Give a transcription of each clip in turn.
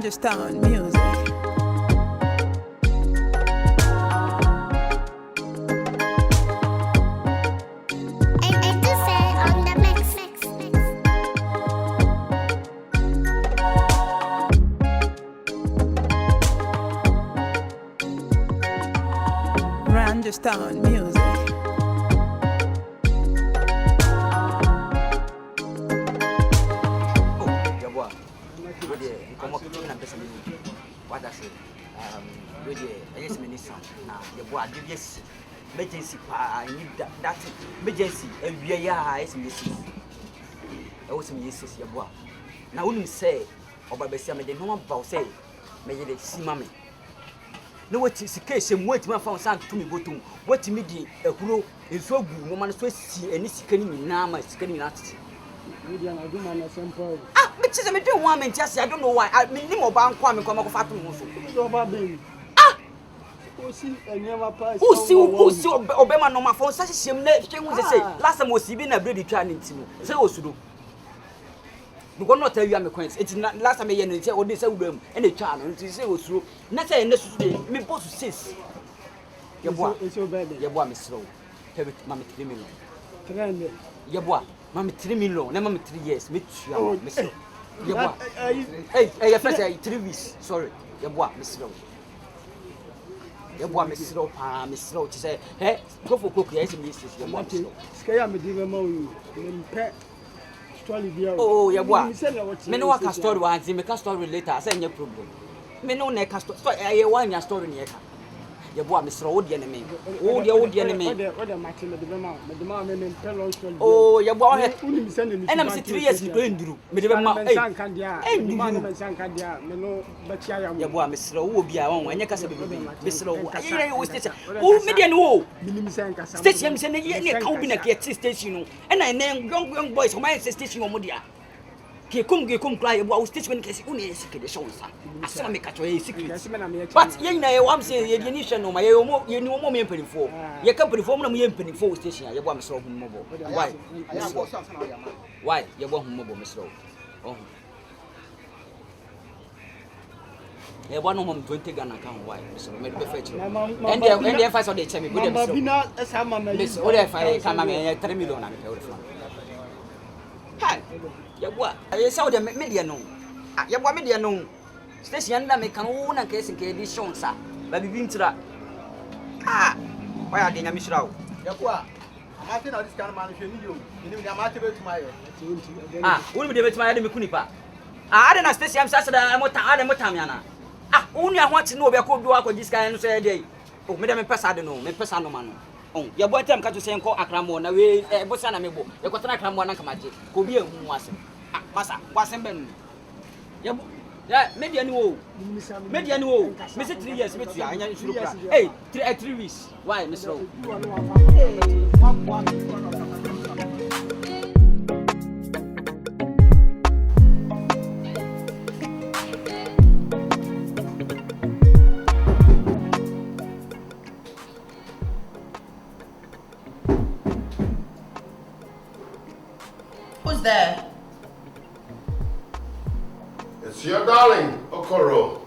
Understand music. Understand music. Emergency pa need that emergency every year is missing. I was misses your boy. Now wouldn't say or by some the normal bow say may they see mammy. No what is the case and wait my found son to me bottom. What me a huro is so good woman so see any sickening now my sickening attitude. Ah, but I don't want me just I don't know why I mean no bank come come off at me. Who see Obama no my phone such shame say last time was even a bready trying to say Osudo. We will not tell you I'm a coins. It's not last time I say or this room and a child and say Osu. Nothing necessary. Me both says your boy, your boy, Miss Slow. Have it, Mammy 3 million. Your boy, Mammy 3 million, never 3 years. Meet you, Miss Slow. Your boy, hey, first 3 weeks. Sorry, your boy, Miss Slow. Your boy, Miss Slow, Miss Slow, to say, hey, go for cookie, yes, Miss Slow. Scare me, give pet. Oh, your boy. Me no work a story once, me can story later, I say no problem. Me no neck story, I want your story near. Your boy, Mr. Old enemy. Oh, the old enemy. Oh, your boy, and I'm 3 years going through. Your boy, Mr. O, be our own, and you can say, Mr. Oh, median woe. Station sending you can't be a station, and I name young boys from my station on Modia. Come cry about station case only a secret show. I saw me catch a secret. But you know, I'm saying you need no my you know more penny for. You can perform no penny for station. You want so mobile. Why? You want mobile, Miss Rowe. Oh. You want no 20 gun account. Why? And the first of the chemi. Miss, what if I come and 3 million? Hi. Yabwa, I saw the media no. Yabwa media no. Station na me kan wo na kesi ke edition sa. Ba bibim tira. Ah, why are they na misrawo? Yabwa, amate na this kind man hwe ni yo. Ni amate betuma ye. Ah, wo be betuma ye de me kunipa. Ah, ade na station sa da motam ya na. Ah, wo nua ho ate no obi akọ bi akọ this kind no say dey. Oh, me de me pesa de no, me pesa no ma no. Oh, your boy time catch you saying call Akramo na we bossa na mebo. You go try Akramo na kamaje. Kobby ehun asem. Ah, masa, wasem ben. Ya media ni wo. Media ni wo. Me say 3 years metu ya anya nsuru kra. Hey, 3 weeks. Why, Miss Rowe? There. It's your darling, Okoro.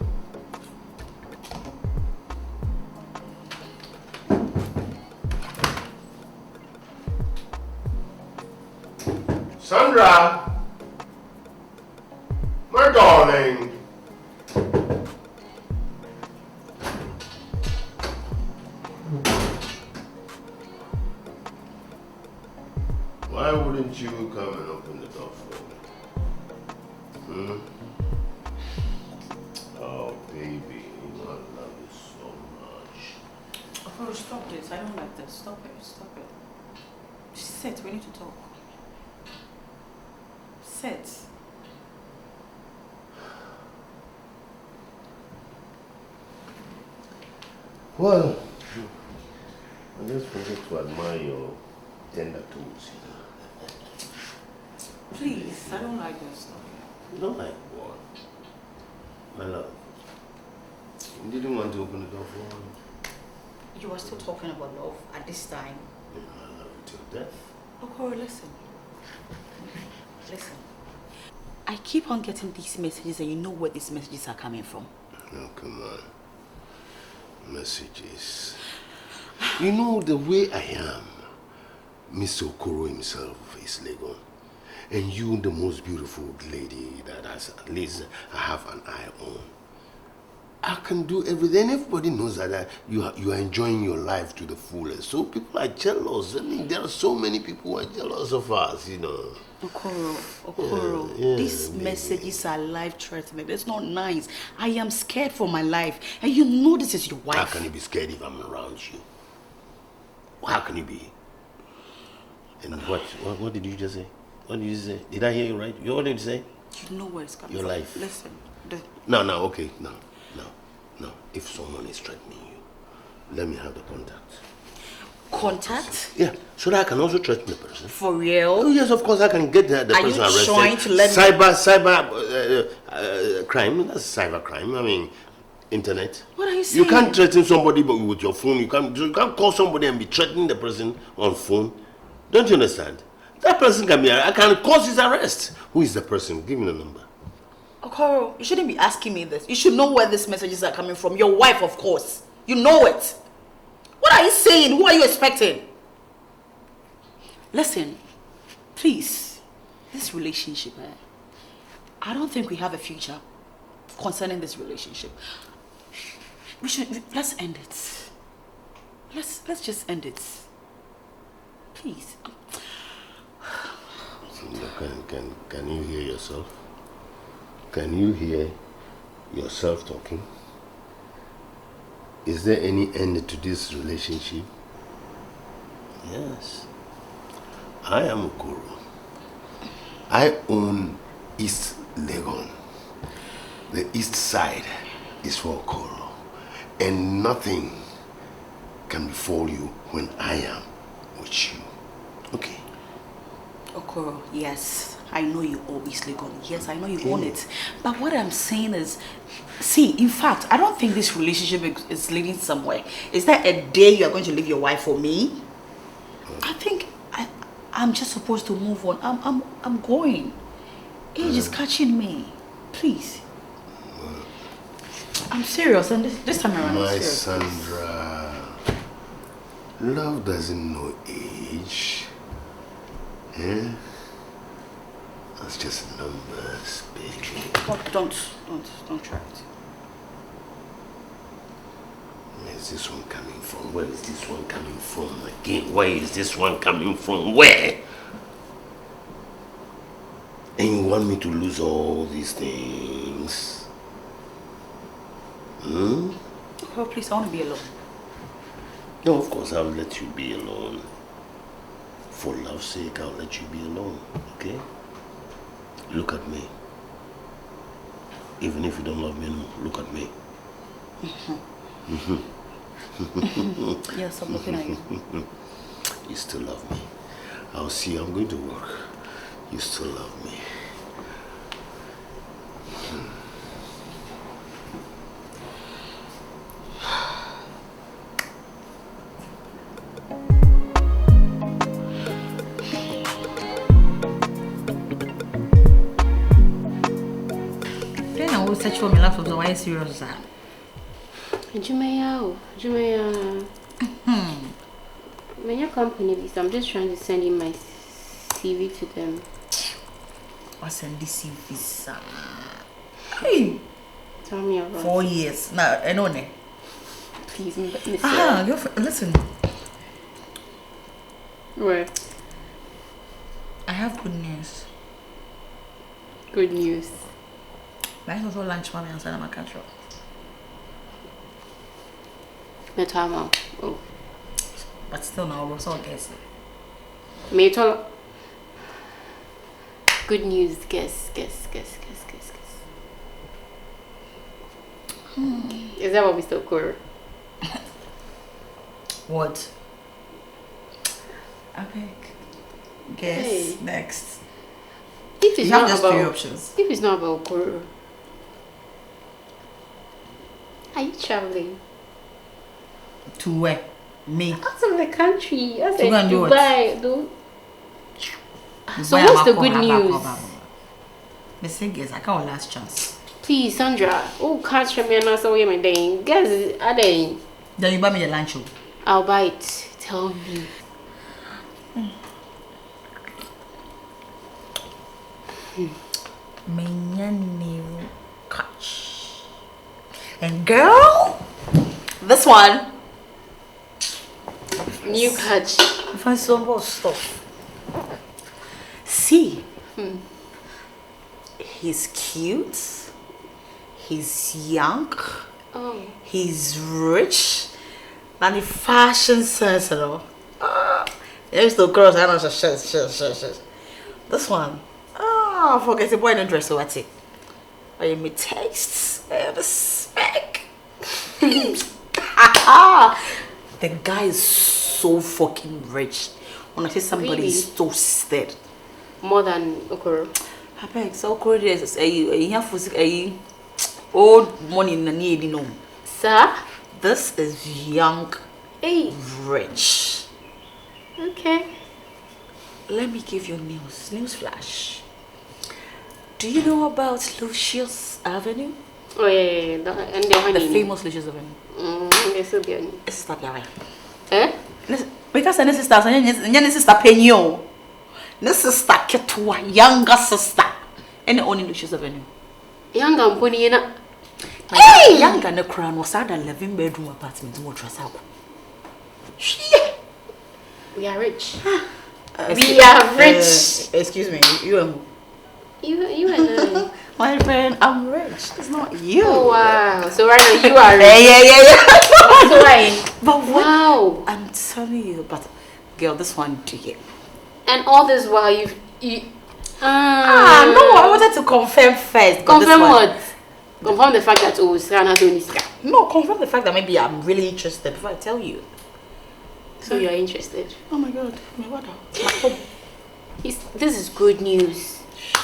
Sandra, my darling. Why wouldn't you come and open the door for me? Oh, baby, I love you so much. Oh, stop this. I don't like this. Stop it. Stop it. Sit. We need to talk. Sit. Well, I just wanted to admire your tender tools. Please, I don't like this stuff. You don't like what? My love, you didn't want to open the door for me. You are still talking about love at this time. I love you till death. Oh, Corey, listen. Listen. I keep on getting these messages and you know where these messages are coming from. Oh, come on. Messages. You know the way I am. Mr. Okoro himself is Legon. And you, the most beautiful lady that at least I have an eye on. I can do everything. Everybody knows that you are enjoying your life to the fullest. So people are jealous. I mean, there are so many people who are jealous of us, you know. Okoro, these messages are life-threatening. It's not nice. I am scared for my life. And you know this is your wife. How can you be scared if I'm around you? How can you be? And what did you just say? What did you say? Did I hear you right? What did you say? You know where it's coming your from. Life. Listen. No, okay. No. If someone is threatening you, let me have the contact. Contact? Yeah, so that I can also threaten the person. For real? Oh, yes, of course, I can get the person arrested. Are you trying to let cyber crime, that's cyber crime. I mean, internet. What are you saying? You can't threaten somebody with your phone. You can't call somebody and be threatening the person on phone. Don't you understand? That person can be, I can cause his arrest. Who is the person? Give me the number. Okoro, you shouldn't be asking me this. You should know where these messages are coming from. Your wife, of course. You know it. What are you saying? Who are you expecting? Listen, please. This relationship, I don't think we have a future concerning this relationship. Let's end it. Let's just end it. Please. Can you hear yourself? Can you hear yourself talking? Is there any end to this relationship? Yes. I am Okoro. I own East Legon. The east side is for Okoro. And nothing can befall you when I am with you. Okay? Okoro, yes. I know you own East Legon. Yes, I know you own it. But what I'm saying is, see, in fact, I don't think this relationship is leading somewhere. Is there a day you are going to leave your wife for me? I think I'm just supposed to move on. I'm going. Age is catching me. Please. I'm serious, and this time around. My Sandra, love doesn't know age. Eh? That's just numbers, baby. Oh, don't try it. Where is this one coming from? Where is this one coming from again? Where is this one coming from? Where? And you want me to lose all these things? Hmm? Oh, please, I want to be alone. No, of course, I'll let you be alone. For love's sake, I'll let you be alone, okay? Look at me. Even if you don't love me anymore, look at me. Yes, I'm looking at you. You still love me. I'll see. I'm going to work. You still love me. Search for me laptop, so why are you serious? Jumaya. When your company visa, I'm just trying to send in my CV to them. I send this visa. Hey, tell me about 4 years. Now, I know ne. Please, listen. Where? I have good news. Good news. I also lunch mommy outside my control. Oh. But still now we're so guessing. Good news, guess. Is that what we still call? What? Okay. Guess next. If it's you have not just about 3 options. If it's not about Okoro, are you traveling? To where? Me. Out of the country. I said go and do Dubai. So what's the good news? Guess I can't last chance. Please, Sandra. Oh, catch me and also women then. Guess are they? Then you buy me the lunch. I'll buy it. Tell me. New catch. And girl, this one. New catch. Find some more stuff. See, he's cute. He's young. Oh. He's rich. And the fashion sense, you know. There's the girls I know. This one. Oh, forget the boy in the dress. So what's it? I am tastes. I have a spec. The guy is so fucking rich. When I say somebody is toasted. More than Okoro. I beg, so Okoro is a old money in the need, you know. Sir? This is young, rich. Okay. Let me give you news. News flash. Do you know about Lucius Avenue? Oh yeah. And the famous Lucius Avenue. Yes, so good. It's not that. Eh? Because the sister, and sister Penyo. This sister Ketua, younger sister. And only Lucius Avenue. Young and pony na. Hey! Young and the crown was at a 11-bedroom apartment in Motrasau. We are rich. We are rich. Excuse me, you and You and I. my friend, I'm rich. It's not you. Oh wow. So right now you are rich. Yeah. So right. But wow. I'm telling you, but girl, this one do you. And all this while you no, I wanted to confirm first. Confirm what? Confirm the fact that Sandra has only scar. No, confirm the fact that maybe I'm really interested before I tell you. So you're interested? Oh my god, my water. This is good news.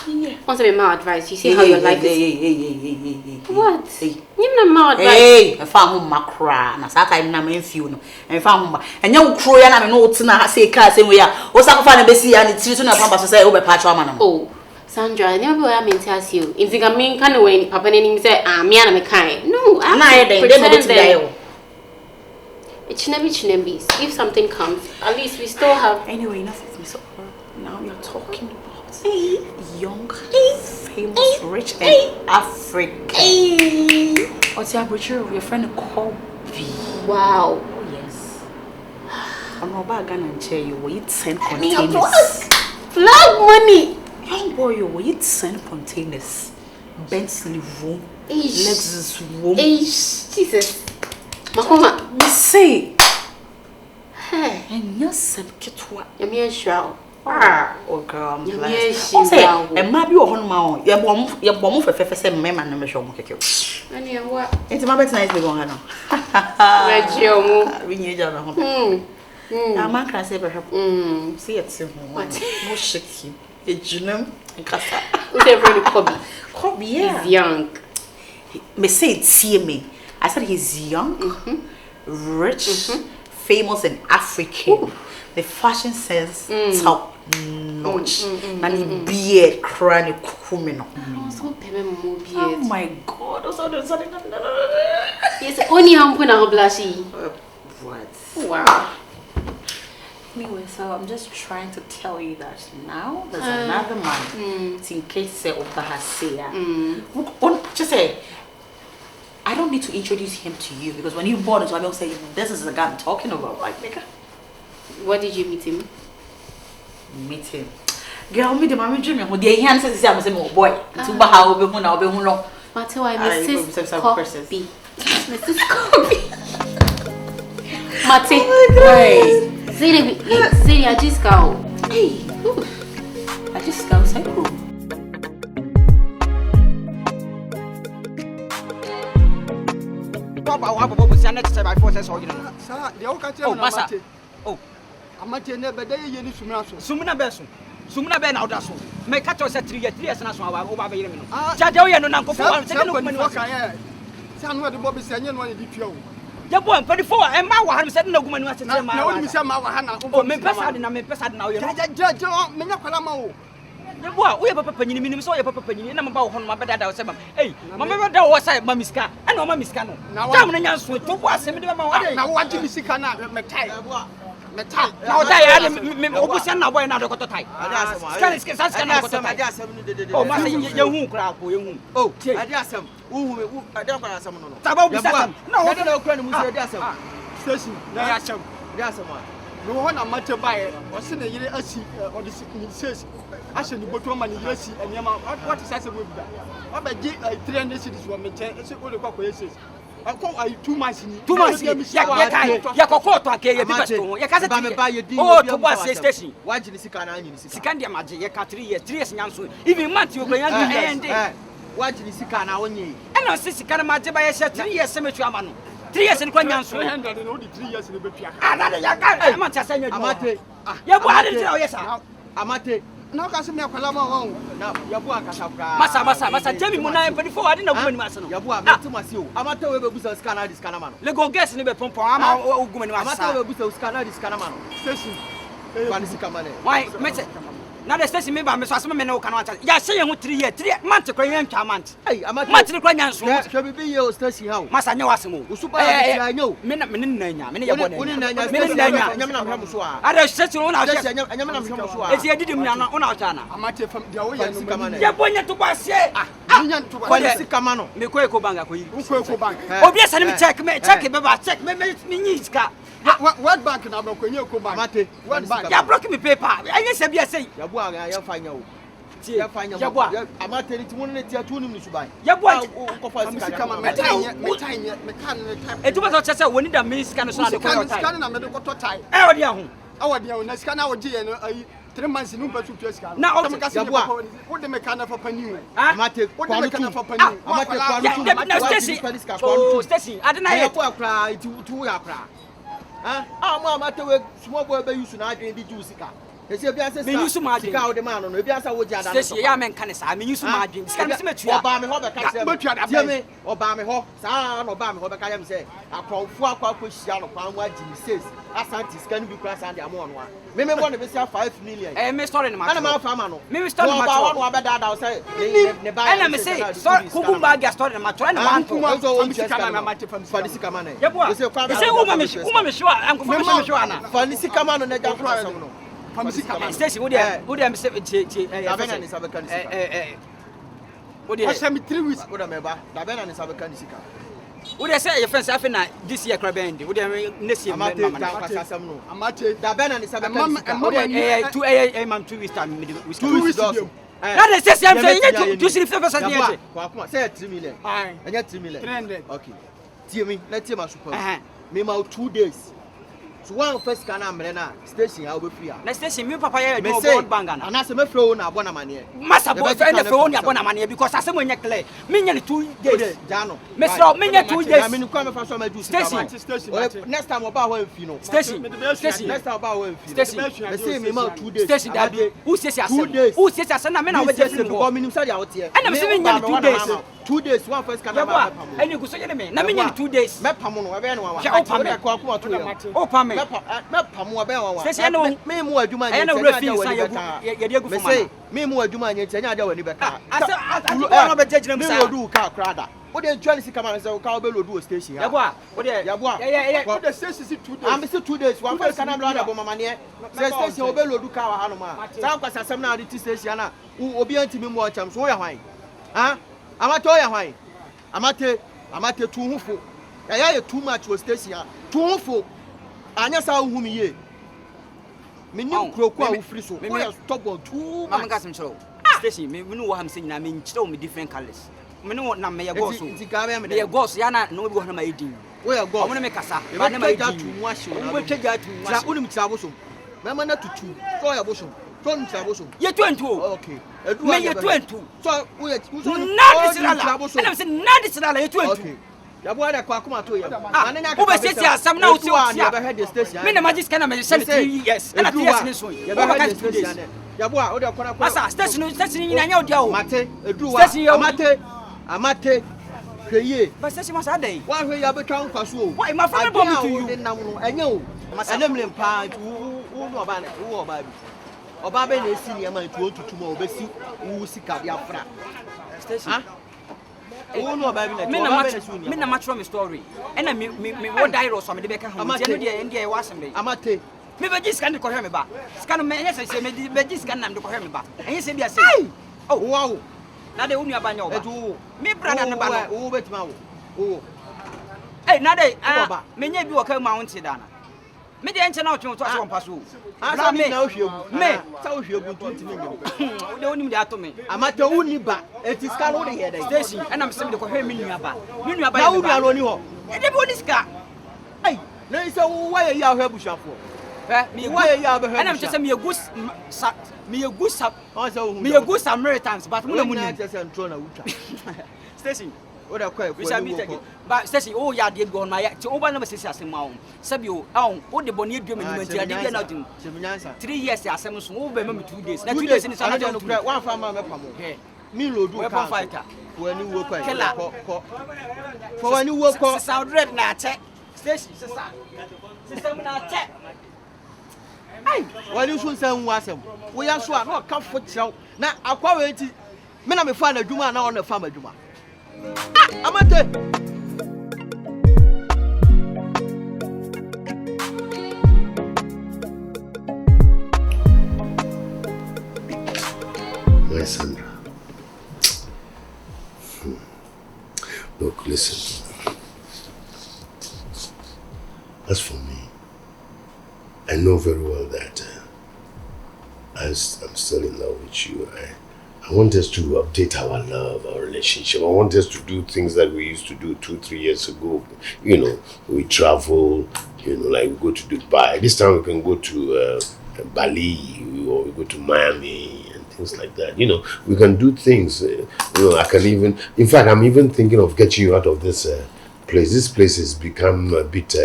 Yeah. Want to be my advice? You see how your life is. What? You know my advice. Hey, I found my cry. Na saka im na me feel no. I found my. And you crow ya na me no tina say car same way. O saka fa na be see ya ni tiri so na pamba so say o be patch ama na. Oh, Sandra, never be where I tell you. If you can mean kind of when papa name say me and me kind. No, I'm not pretend that. It's never if something comes, at least we still have. Anyway, enough of me. So now you're talking about young, famous, rich, and African. What's your picture of your friend Kobby? Wow. Oh yes. I'm not back and tell you we eat 10 containers. Flag money. Young boy, you we eat 10 containers. Bentley room, Lexus room. Jesus. Mahoma, me say. Hey, and yes, get what? You're sure. Oh girl, I'm blessed. And maybe you're on my own. You're bomb for say, Mamma, and show me. And what? It's my best nice big one. We need you. I'm can say, perhaps. See it soon. What? No shaky. It's you know, and Casa. Who's every Kobby? Kobby, yeah. He's young. Me say, see me. I said he's young, rich, famous, and African. The fashion sense top notch. And the beard, cranny, criminal. Oh my God! Yes, only I'm putting a blushy. What? Wow. Anyway, so I'm just trying to tell you that now there's another man. It's in case say just say. I don't need to introduce him to you because when you born, so I don't say this is the guy I'm talking about. Like, nigga. Where did you meet him? Meet him. Girl, meet him. I'm dreaming. When they hear say I'm saying, oh boy, to how be who now be who no. But why Mrs. Kobby? Mrs. Kobby. Mate. Right. Say I just go. Hey. I just go say cool. Papa, what was your next time I force us all? Sir, the old country. Oh, Massa. Oh, I'm not never there. You need to know. Sumuna Besson. Sumuna Ben Audasso. Make cut us at 3 years and as well over a minute. Jadoya no Uncle for 1 second when you walk. Some of the Bobby Sanyan one did you. You're born 24 and my one said no woman was my Hannah. Oh, me Passad and I'm a Passad now. Judge, Minapalamo. Yeboa, we papa panyin minim so ye papa panyin na mba wo hono mabeda da wo se mam. Ei, mama beda wo sai mamiska. E na o mamiska no. Tam na nyanso to bo asem de mama wo. Na wo agye misika na metai. Metai. Na o dai ya me obusia na boy na do koto tai. Scan na koto tai. Oh, ma ye hu kra ko ye hu. Oh, ade asem. Hu ade kwa asem no no. Taba obusia. Na wo na okra ni mu se ade asem. Station na ya asem. Ade asem. No ho na mate bae. O se na yire asi o de six. Ashe ni boto ma ni yire asi enema. What is asem we bi da? Obeji 300 cities wo me che. E se o le kwa yes. Akon ay 2 months ni 2 months ya kai ya kokko to ake ye bi besto ya kase oh to boss station waji ni sika na anyi ni sika sika ndi amaje ye ka 3 years nyanso even month you go yan end waji ni sika na wonye e na sika na maje ba ye 3 years metu ama no 3 years ni kwa nyanso 300 no di 3 years ni betua na ya ka amate asanya du amate ya bo ade tira o yesa amate na ka se me akwala ma won na yabu akasa kra masa temi mu na empathy ade na gumani masa no yabu a metimasi o amate we bebusa sika na diska na ma no Legon guest ni be pompon ama gumani masa amate we bebusa sika na diska na ma no station kwani sika ma ne why mete na the station me ba me so asem me ne wo kana wacha ya se ye hu 3 years 3 month kwa yen twa month ei amate month ni kwa nyanso hwe bibi ye o station ha o masa nye wasemo usuba ya nya o me na nya me ne ye bo woni na nya me ne nya nyam na hwem so a ada station wona nyam na hwem so a esi edidim na wona wacha na amate fam dia wo ye sika ma ne ye bonya to base nya to kwani sika ma no me ko banga ko yi ko bank obi esa ni me check be ba check me nyi ska World Bank na ba ko nye ko bank amate World Bank ya block me paper anya se bia sei yabu aga ya fanya o ya fanya yabu amate ni timu ne tia tunim ni suban yabu ko fa sika ma metai me kan ne tai e tuba so chese woni da me ska no so na de ko tai sika na me de ko to tai e odi ahu awodi ahu na sika na wo je no ayi 3 months ni mpa tutu sika na o yabu wo de me kan na fa pani amate wo de me kan na fa pani amate kwanu na station adena ye ko akra tu ya akra amate we small boy be use na adwen di ju sika ese bia se sika o de man no bia sa wo ji ada no station ya men kan sa me use ma adwen sika me se metua oba me ho be ka se tie me oba me ho sa no oba me ho be ka yam se akrofo akwa hia no kwan wa ji says asanti sika no bi kura sa de amo no a me mo ne be sia 5 million me story ni ma ana ma fa ma no me story ma oba no be da say ne ba ana me say kukumba ga story na ma to na ma to so sika na amate fa sika ma ne ese uma me shwa anko me shwa na fa sika ma no na ja kura so no famisi kama station wo me say da bena ni sabe kan sika wo de asemi 3 weeks wo da me ba da bena ni sabe kan sika wo de say your friends afi na this year kra bend wo de next year amate mama da kasa sam no amate da bena ni sabe kan sika wo de man 2 weeks time me 2 weeks do na de say am say you to see 5% here kwa kuma say 3 million anya 3 million 300 okay tie me let tie ma super me ma 2 days so one first can amre na station ha obefia na station me papa ya do board banga na ana se me fro na abona mane masa bo friend the phone ya bona mane because asem onye clear me nya 2 days jano me so me nya 2 days me ni kwa me fa so ma do station next time oba ho amfi no station next time oba ho amfi station me say me ma 2 days station da who say asem who say asem na me na we just go me nim say dia wote ana me say me nya 2 days 2 days one first can amre any go so ye me na me nya 2 days me pam no we be no wa kwa kuma to o pam me pamu abe wa station no me mu adwuma nya na we fin san ye de gu fuma me say me mu adwuma nya nya de wani beka asa no be judge me lodu ka krada wo de ntwa ni sika ma say ka be lodu station ya yabo a wo de yabo a wo de station si 2 days am say 2 days one first kana blood abo mama ne say station wo be lodu ka wa hanu ma san kwasa sam na di station na obi antimi mu ocham so ya hwan amate o ya hwan amate tu hufo ya too much wo station tu hufo anya sa hu mi ye me nim kroku a wo free so wo ya stubborn too much mama gasem chiro station me no wo ham se nyina me nchiro me different colors me no na me ye go so me ye go so ya na no be go na ma edin wo ya go omo ne me kasa ba na ma edin mu ahye wo be twa tu mu ahye unim tira bosom mama na tutu so ya bosom so nim tira bosom ye 22 okay me ye 22 so wo ya so na disrala se na disrala ye 22 okay ya bo ada kwa kuma to ya wo be sesi asam na wo ti o ya be head station me na magic kana me se 3 years na 3 years ni so ya be head station ya bo a wo de kona kwa asa station nyina nya odia o mate eduwa amate hweye ba station ma sa dai wa hwe ya betwa nkwaso o why ma fa me bomb to you de nam no enye o ene mle mpa wo no oba bi Oba be na esi niam antu otutu ma obesi wu sika dia fra. Station. Oh no, baby, Me na match me story. And I me what die or some de beka home. Tiano dia ndia wasem dey. Amate. Me be scan de ko hwe me ba. Scan me yes say me be scan nam de ko hwe me ba. Enye say bia say. Oh wow. Na de unu abanya oba. Me brother ne ba no. Oh betima wo. Oh. Eh na de me nya bi wo ka ma wonte da na. Me de enche na otwe to so mpa so. Asa me na ohwegu. Me sa ohwegu tuntimi nyam. De onim de ato me. Amate uni ba. Eti scan wo de here dey. Station. And am say me de ko hwe me nua ba. Me nua ba. Na uni alo ni ho. E de bo ni ska. Ai, na isa wo wa ye ahwe bushafo. Me I'm just me a goose me a goose up. Me a goose Americans, but we don't just na utra. Station. What a quite we shall meet again. But station, oh, yeah, did go on my to over number 6 as a mount. Sabio, what the bonnet dream in the 3 years, as some small baby 2 days. 2 days in the one farmer. Me load weapon fighter. When you work for when you work sound red na check. Station, sister na check. Ai, wali so nsan wasem. Wo ya so a na ka fo kyerɛw. Na akwa we nti me na me fa na adwuma na ona fa ma adwuma. Ah, amate. My Sandra. Look, listen. As for me, I know very well that I'm still in love with you. I want us to update our love, our relationship. I want us to do things that we used to do 2-3 years ago. You know, we travel, you know, like we go to Dubai. This time we can go to Bali, or we go to Miami and things like that. You know, we can do things. You know, I can even, in fact, I'm even thinking of getting you out of this place. This place has become a bit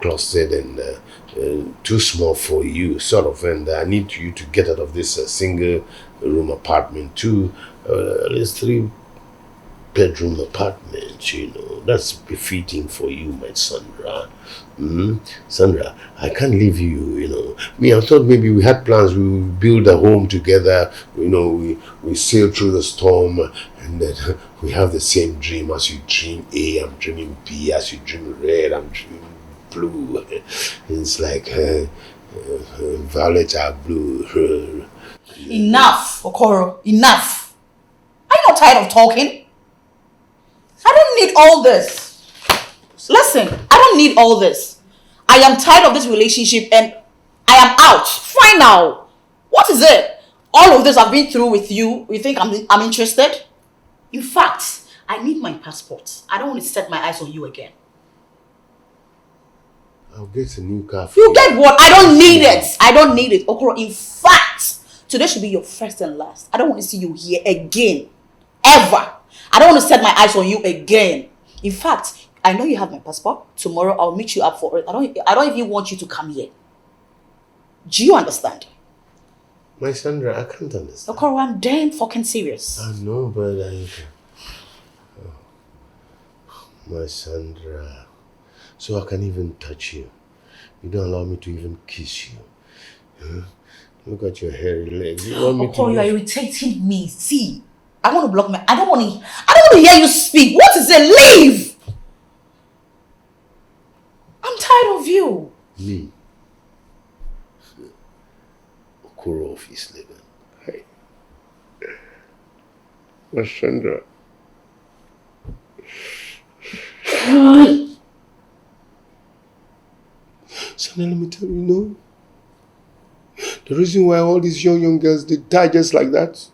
clustered and too small for you, sort of, and I need you to get out of this single room apartment to this 3-bedroom apartment. You know, that's befitting for you, my Sandra. Sandra, I can't leave you. You know, me, I thought maybe we had plans. We would build a home together. You know, we sail through the storm, and then we have the same dream. As you dream A, I'm dreaming B. As you dream red, I'm dreaming blue. It's like violet are blue. Enough, Okoro. Enough. Are you not tired of talking? I don't need all this. Listen, I don't need all this. I am tired of this relationship and I am out. Fine now. What is it? All of this I've been through with you. You think I'm interested? In fact, I need my passport. I don't want to set my eyes on you again. I'll get a new car for you. You get what? I don't need it. I don't need it. Okoro, in fact, today should be your first and last. I don't want to see you here again. Ever. I don't want to set my eyes on you again. In fact, I know you have my passport. Tomorrow I'll meet you up for it. I don't even want you to come here. Do you understand? My Sandra, I can't understand. Okoro, I'm damn fucking serious. I know, but my Sandra. So I can even touch you. You don't allow me to even kiss you. Huh? Look at your hairy legs. You want me Okoro, you are irritating me. See, I want to block my. I don't want to hear you speak. What is it? Leave. I'm tired of you. Me. Okoro of East Legon. Hey. My Sandra. Sandra, let me tell you, no. The reason why all these young girls, they die just like that.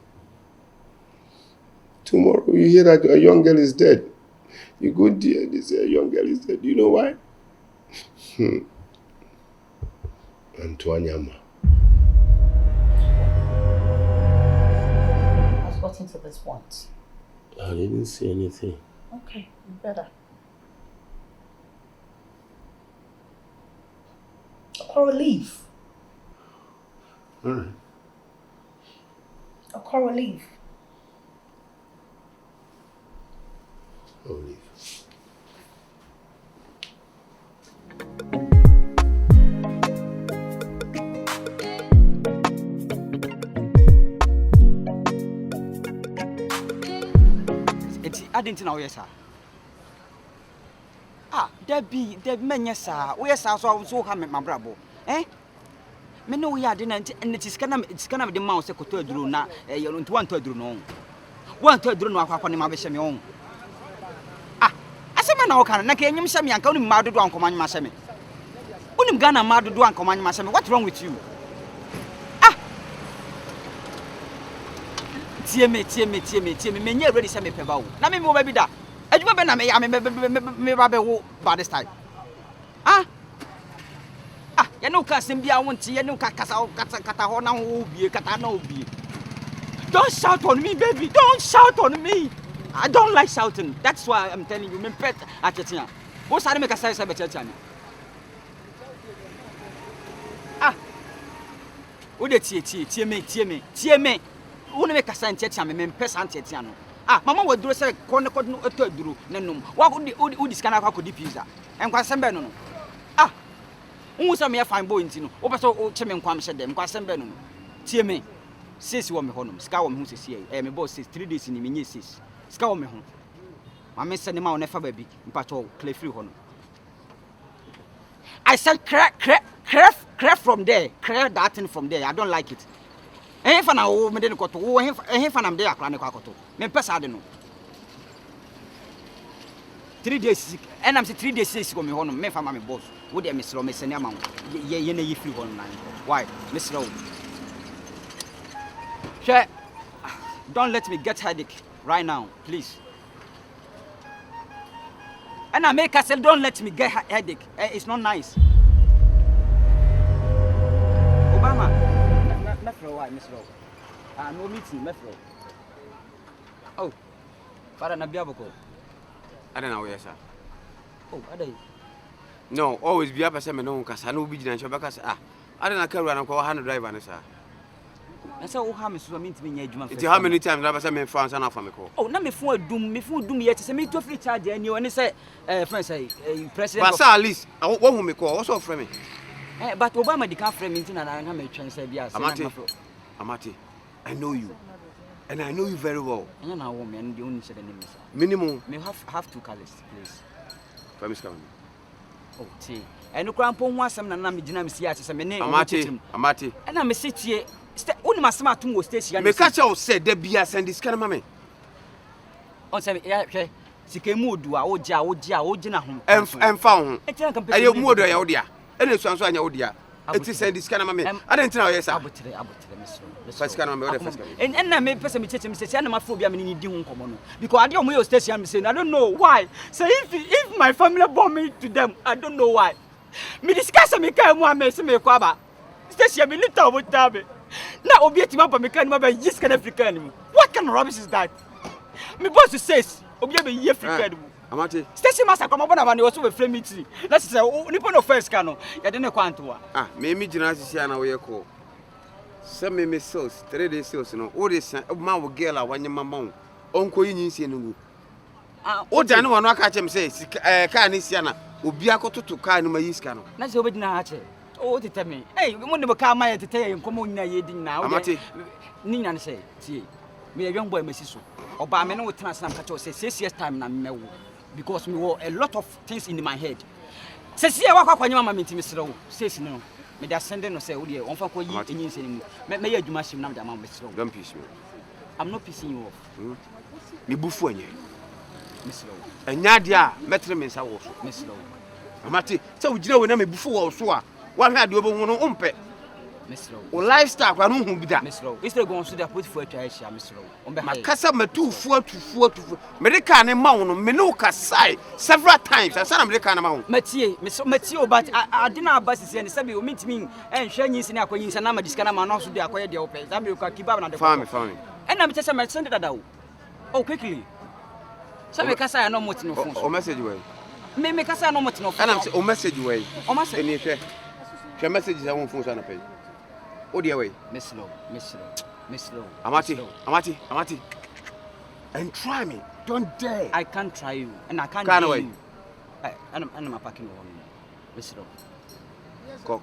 Tomorrow you hear that a young girl is dead. You go there, they say a young girl is dead. You know why? Antoine. I've gotten to this point. I didn't say anything. Okay, you better. Okoro, leave. Alright. Okoro, leave. I'll leave. I didn't know yes sir. Ah, there be men yes sir. We yes sir so come my brabo. Eh? Me know we are didn't and it's gonna the mouse to do na you don't want to do no. Want to do no akwa ma be hye me on. Ah, asema na oka na ka enyim hye me anka unim madu do ankoman ma hye me. Unim Ghana madu do ankoman ma hye me. What's wrong with you? Ah. Tie me menye ready say me peba wo. Na me ba bi da. Adwuma be na me ya me ba be wo by this time. Ah. Ah, you know kasem bia wonti, you know kata ho na ho bie, kata na ho bie. Don't shout on me, baby. Don't shout on me. I don't like shouting. That's why I'm telling you, me pet achetia. Wo sare me kasa say be checha me. Ah. Wo de tie me. Wo ne me kasa checha me pet anchetia no. Ah, mama wo duro say ko no eto aduro nenum. Wa wo diskana kwa kodi pizza. Enkwa sembe no. Ah. Who say me fine boy ntino wo pese o che me nkwam hye dem kwasem be no tie me sis wo me honom ska wo me hu sisi me boss 3 days ni me nye sis ska wo me hu ma me se ne ma wo ne fa ba bi mpacho clear free honom I said crack from there crack that thing from there I don't like it fa na wo me de ko to wo fa na me de akra ne kwa koto me pesa de no 3 days and I'm say 3 days sis go me honom me fa ma me boss wo de mesro me sene ama ye na ye free honom na why mesro she don't let me get headache right now please and I make us don't let me get headache it's not nice Obama mesro why mesro no meeting mesro oh para na bia boko I don't know where sir. Oh, are they? No, always be up as I know because I know be in because I don't know carry and call 100 driver sir. That's how how me so mean to me ejuma. It's how many times I say me France and for me call. Oh, na me phone dum yet say me to free charge any one say friend say president. But at least what who me call what's up for me? But Obama the can frame me na me try say bia say Amati, I know you. And I know you very well. I know woman the only say the name sir. Minimum. Me have 2 colors please. Promise come. Oh, see. And no crampo ho asem na me gina me si ase say me ne Amati. And na me sitie uni masema atum wo station. Me catch you say there be send this kind of mama. On say ya hwe sika mu odu a oji na ho. Emfa ho. Aye mu odu ya wo dia. Ene suanso anya wo dia. Eti send this kind of mama. I don't know yes sir. Abotre mesro. First kind of mama first. And na me person me cheche me say na mafobia me ni di ho nkomo no. Because ade omo yo station me say I don't know why. Say if my family born me to them, I don't know why. Me discuss me kai mu am say me kwaba. Station me little about tabe. Na obi etima pa me kan ma ba yis kan African mu. What kind of rubbish is that? Me boss says obi be yi African mu. Amati. Station master come na man also be frame meeting. Let's say nipo no first kan no. Ya de ne kwanto a. Me gina sisi na we call. Some me sales 3 days sales no. O de man wo girl a wanye mama onko yi nyinsie no. O da ne wono aka chem say car ni sia na obi akototo car ni mayi sika no. Na se obi dina ha che. O tete me. Hey, mo ne car ma ye tete nkomo nyina ye din na. Amati. Ni nyina ne say tie. Me ye young boy mesi so. Oba me no wo tena snam ka che say 6 years time na me wo because me wo a lot of things in my head. Say see wa kwakwa nyama me ntimi sere wo. Say no. Me da send no say wo de onfa ko yi enyin se ni mu. Me ye adwuma shim na me da ma me sere wo. Don't piss me. I'm not pissing you off. Me bufu anye. Me sere wo. Anya dia metre me nsa wo so. Me sere wo. Amati, say wo gina we na me bufu wo so a. Wa hwa de obo hu no umpe. Mr. O lifestyle kwa no hu bi da. Mr. Mr. go on so there put for try share Mr. On be high. Makasa matufu atufu. Medical ne ma wo no me no kasai several times. Asa na medical na ma wo. Matie but I didn't have buses and say you meet me and share nyinsi na akoyin sana ma diska na ma no so de akoye de ope. That be ka kiba na de. Family. And I'm just send that out. Oh quickly. So me kasa ya no moti no phone. O message way. Me kasa no moti no phone. And I'm say o message way. O message. Eni hwe. Hwe message za won phone so na pay. O dia way. Miss Low. Amati. And try me. Don't dare. I can't try you and I can't dare you. I'm packing one. Miss Low. Ko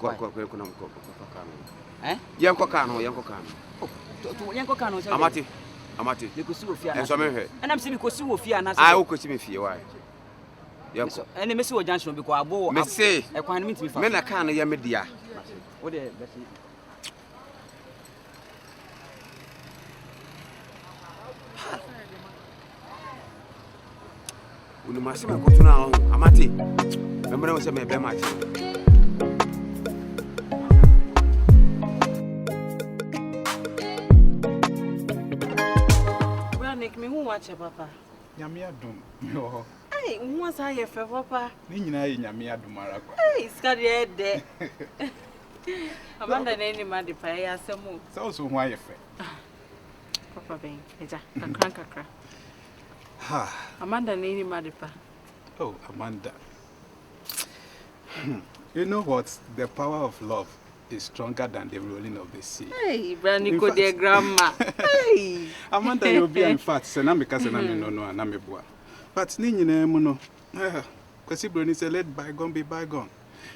Eh? Yanko kano. Oh, to yanko kano. Amati. Amate. Me kosi wo fie ana. Enso me hwe. Enam se me kosi wo fie ana. Ah, wo kosi me fie why? Yanko. Ene me se wo junction bi ko abo. Me say. E kwan me ntimi fa. Me na kan ya me dia. Wo de besi. Unu masema ko tuna ho. Amate. Me mra wo se me be ma chi. Nick, me who watch a papa? Yamia dum. Yo. Hey, who was I a papa? Nina Yamia Dumarako. Hey, Scotty de. Amanda any man the fire some more. So why a fair? Papa Bang, it's a crank. Ha. Amanda any man. Oh, Amanda. You know what? The power of love is stronger than the rolling of the sea. Hey, Branico, dear grandma. Hey, Amanda, you'll be in fact, Senam because I'm no Namibua. But Nina Mono, because Bruni said, let bygone be bygone.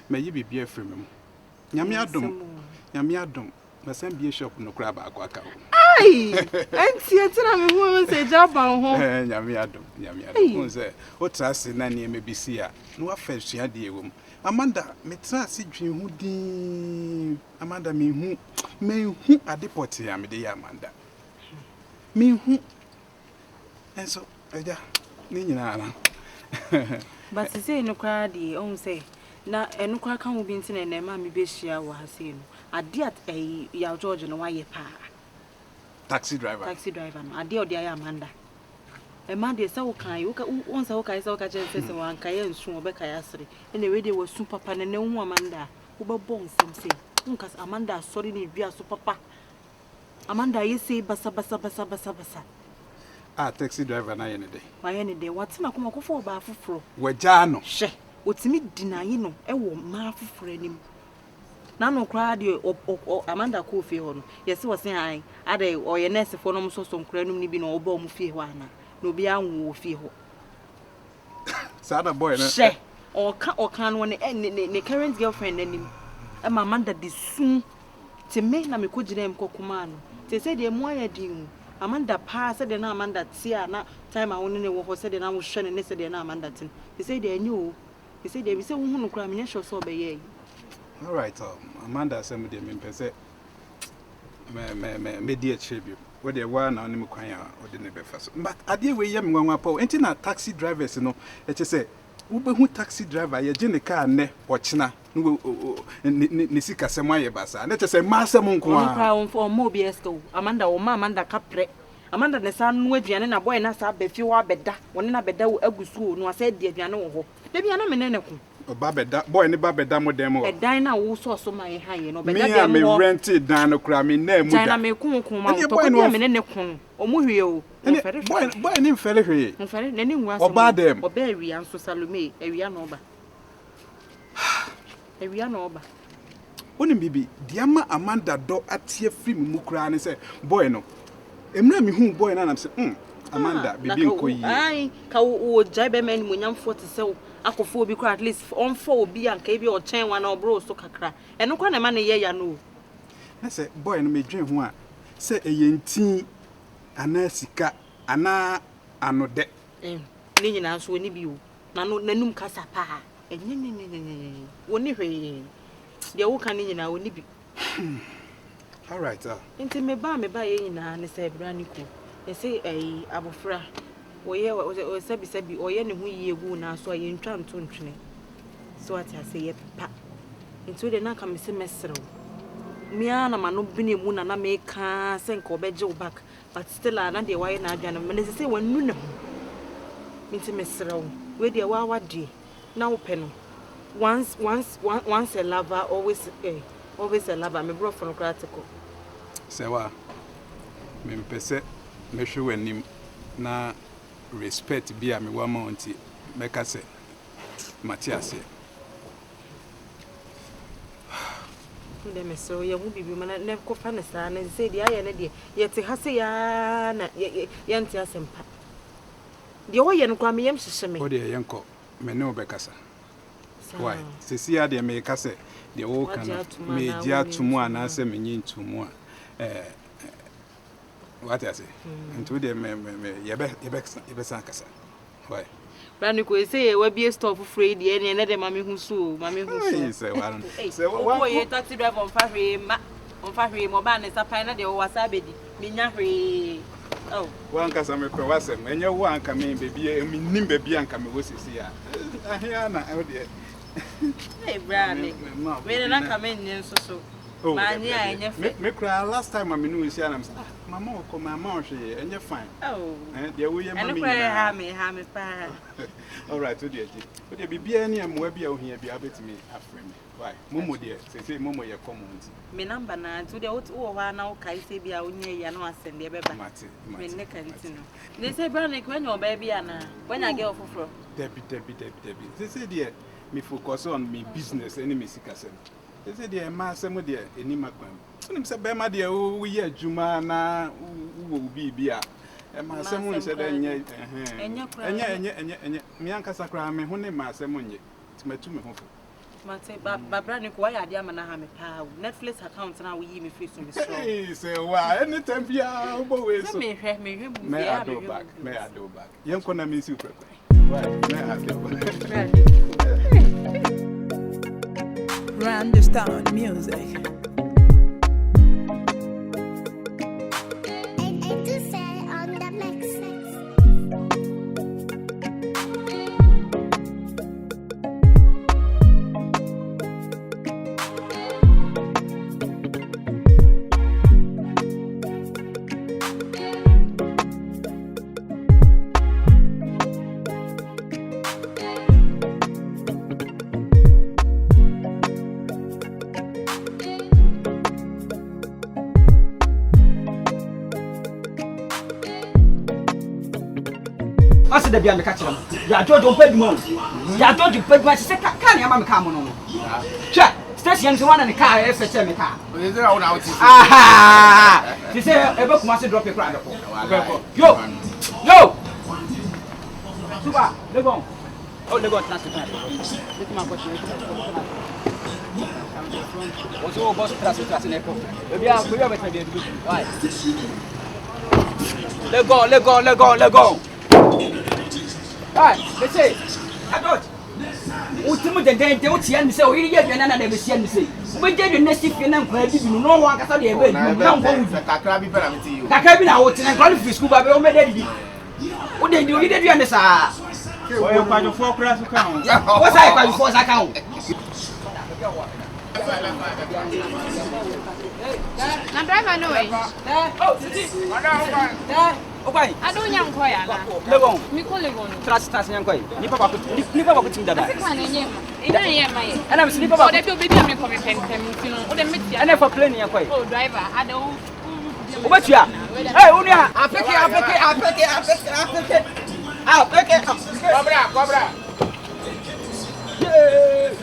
May you be a free mem. Yamiadum, the same be a shop no crab aquaca. Hey, and see, I'm a woman say, job on home. Yamiadum, what's us in any maybe see her. No affair she had the woman. Amanda, me try see dream who di Amanda me who adipoti am de Amanda. Me who. And so, eja ni nyina na. But say no cry di on say na enu kwa kan wo bi nti na ma me be hia wo ha say no. Ade at ya George no waye pa. Taxi driver no. Ade odi ya Amanda. Amanda say wo kan you won say wo kai say wo ka che say wan kai ensu wo be kai asre. Ene we dey wo su papa na hu Amanda. Wo be bon sem say. Nkas Amanda sorry ni bia so papa. Amanda you say basa. Ah, taxi driver na yene dey. Wa yene dey. What na kuma ko fo ba foforo. Waja no. Hwe. Otimi dinayi no e wo ma foforo anim. Na no kra de Amanda Kofi ho no. Yesi wo se han ade oye nurse fo no so nkra num ni bi no oba mu fie ho ana. No bi anwo fie ho. Sada boy na. Hwe. Oka no ne current girlfriend anim. E ma Amanda de sun. Te me na me ko gire em kokuma no. Te se de mo ayedin. Amanda pa said na Amanda tia na time a woni ne wo ho said na wo hwe ne said na Amanda tin. He said dey anyu. He said dey be say wo hu no kra me nya sure so be ye. All right, Amanda say me dey me pese me dey tribute. We dey wa na onim kwan a odi ne be fa so. But ade we ye me nwanwa pa. Enti na taxi drivers no e che say wo be hu taxi driver ye gye ne car ne ochina ne sika sema ye basa. Na che say ma asem nko a. Kra on for mo bi esko. Amanda wo ma Amanda kapre. Amanda ne sa no aduane na boy na sa ba fi wa beda. Woni na beda agusu no asa di aduane wo ho. Da bia na me ne ko. Ba beda boy ne ba beda mo dem o. Edan na wo so ma ye han ye no beda dem mo. Me rented dan no kra me na mu da. Dan na me kun ma to ko bia me ne kun. O mu hwie o. Boy ni mfere hwie. Mfere ne ni nwa so. Oba dem. Oba awia nso Salome, awia no oba. Awia no oba. Oni bibi, diama Amanda do atie free mu kra ne say boy no. Emra me hu boy na na say Amanda bibi nko yi. Ai ka wo jai be man munyamfo te say akofo obi kra at least on fo obi anka bi o chen wa na obro so kakra. Eno kwa na ma ne ye ya no. Na say boy no me dwen ho a say eyentin ana sika ana anode. Ni nyina so oni bi o. Na no nanum kasa pa. Enyenyenyenyenyen. Woni hwe. De wo kan ni nyina oni bi. All right. Inti me ba ye nyina ne say Branico. E say abofra. Oye o sabi oye ne hu yiye gu na so ye ntwa ntontwene. So what I say ye pa. Inti de na ka me se mesrew. Mia na mano bine mu na me ka se nka obeje wo back. But still na de why na adwane me say wanu na. Inti mesrew. We de wa de. Now pen. Once a lover, always a lover. Me bro from critical. Sewa. Me pese me hwe wanim na respect bia me wa monti meka se Matthias. Nde me so ye hu bibi mana ne ko fa ne sa na se dia ye ne de ye te ha se ya na ye nti asempa. De wo ye no kwa me yem hyehye me. O de ye nko me ne obekasa. Why? Sisi ya de me kase de wo kan me dia tumu ana se me nyi tumu a What I say? And to them, Yebek Kasa. Why? Branico say, will be a stop for free, and another mammy who sue, mammy who say, one. So, you taxi driver on Fahry, Moban is a pine, the Wasabedi, Minahri. Oh, one Casame Pewasem, and your one coming, baby, and Nimbe Bianca, was here. I hear now, oh dear. Hey, Brownie, when I come in, so. Oh, me cry last time I knew you said, Mamma, come my mouth here, and you're fine. Oh, and there we are. Hammy, all right, to dear. But there be any and where be out here, be able to me, after me. Why, Momo dear, say Momo, your commons. Me number 9 to the old one now, Kaisi be out near you, and send the baby. They say, Brownie, when your baby, Anna, when I get off of Debbie. They say, dear, me focus on me business, any missing. They say, dear, Master, dear, any macam. And say, Bema, dear, we are Jumana, who will be beer. And my someone said, and Mianca Sacra, me, who name my someone yet. It's my two. Mate, but Brandon, why are you man a Netflix account now? We me face to me. Hey, say, why? Anytime, yeah, always. May I do back? Young Connor means you. Why? May I do back? Understand music. I said, the catch them. Ya George paid money. Ya George paid my second car. Mamma come on. Check. Station one and the car, FHM car. Aha! She said, a book must drop a crack. Yo! Super, Legon. Oh, Legon, that's the time. Look my question. What's all boss class in Echo? We are with me. Why? Legon. Ah, let's say, I thought. Ultimate then don't see and say, oh, you get another never see and say. We get the next if you know, no one can tell you. Don't go with Kakabi Paramity. Kakabi out and call for school, but we already. What did you did you understand? Well, by the 4 class account. What's I by the 4 account? Na driver no way. Okay. I don't young boy. Legon. Me call Legon. Trust young boy. Nipa ba ko tinda ba. Ida ye mai. And I'm sleeping about the baby me come pen, you know. O de meet ya. And for plane young boy. Oh driver, I don't. Obatua. Hey, unia. Apeke. Cobra. Yeah.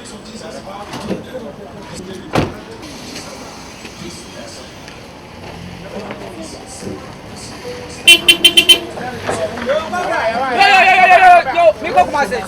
Yo, me go come say.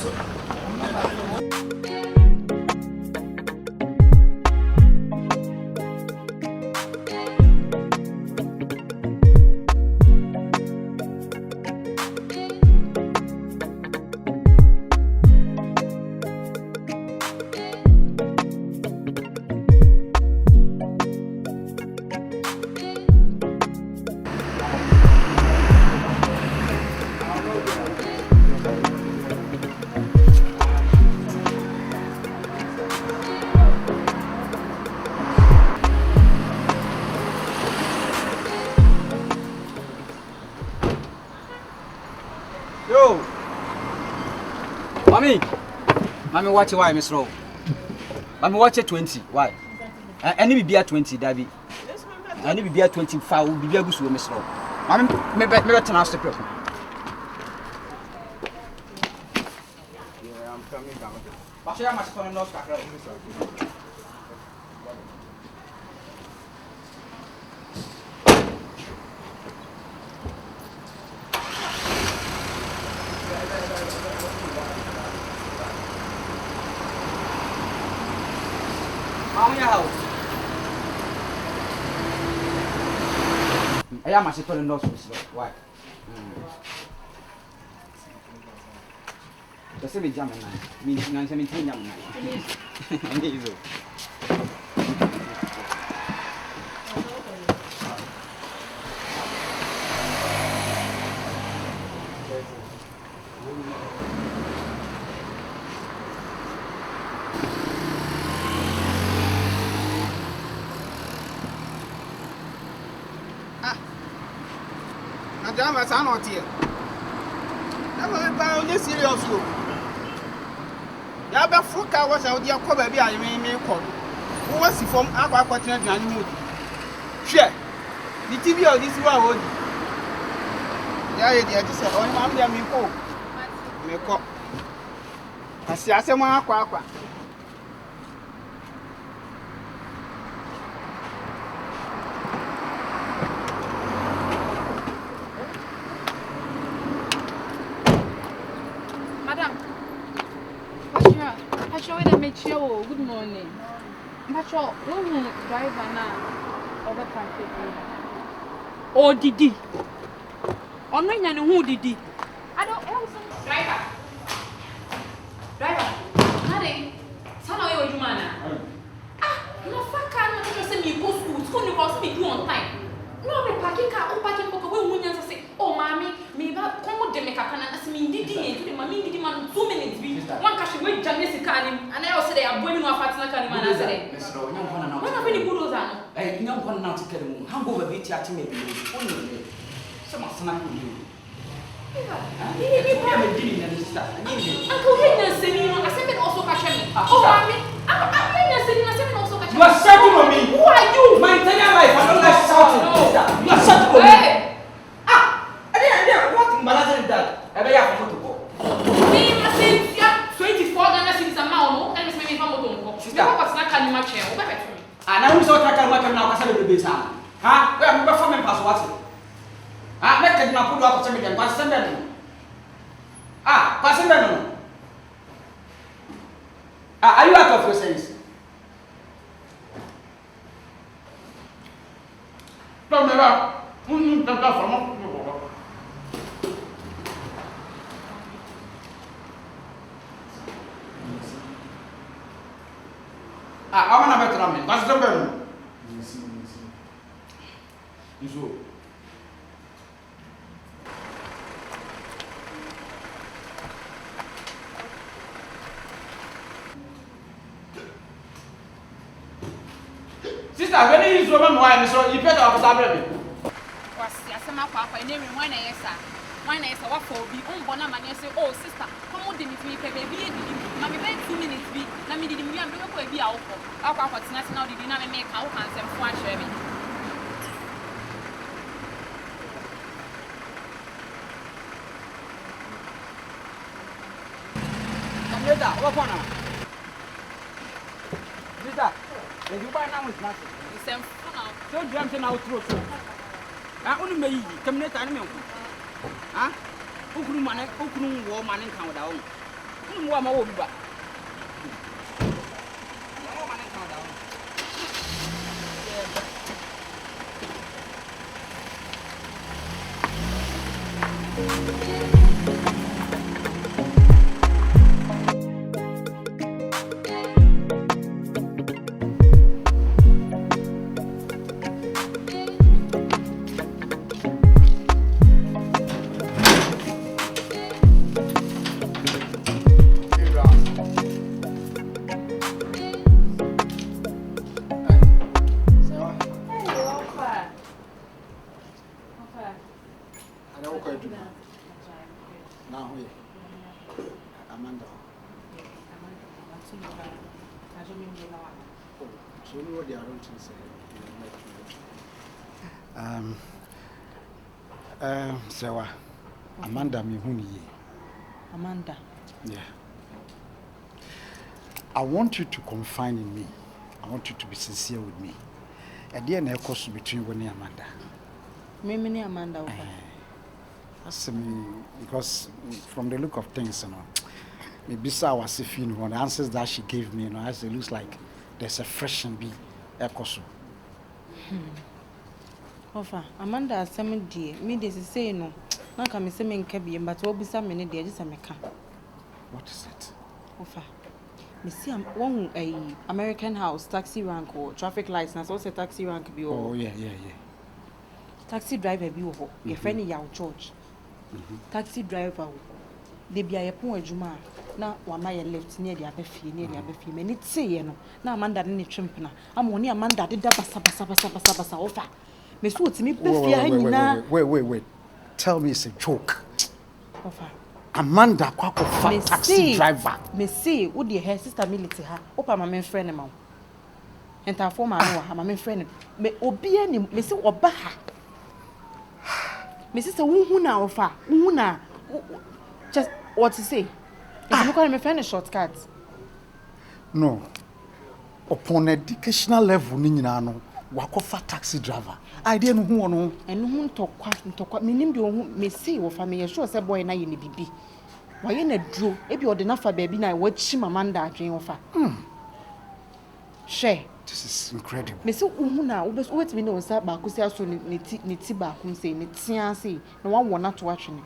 Mommy, watch why, Miss Rowe. Mommy, watch 20. Why? I need to be at 20, Davy. I need to be at 25. Will be able to Miss Rowe. Mommy, maybe turn out the people. Yeah, I'm coming down. But I must come and am a shit on the nose. Why? The same jam and means 19 young man. Drama is not here. Never found this serious. Yaba Fuka was out there, Kobby, I may call. Who was he from Aquaquatin and Mood? Share the TV of this one. Yeah, just said, oh, I'm there, me call. I see, I said, my aqua. Good morning. Patricia, when driver now over Patricia. Oh, Didi. Oh, no, you know who Didi. I don't know. Driver. Honey, tell me what you want. No, fuck, I'm not just saying you go school. School, you go speak you on time. No, be parking car, parking pocket. When you say, oh, mommy, me ba come de me kakana as me Didi, to mommy Didi man 2 minutes be. One cash wait Janice can and I also say I'm going to partner can man as say. When have any good on? Eh, young one now to get him. How go a bit at me? Some of snack you. Uncle Henry said, I said also catch me. Oh, mommy, I'm saying also catch me. You are shouting on me. Who are you? My entire life, I don't like shouting. You are shouting on me. What embarrassing is that? I have to go. Me, I said, 24 Ghana cedis amount, and it's maybe from Motongo. Sister, what's not can you match here? And I was not talking about now, because I will be some. Huh? We are performing past what? Ah, let them put up some of them. Pass them. Pass them. Are you out of your sense? Don't never. I'm going to better me. Pass them. Sister, when you use Roman wine, so you better have a baby. Was Yasama Papa, and every one I saw. One I saw for be on Bonamania say, oh, sister, come on, didn't me, baby, Mammy, 2 minutes be, let me did me and be out. Our papa's national did not make our hands and one shabby. What one? Sister, if you buy now with nothing, the same now. Don't jump in our throat. I only may come near time. Huh? Who couldn't manage, who couldn't war man and count down? Who war my own back? Sewa, Amanda Mihuni. Amanda. Yeah. I want you to confide in me. I want you to be sincere with me. And then there course between you and Amanda. Me Amanda. That's me because from the look of things, you know, maybe so I was if you know the answers that she gave me, you know, as it looks like there's a fresh and be a course. Ofa, Amanda asem die, me dey say no. Na ka me say me nka bi, but wo bisa me ne dey just me ka. What is it? Ofa. Me see one American house taxi rank or traffic lights na so say taxi rank bi o. Oh yeah. Taxi driver bi wo ho. Your friend Yaw George. Taxi driver wo. De bia ye pon adwuma na wa ma ye left near the abefie me ni tie no. Na Amanda ne twempena. Ama oni Amanda de da basa ofa. Me so otimi befie ha nyina. Wait. Tell me it's a joke. Ofa. Amanda kwako fa taxi driver. Me see wo de her sister mility ha. Opa ma me friend ma wo. Enta for ma no ha ma me friend. Me obi ani me see oba ha. Me see say wo na ofa. Wo na just what to say? If you call me friend a shortcut. No. Upon educational level ni nyina no, wakofa taxi driver. Idea no hu ono. Eno hu ntokwa. Me nim de hu me see wo fa me sure say boy na ye ne bibi. Wa ye na duro, e bi ode na fa ba bi na wa chi Amanda adwen wo fa. Share. This is incredible. Me see hu na wo wait me no say ba ko say aso ne ti ba ko say ne tia say na wa wona to atwene.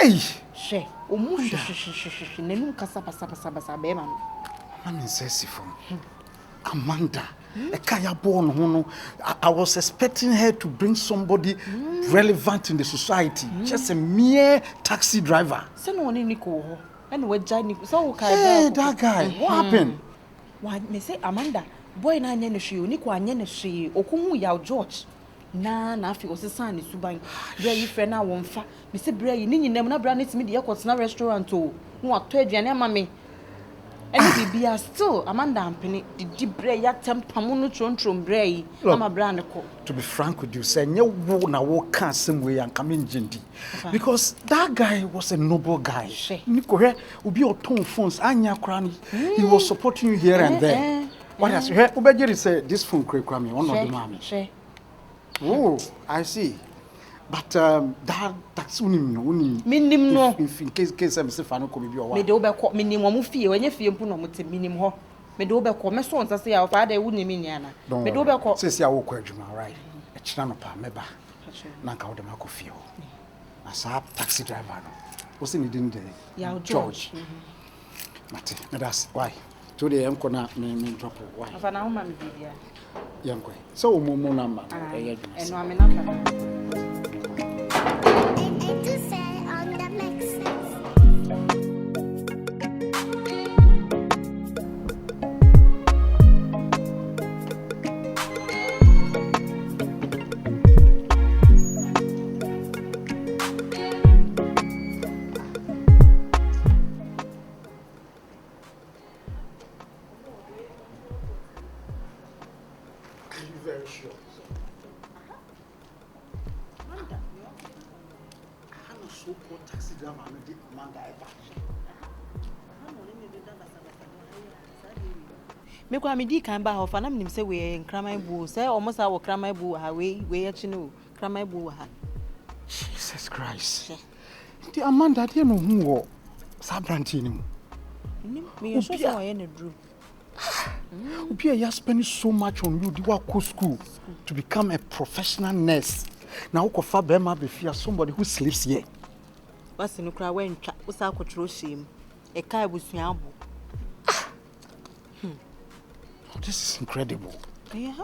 Hey! Share. Omu shi nenum kasa basa be ma. I'm incessiful. Amanda, I was expecting her to bring somebody relevant in the society. Just a mere taxi driver. Hey, that guy. What happened? Why, me say Amanda, boy na anya ne hwe, Nico anya ne hwe, okunhu Yaw George. Na afi osesa ne suban. Bra yi frɛ na wonfa. Me say bra yi ni nyinam na bra ne timi de yakɔt na restaurant o. No ato aduane ama me. And bibia still Amanda ampene di bra ya tempam no trontrom bra yi ama bra ne ko. To be frank with you, say nye wo na wo kan same way and come in jindi. Because that guy was a noble guy. Nico here obi oton phones anya kra ni. He was supporting you here and there. What has here obejeri say this phone kra me one of the mami. Oh, I see. But that's unim. Minim no. If in case I'm say fano Kobby or what. Me de obekɔ minim omu fie wenye fie mpu no mote minim ho. Me de obekɔ me so onsa say ya fa da unim nyana. Me de obekɔ. Say ya wo kɔ adwuma right. E kira no pa meba. Na nka wo de makɔ fie ho. Na sa taxi driver no. Wo se ni din de Yaw George. Mate, me that's why. To the enko na me drop why. Afa na ho ma me bibia. Yanko. So mo number. Eno ame number. Very sure. I'm a so-called taxi driver and did Amanda ever. Me kwa me di kan ba ho fa na mnim se we nkramai bu se almost our kramai bu ha we achi no kramai bu ha. Jesus Christ. The Amanda dey no hu wo sabranti ni mu. Me so say we na dru. You spending so much on you. You go school to become a professional nurse. Now, Kofa Bema be fear somebody who sleeps here. What's in the crowd when Usa control shame? A car was Yambo. This is incredible. Yeah.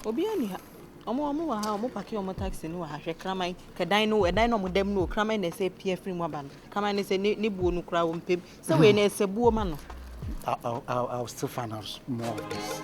Obiani. Omo ha omo paki omo taxi no ha hwe kramai ka dino mo dem no kramai na say pie free mo ba no kramai na say ne buo no kra wo mpem say we na say buo ma no. I'll still find out more of this.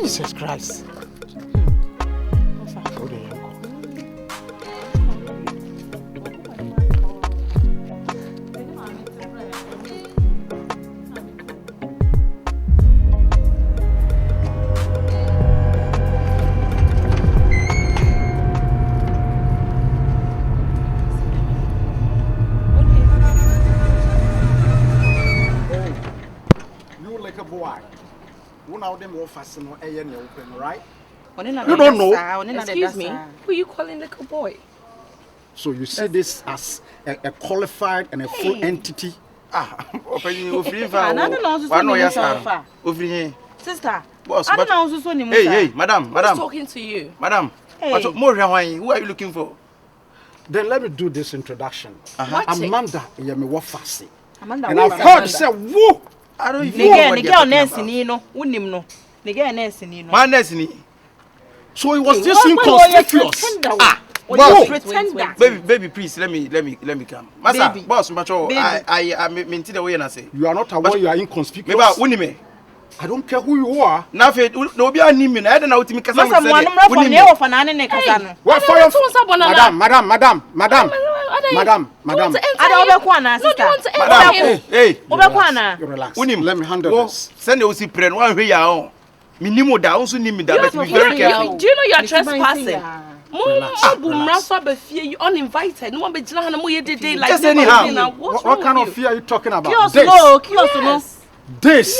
Jesus Christ. now them more fast no open, right? You don't know. Excuse me. Who are you calling little boy? So you see this as a qualified and a full entity? Sister, boss, I don't know who's on Hey, madam. Who's talking to you? Madam, Hey. who are you looking for? Then let me do this introduction. Amanda, Yemi Wafasi. Amanda, and I've heard say, whoa! I don't even know what you're talking about. So it was just inconspicuous. Baby, please, let me come. Master, boss, macho, I maintain the way I say. You are not aware you are inconspicuous. Maybe, I don't care who you are. Now, no be a name. I don't know what you make. Madam, hey, relax. Let me handle this. Send the OC print one way out. Minimo da also need me that, but be very careful. Do you know you're trespassing? You uninvited. No one be like just anyhow. What kind of fear are you talking about? This.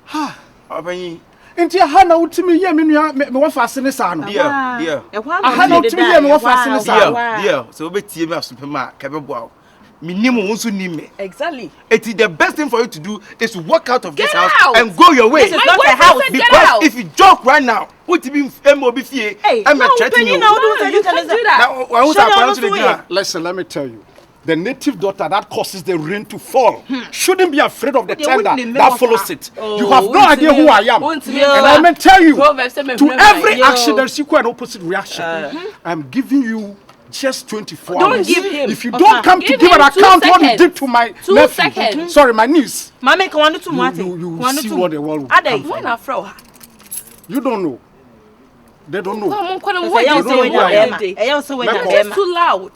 Ha. Abani. Enti hana utimi ye me wa fasene sa no. Dear. Hana utimi ye me wa fasene sa. Dear. So be tie me asopema ka be boa. Minimum won't need me. Exactly. It is the best thing for you to do is to walk out of this house and go your way. This is not a house. Because if you joke right now, what to be MOB fee? I'm not threatening you. You can't do that. Listen, let me tell you. The native daughter that causes the rain to fall shouldn't be afraid of the tender that follows it. You have no idea who I am. And I may tell you, to every action there's equal and opposite reaction. I'm giving you just 24 hours. Give him. If you don't come to give an account what you did to my nephew, sorry, my niece, you see what the world will come from. You don't know. They don't know. It's too loud.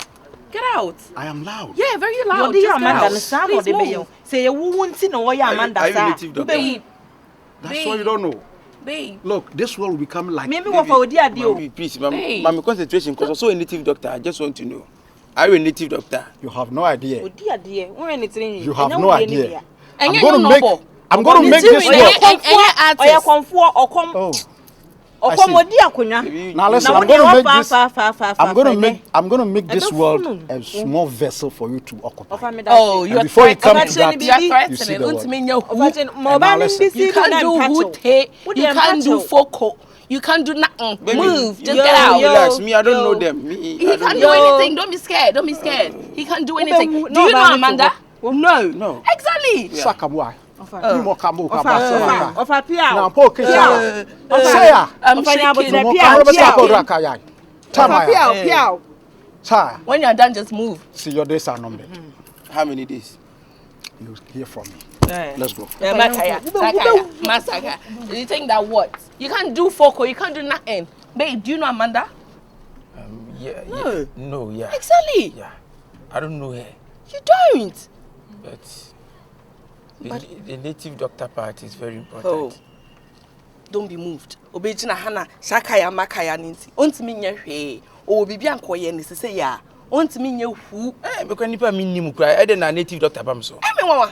Get out. I am loud. Yeah, very loud. Babe. That's what you don't know. Babe. Look, this world will become like... Please, my concentration, because I'm so a native doctor, I just want to know. Are you a native doctor? You have no idea. You have no idea. I'm going to make this work. Now listen, I'm going to make this world a small vessel for you to occupy. Oh, you before you come to that, you see the world. You can't do hoot, you can't do foco. You can't do nothing. Move, just get out. Relax, me, I don't know them. He can't do anything. Don't be scared. He can't do anything. Do you know Amanda? No. Exactly. Sakabwa. I'm when you're done, just move. See, your days are numbered. How many days? You hear from me. Let's go. Massacre. You think that what? You can't do foco, you can't do nothing. Babe, do you know Amanda? No. Exactly. Yeah. I don't know her. You don't. But the native doctor part is very important. Oh. Don't be moved. Obejina hana shakaya makaya ninti. Ontimi nya hwe. O bibi ankoye ni se ya. Ontimi nya hu. Because nipa minimum cry. I dey na native doctor bam so.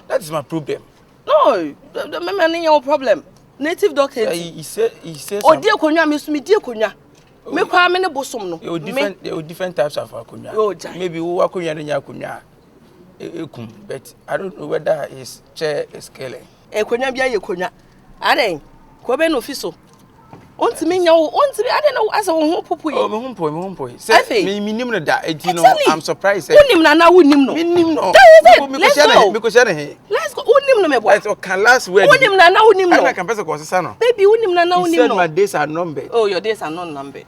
That is my problem. No, the man no problem. Native doctor. He said. Odi akonya me so me di akonya. Me kwa me ne bosom no. There are different types of akonya. Maybe who akonya nya akonya. But I don't know whether his chair is killing. Akonya bia ye konya. Aden. Ko be no fiso. Ontimi nya wo, ontimi I don't know as a ho popo ye. Oh, me ho popo. Say me nim no da, you know, I'm surprised. Unim na unim no. Me nim no. Let's go. Me ko share he. Let's go. Unim no me boy. Let's can last word. Unim na unim no. I can person ko sesa no. Baby, unim na unim no. He said my days are numbered. Oh, your days are not numbered.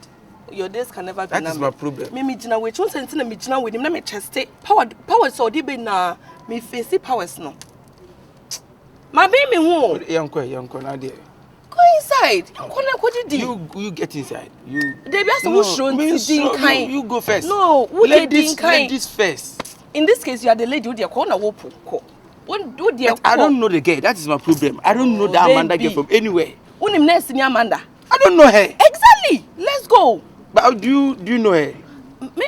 Your days can never be numbered. That is my problem. Me jina we chon sense na me jina we nim na me cheste. Power so di be na me face powers no. My baby ho. Yanko na there. Go inside. You get inside. They be asked who should kind. You go first. No, who ladies first. In this case, you are the lady who they call na wopo. I don't know the girl. That is my problem. I don't know that Amanda girl from anywhere. Unim nest ni Amanda. I don't know her. Exactly. Let's go. But do you know her?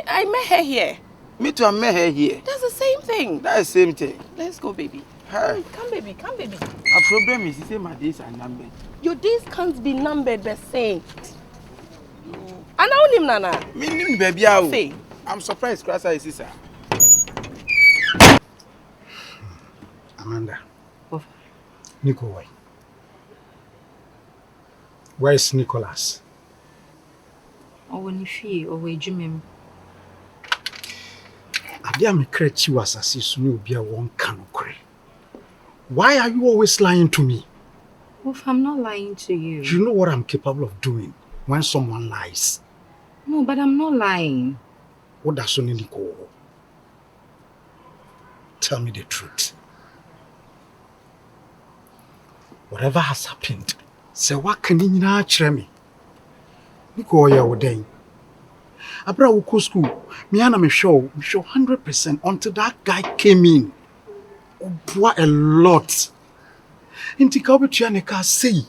I met her here. Me too, I met her here. That's the same thing. That's the same thing. Let's go, baby. Hey. Come, baby. My problem is, you say my days are numbered. Your days can't be numbered, the same. I know him, Nana. Me, baby, I'm surprised, Krasa is sister. Amanda. Nico, why? Where is Nicholas? Oh, when you feel, or where Jimmy. Adia me create you as a sister, be a one canocre. Why are you always lying to me? Wolf, I'm not lying to you. You know what I'm capable of doing when someone lies. No, but I'm not lying. What does so Nico? Tell me the truth. Whatever has happened, say what can you not tell me? Nico, ya wodeng. Abra wuko school, me and me sure 100% until that guy came in. What a lot. Inti Patricia ne ka say.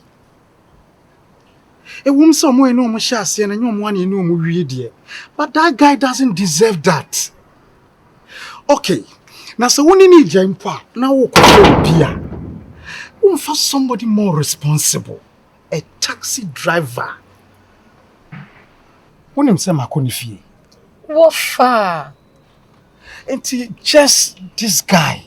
E wum somewhere no mo shase na nyom wan enu mo wie de. But that guy doesn't deserve that. Okay. Na so woni ni jampa na wo ko bia. Wum for somebody more responsible. A taxi driver. Wonim se makoni fie. Wofa. Inti just this guy.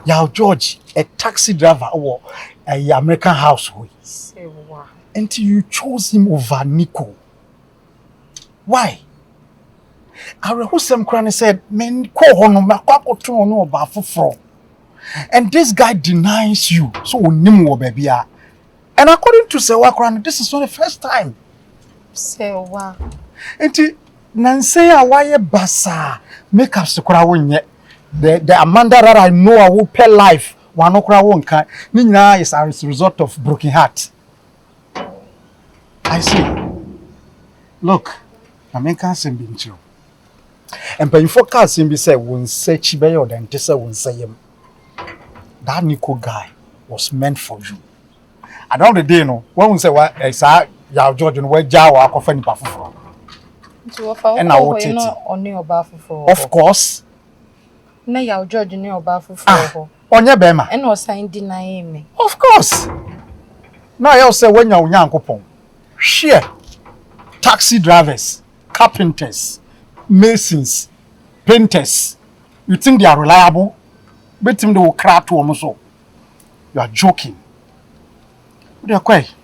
Yao George, a taxi driver or a American household. Say what? Until you chose him over Nico. Why? Ahuofe Kran said, "Men call hono makwa to no oba foforo." And this guy denies you. So onimu baby. And according to Sewa Kran, this is not the first time. Sewa. Until Nanseya waye basa make up sukura wonye. The Amanda that I know I will pay life. Wanokra wonka. Nina is as a result of broken heart. I see. Look, I mean can't send be true. And by focus him be say won say chibe or then tesa won say him. That Nico guy was meant for you. I don't the day no. When we say what say ya George no we jawa akofa nipa foforo. And I will take it. Of course. Na ya George ne oba foforo. Onye bema. And was sign deny me. Of course. Now you say when you nyankopon. Share. Taxi drivers, carpenters, masons, painters. You think they are reliable? Bet him they will crack to almost so. You are joking. They are quite.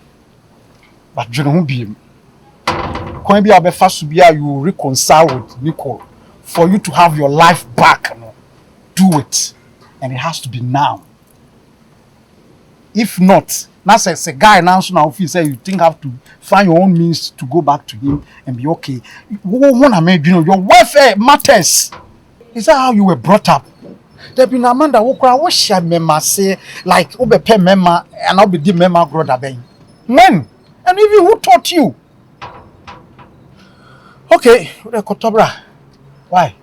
But you don't be him. When be a fast to be you reconcile with Nico for you to have your life back. Do it, and it has to be now. If not, now says a guy now so now if you say you think have to find your own means to go back to him and be okay. What I mean, you know, your welfare matters. Is that how you were brought up? There been Amanda who cry, what shall mema say like obepe mema and I'll be the mema brother ben. When? And even who taught you? Okay, why?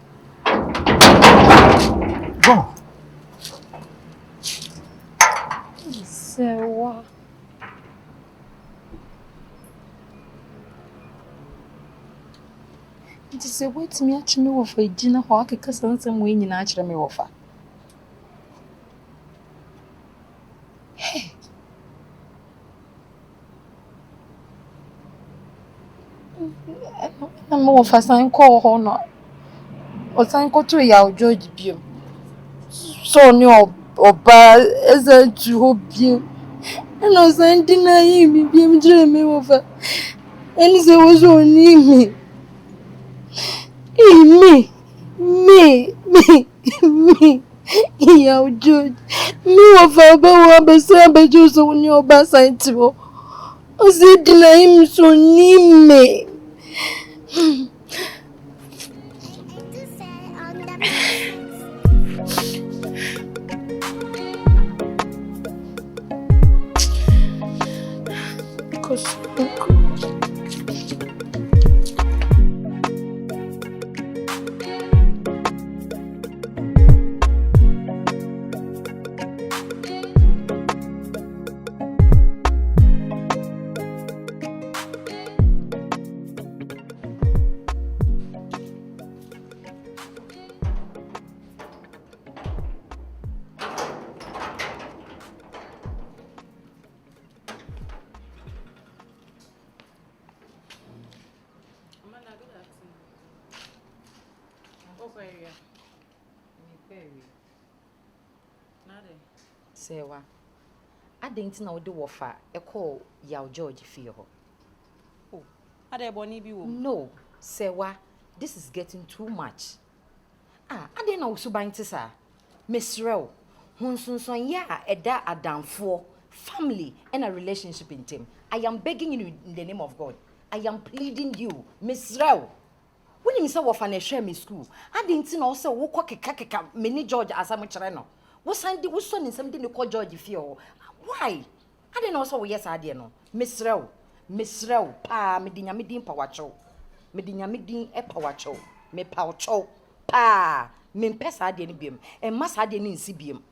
Go. Sewa. It is a way to me actually of a dinner hawk because some way in actually me offer. Hey. I'm more of a sign call honor. Or sign call to your George Beam. So no oba eza to you. And I was denying me being dreaming over. And there was only me. Me. Yeah, George. Me of a bow, but Sandra Jones on your bass side too. I said denying so near me. Sewa. I didn't know the wafa. I call Yao George Fio. Oh, are they bonny be? No, Sewa. This is getting too much. I didn't know so buying to sir. Miss Row. Hunsun ya eda adam for family and a relationship in team. I am begging you in the name of God. I am pleading you, Miss Row. When you say wafa na share me school, I didn't know so wo kwa keka mini George asamuchere no. Wo send wo son in something to call George Fio. Why? I didn't know so yes I did no. Miss Row, pa me dinya me din pawacho. Me dinya me din e pawacho. Me pawacho. Pa me mpesa ade ni biem. E masa ade ni nsi biem.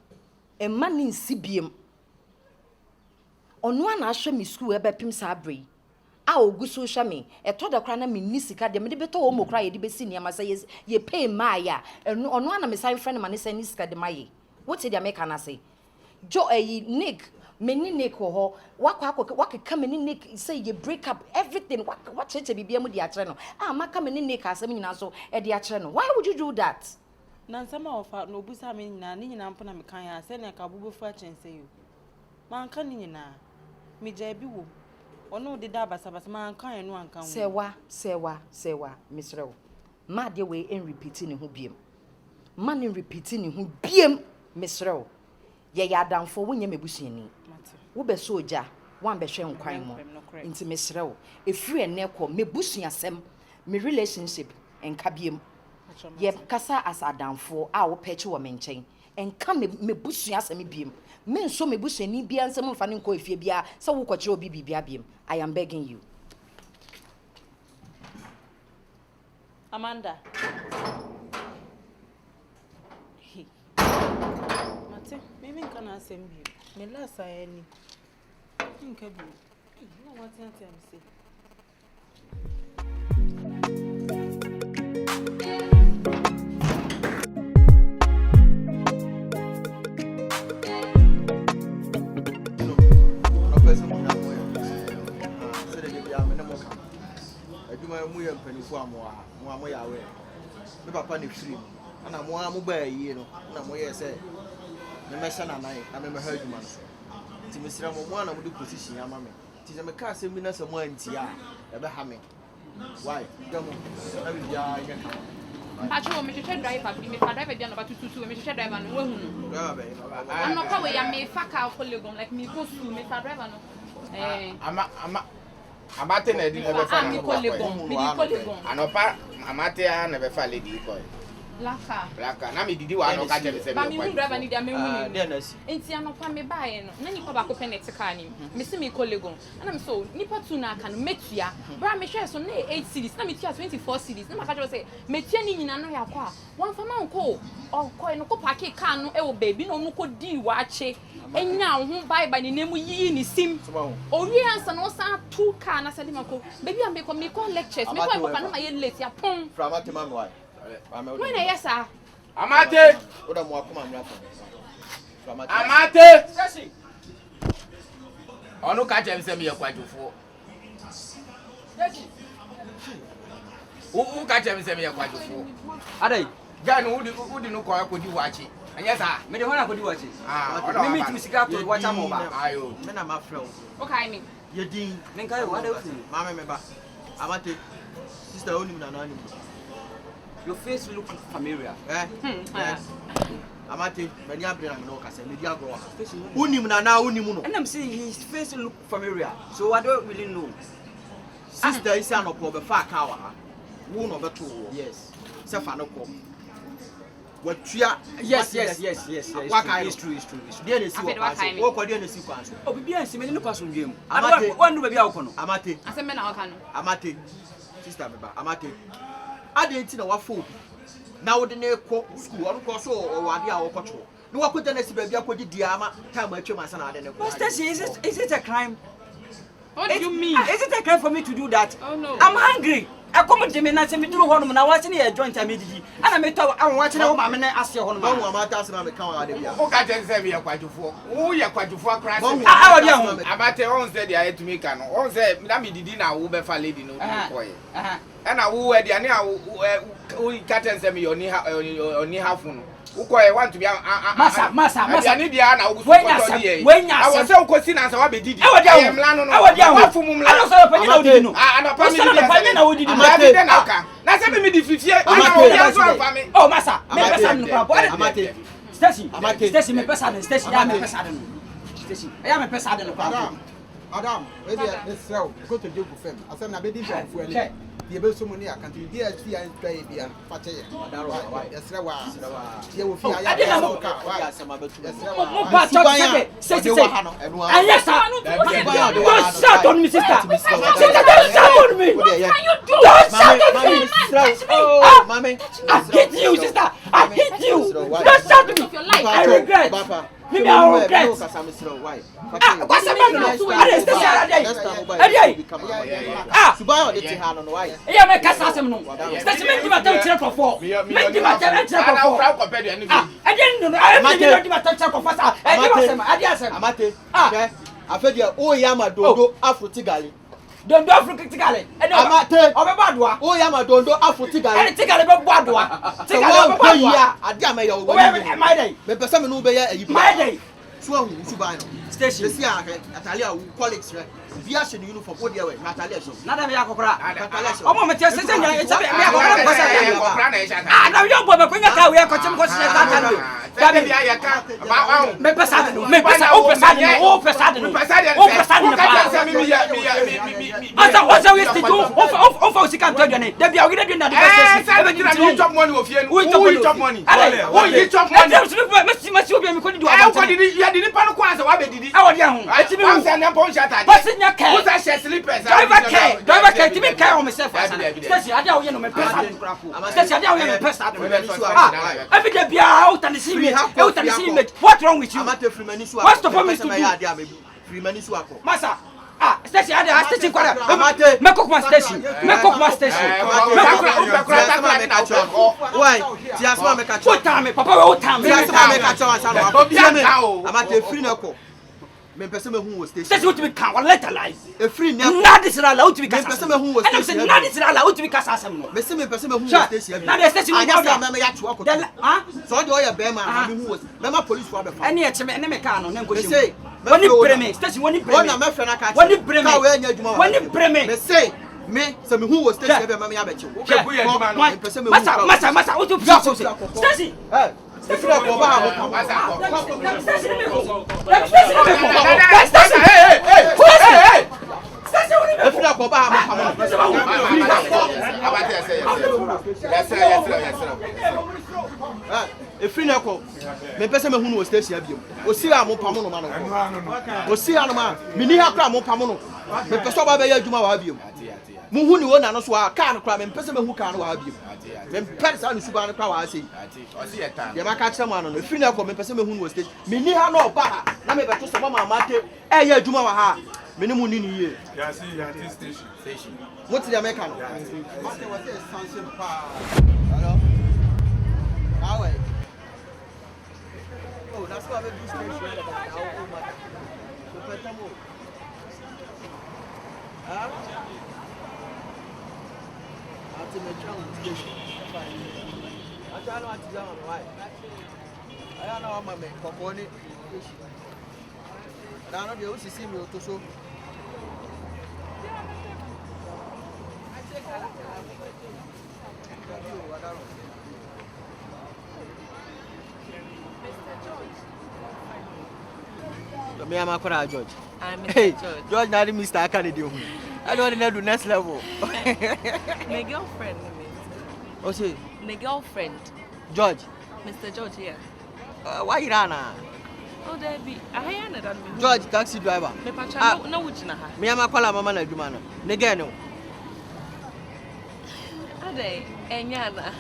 E ma ni nsi biem. Ono ana ahwe me school e bepim sa abrei. A ogu social me e to da kra na me ni sika de me de beto o mo kra ye de besi niam asa ye pay ma ya. Ono ana me sign friend ma ne send sika de maye. What did America na say? Jo Nick, many Nick ho, what come in Nick say you break up everything. What church be able to attreno? Ah, ma come in Nick as a so at the attreno. Why would you do that? Nansama of no busa mean na ni na mpona mekanya send a kabubu fetch and say you. Man can ni na me jebi wo. Ono de da basa man kan no ankan wo. Sewa, Miss Row. Ma de we en repeating ho biem. Man in repeating ho biem. Miss Row. Ye yadam for when ye mebusuani. Wo be soja, wan be hwe nkwan mo. Inti Miss Row. E free eneko mebusuasem, me relationship enka biem. Ye kasa as adamfo a wo peche wo menchen. Enka mebusuasem biem. Me nso mebusuani bia nsem mfa ne nko efie bia se wo kwakire obi bibia biem. I am begging you. Amanda. Maybe can I send you? Me last I any. Think about. No what I say. No person mo na mo ya. Se de bia me na mo ka. Aduma mu ya mpanifo mo ya we. Me papa na free. Ana mo ba yi no. Na mo ye say me mesha na nai na me ha adwuma no ti mesira mo na mo de position ama me ti se me ka asem bi na se mo anti a e be ha me why gamo na bi ya nya ka Patricia, me should driver, me driver be no batutu, me should driver no we hu no I'm not ka we ya me faka for Legon like me go school me driver no amate na di na be fa me ko Legon anopa amate a na be fa lady boy Laka na me didi wa no ka je se me hu driver ni dia me hu ni na si enti anopa me bae no na nipa ba ko penete car ni me se me ko Legon ana me so nipa tu na aka no metua bra me hwe so na 8 series na me tua 24 series na maka je say metua ni nyina no yakwa wan fa man ko ko no ko park car no e wo baby no no ko di wa ache enya wo ho bye ni nemu yi ni sim o wi ansa no sa 2 car na sadi mako baby am me ko lectures me ko papa na ma ye late ya pon from atema why when I yes sir amate oda mo akoma nwa fa amate onu ka je se me yakwadufo u ka je se me yakwadufo adai ganu udi no ko akodi wachi anya sa me de hona akodi wachi me me tu sika to wacha mo ba ayo me na ma frɛ okay me ye din me kai wa da fu mama me ba amate sister onim na nanim your face look familiar amate many abre na no kasa me di agro ha unim na unim no and I'm saying his face look familiar so I don't really know sister is an opo be fa ka wa ha wo no beto wo yes se fa no ko watua yes it's true dia na si wo kwa so wo kwa dia na si kwa so obibia nsi me ne kwa so ndwem ado wanu ba bia wo kono amate asem me na waka no amate sister me ba amate ade nti na wa fo na wo de na ekọ school wo ko so o ade a wo kọcho na wa kweta na si ba bia kwodi dia ama time atwa ma sa na ade ne ko is it a crime? What do you mean? Is it a crime for me to do that? Oh no. I'm hungry. I come to me na se me duru honum na watch na joint amedidi. Ana me to an watch na wo ma me na ase honum. Ba wo ma ta se na me kan ade bia. O ka je se me yakwadufo. Wo yakwadufo akra se. Ah wo dia ho. Abate on se dia to me kan. On se na me didi na wo be fa lady no ko ye. Na wo aduane a we can't send me only half one. Who want to be masa. I need the Anna who when I was so question as I did. I am Lano. I was from Mumla. I was oh, massa. Stacy, me person, Stacy, I am a person. Adam, let's sell. Go to Joe Fem. I said, I'm a bit different. The able so many I can do DSP and play beer. Yes, you will feel I didn't know. Don't shut on me, sister. Don't shut on me. Don't shut on me. Oh, mommy. I hit you, sister. I hit you. Don't shut me. I regret. Maybe I regret. What's the matter? Yeah, make us ask him no. Let's make him a touch for 4. Make him a touch for 4. I didn't know. I didn't a touch for 4. I fed you. Oh, Yama do Afro Tigali. Don't do Afro Tigali. Amate. Obadwa. Oh, Yama don't do Afro Tigali. Tigali Badwa. Tigali Badwa. Adama yo. Where my day? Me person no be here. My day. So Subano. Station. See Atalia colleagues. Via the uniform, what do you Natalia? Nada me akokra. Oh, mama, just say me akokra. Ah, now you go bring a we are coaching because me pesado, asa what's we to do? Of can tell you. They be already doing that. You chop money of you. We chop money. You chop money. Must you be me could do. I didn't pano kwanza wa be didi. I was young. Who's that slippers? Driver care. To me care on myself. Stacey, I don't know my person. Stacey, I don't know my person. Every day be out and see me. Out and see me. What's wrong with you? What's the promise to do? Massa. Ah, Stacey, I Stacey kwara. Me cook my Stacey. Why? Tiasma me catch. What time, Papa? What time? Tiasma me catch on Sandra. I'm at a free no. Me person who was station. That's what we can let alive. A free now. Not this allowed to be cast. Person who was station. Not this allowed to be cast. Me person who was station. Now the station. I just remember ya to walk. So do you bear man who was. Remember police for the. Any me can on them go say. When you pray station when you pray. When my friend catch. When you pray me. When you pray me. Say me some who was station be me abechi. Massa what you station. If you go back, if you know, me person who was station abim. O si am pamono ma no. O si anoma, me ni akra mo pamono. Me person ba be ya adwuma wa abim. Mu hu ni wona no so a car no kra me person hu car no wa abim. Me person no suba no kra wa ase. O si eta. Ye maka kire mo no no. If you know me person hu no station. Me ni ha no ba ha. Na me beto so mama mate e ya adwuma wa ha. Me ni mu ni ni ye. Ya see ya station. What the American? Mate was a sanction pa. Hello. How are you? Oh, that's why I do station. Me am Akora George. I'm Hey, George. George na Mr. Kennedy. I don't want to do next level. My girlfriend. Oh, see. My girlfriend. George. Mr. George here. Why you rana? Oh, there be. I am not. George, taxi driver. Me pacha no which na ha. Me am Akola mama na adwuma no. Ne ge no. Ade, enyana.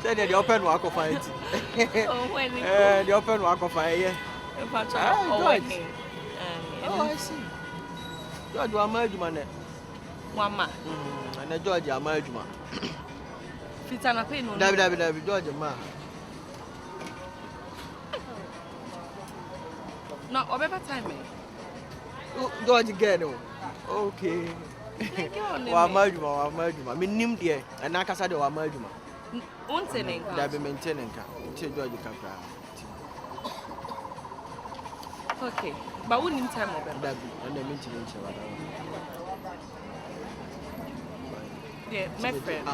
Say the open work of it. Oh, when the open work of it. Me pacha working. Oh, I see. George wa ma adwuma ne. Mama. Na George ama adwuma. Fita na pe no. David George ma. No, obeba time me. George get no. Okay. Wa maduma. Me nim de and na kasa de wa maduma. Ontenen. Da be maintaining ka. Che George kakra. Okay. But we need time of them. Da be and the maintaining che wa da. Yeah, my friend.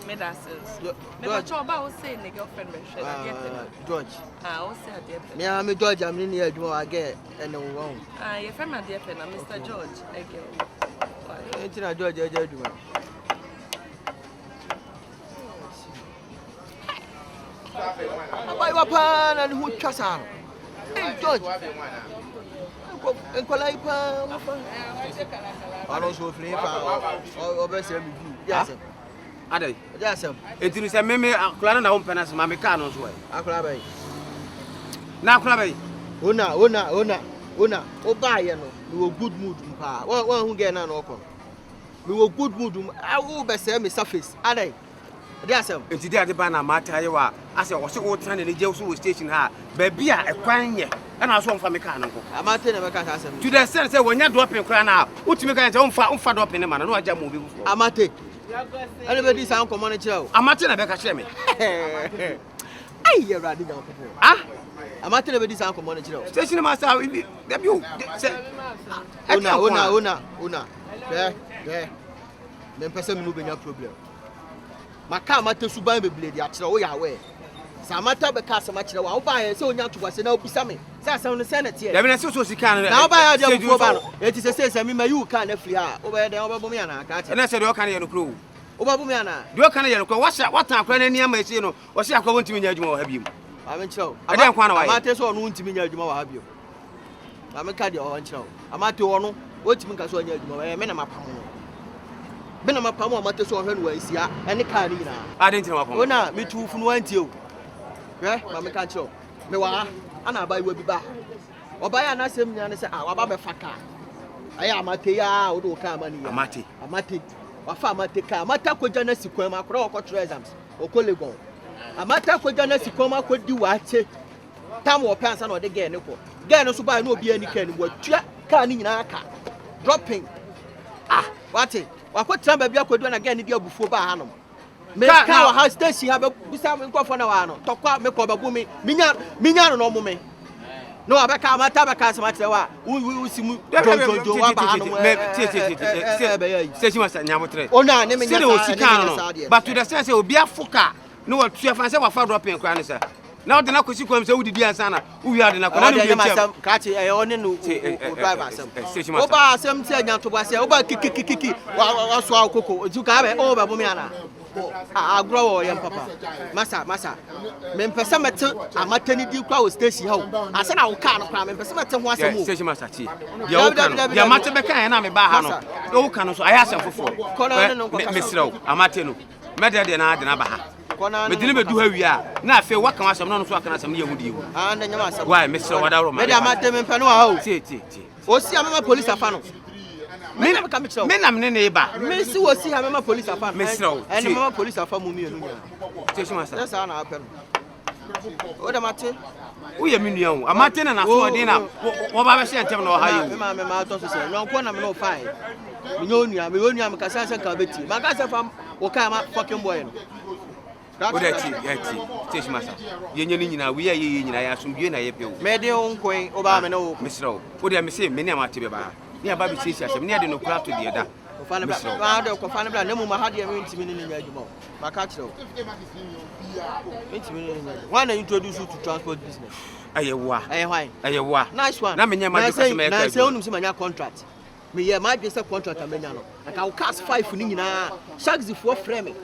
Medicines. Me ba cho ba o say ne girlfriend me share George. O say ade pe. Me am George am ni adwuma wa get and wo. Your friend my dear friend Mr. George girl. Entina George eje adwuma. Abai wa pa na hu twasa. George. Enkola ipa wa fa. Aro so free fa. O be say me view. Yes. Adai. Yes. Etinu se meme akula na wo mpena se ma me ka no so e. Akula bai. Na akula bai. Ona. O ba ye no. We were good mood mpa. One who get na no ko. We were good mood. I will be say me surface. Adai. Yes. Enti dia de ba na mata ye wa ase wo se wo tran ne je so station ha. Ba bia ekwan ye. And I saw from car. I'm not telling you, to the sense that when you're dropping crown out, what you make a dropping a man, no, I jam movie. I'm at it. Anybody sound common show. I'm not telling you, Shemmy. Hey, you're ready. Ah, I'm not telling you, sound common show. Station myself, you. Una. There. Then person moving your problem. My car, my two suban be blade, actually, away. Samata be cast much now. I'll buy so young to was no be something. That's on the Senate here. There is so she can now buy a deal for it is a sense. I mean, you can't free over the Obabumiana. And I said, you can't hear the crew. Obabumiana, you can't hear the crew. What time can any American or she are going to mean you have you? I mean, so I don't want to. I might as well want to mean you have you. I'm a cardio on show. I'm at to honor what you can so you men of my power. Ben of my power, my tesson, when we see any carina. I didn't know. Oh, no, me too from one to you. Yeah, Mamma can't show. Me wa, and I buy will be back. Or buy an assembly and say, "Our Baba Faka." I am at ya, or do come money. Amati. Or farmer take a matter with Janesi Quema, Croc or Treasures, or Legon. A matter with Janesi Quema could do what? Tam or pants and the again. Gan also buy no be any can what can in our car. Dropping. Ah, what it? What time baby I could do again if you before Bahanum. Me ka ha station ha be busa me nkofo na wa no tokwa me ko babu me minya no mo me no abeka mata beka se mate wa u simu jojo wa ba no station masa nyamotre ona ne me nya sa but to the sense obi afoka no wa tuafa se wa fa drop en kwa no sa na ode na kosi kwam se udidi ansa na uwi ade na kwa na uwi am ka che e one no driver asem o ba asem se nya to ba se o ba kiki wa so akoko oju ka be o babu me ana I grow young papa. Massa. Men person met a maternity crowd station. I said, I can't come and person once a station master. Your matter and I'm a bahano. No can also I ask him for Miss Rowe, a matino. Better than I did not. But didn't do her we are. Now I feel what can I some non so can I some you with you. And then you must why Mr. Wadaro, Madame Matem Pano. Oh, see, I'm a police afano. Men am neighbor. Miss was see how police are found. Miss Rowe, and the police are from Mumia. That's how happen. What am I saying? We are million. I'm not telling us dinner. What I say, tell me how you. Mamma, no one, I'm no fine. Mionia, Cassasa Cabeti. My cousin from Okama, fucking boy. That's master. Yenina, we are in. I assume you and I appeal. Medium coin, Obama, no, Miss Rowe. What am I saying? Many am I to be by. Near Baby says, I'm near the craft to the other. Confanable, no more had you means in your Macacho. Why not introduce you to transport business? Why? Nice one. I'm in my say, contract. Me, might be a contract. I'll cast 5 for Nina, Shags for framing.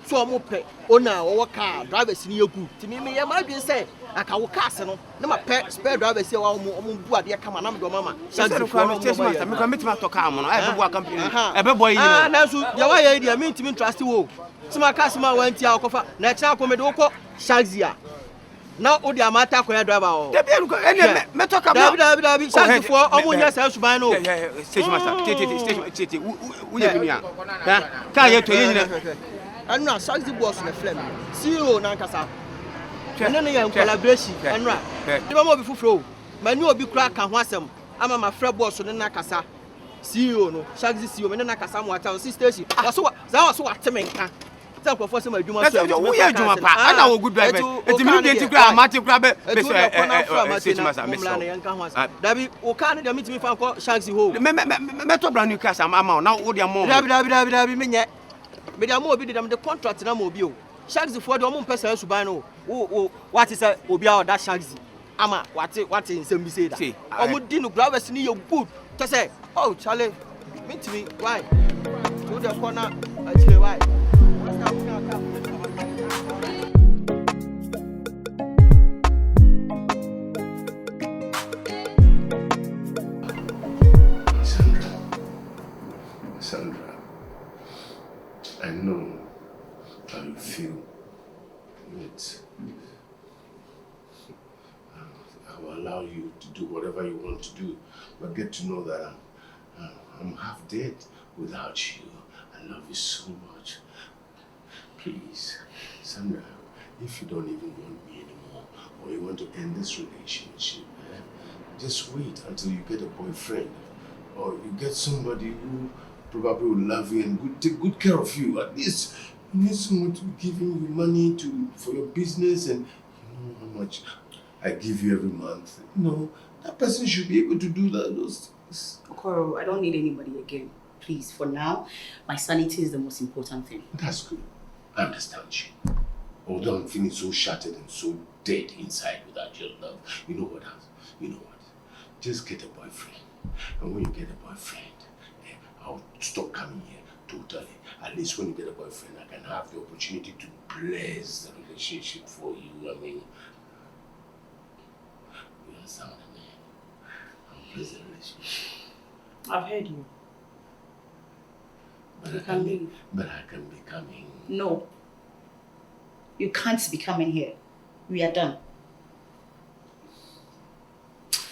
So I'm up, owner or car, drivers in your group. To me, I might be say, I can cast no pet spare drivers say, oh, dear, come on, I'm your mamma. Shags of Confrontation, I'm coming to come on. I have a company. A boy, that's what your idea mean to me trust you. So my customer went to our coffee, natural comedoko, Shagsia. Now, all the Amata driver. The talk about Shags for almost house by no station master. We can't get and now Shags the boss in the flame. See you, Nankasa. And then you collaboration. And right. The mama before flow. My new big crack and wasm. I'm a friend boss on the Nakasa. CEO no Shaggy CEO me na kasa mo ata si station so atemenka tell for say my adwuma so who ye adwuma pa ana wo good driver eti me dey ti kra amati kra be dabi o ka no dey meet fan ko Shaggy ho me to brand new cash am ama na wo dey am dabi me nye me dey am obi dey am the contract na mo obi o Shaggy for dey o mo pesa suban no wo what is obi a that Shaggy ama what nsem bi say that o mo di no drivers ni you good to say oh Charlie meet me why to the corner actually why Sandra, I know how you feel. I will allow you to do whatever you want to do, but get to know that I'm half dead without you. I love you so much. Please, Sandra, if you don't even want me anymore, or you want to end this relationship, just wait until you get a boyfriend, or you get somebody who probably will love you and take good care of you. At least you need someone to be giving you money for your business, and you know how much I give you every month. You know, that person should be able to do those things. Okoro, I don't need anybody again. Please, for now, my sanity is the most important thing. That's good. I understand you. Although I'm feeling so shattered and so dead inside without your love, you know what? Just get a boyfriend. And when you get a boyfriend, I'll stop coming here totally. At least when you get a boyfriend, I can have the opportunity to bless the relationship for you. I mean, you understand what I mean? I'll bless the relationship. I've heard you. But I can be coming. No. You can't be coming here. We are done.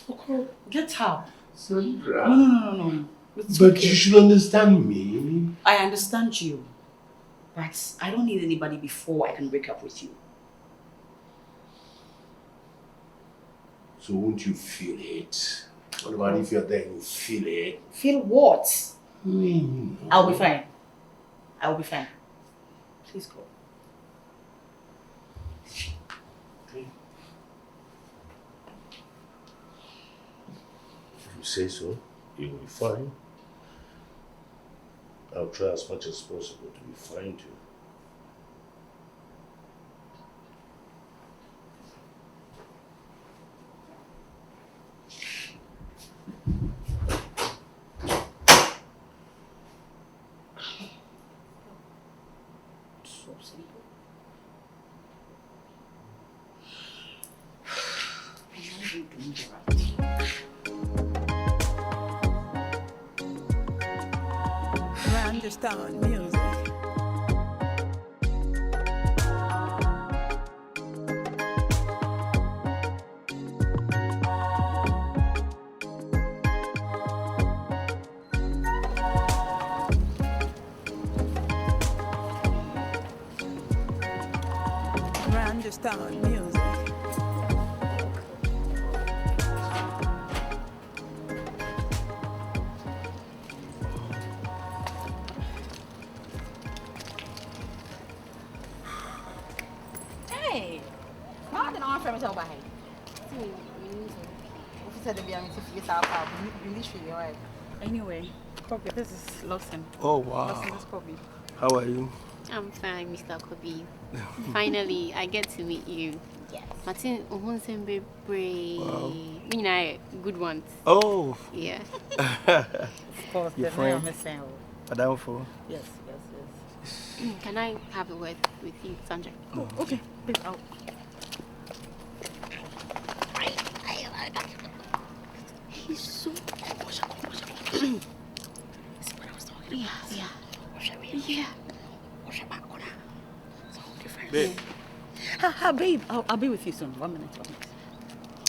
Okay, get out. Sandra. No. But okay. You should understand me. I understand you. But I don't need anybody before I can break up with you. So won't you feel it? What about if you're there and you feel it? Feel what? No. I'll be fine. I'll be fine. Please go. Okay. If you say so, you will be fine. I'll try as much as possible to be fine too. Understand music. Understand music. Anyway, Kobby, this is Lawson. Oh, wow. Lawson, this is Kobby. How are you? I'm fine, Mr. Kobby. Finally, I get to meet you. Yes. Martin, Uhunsembe Bray. Wow. Good ones. Oh. Yeah. Of course, your friend. Adolfo. Yes. Can I have a word with you, Sandra? Oh, okay. Please, out. He's so... Yeah. Babe. Babe, I'll be with you soon. 1 minute.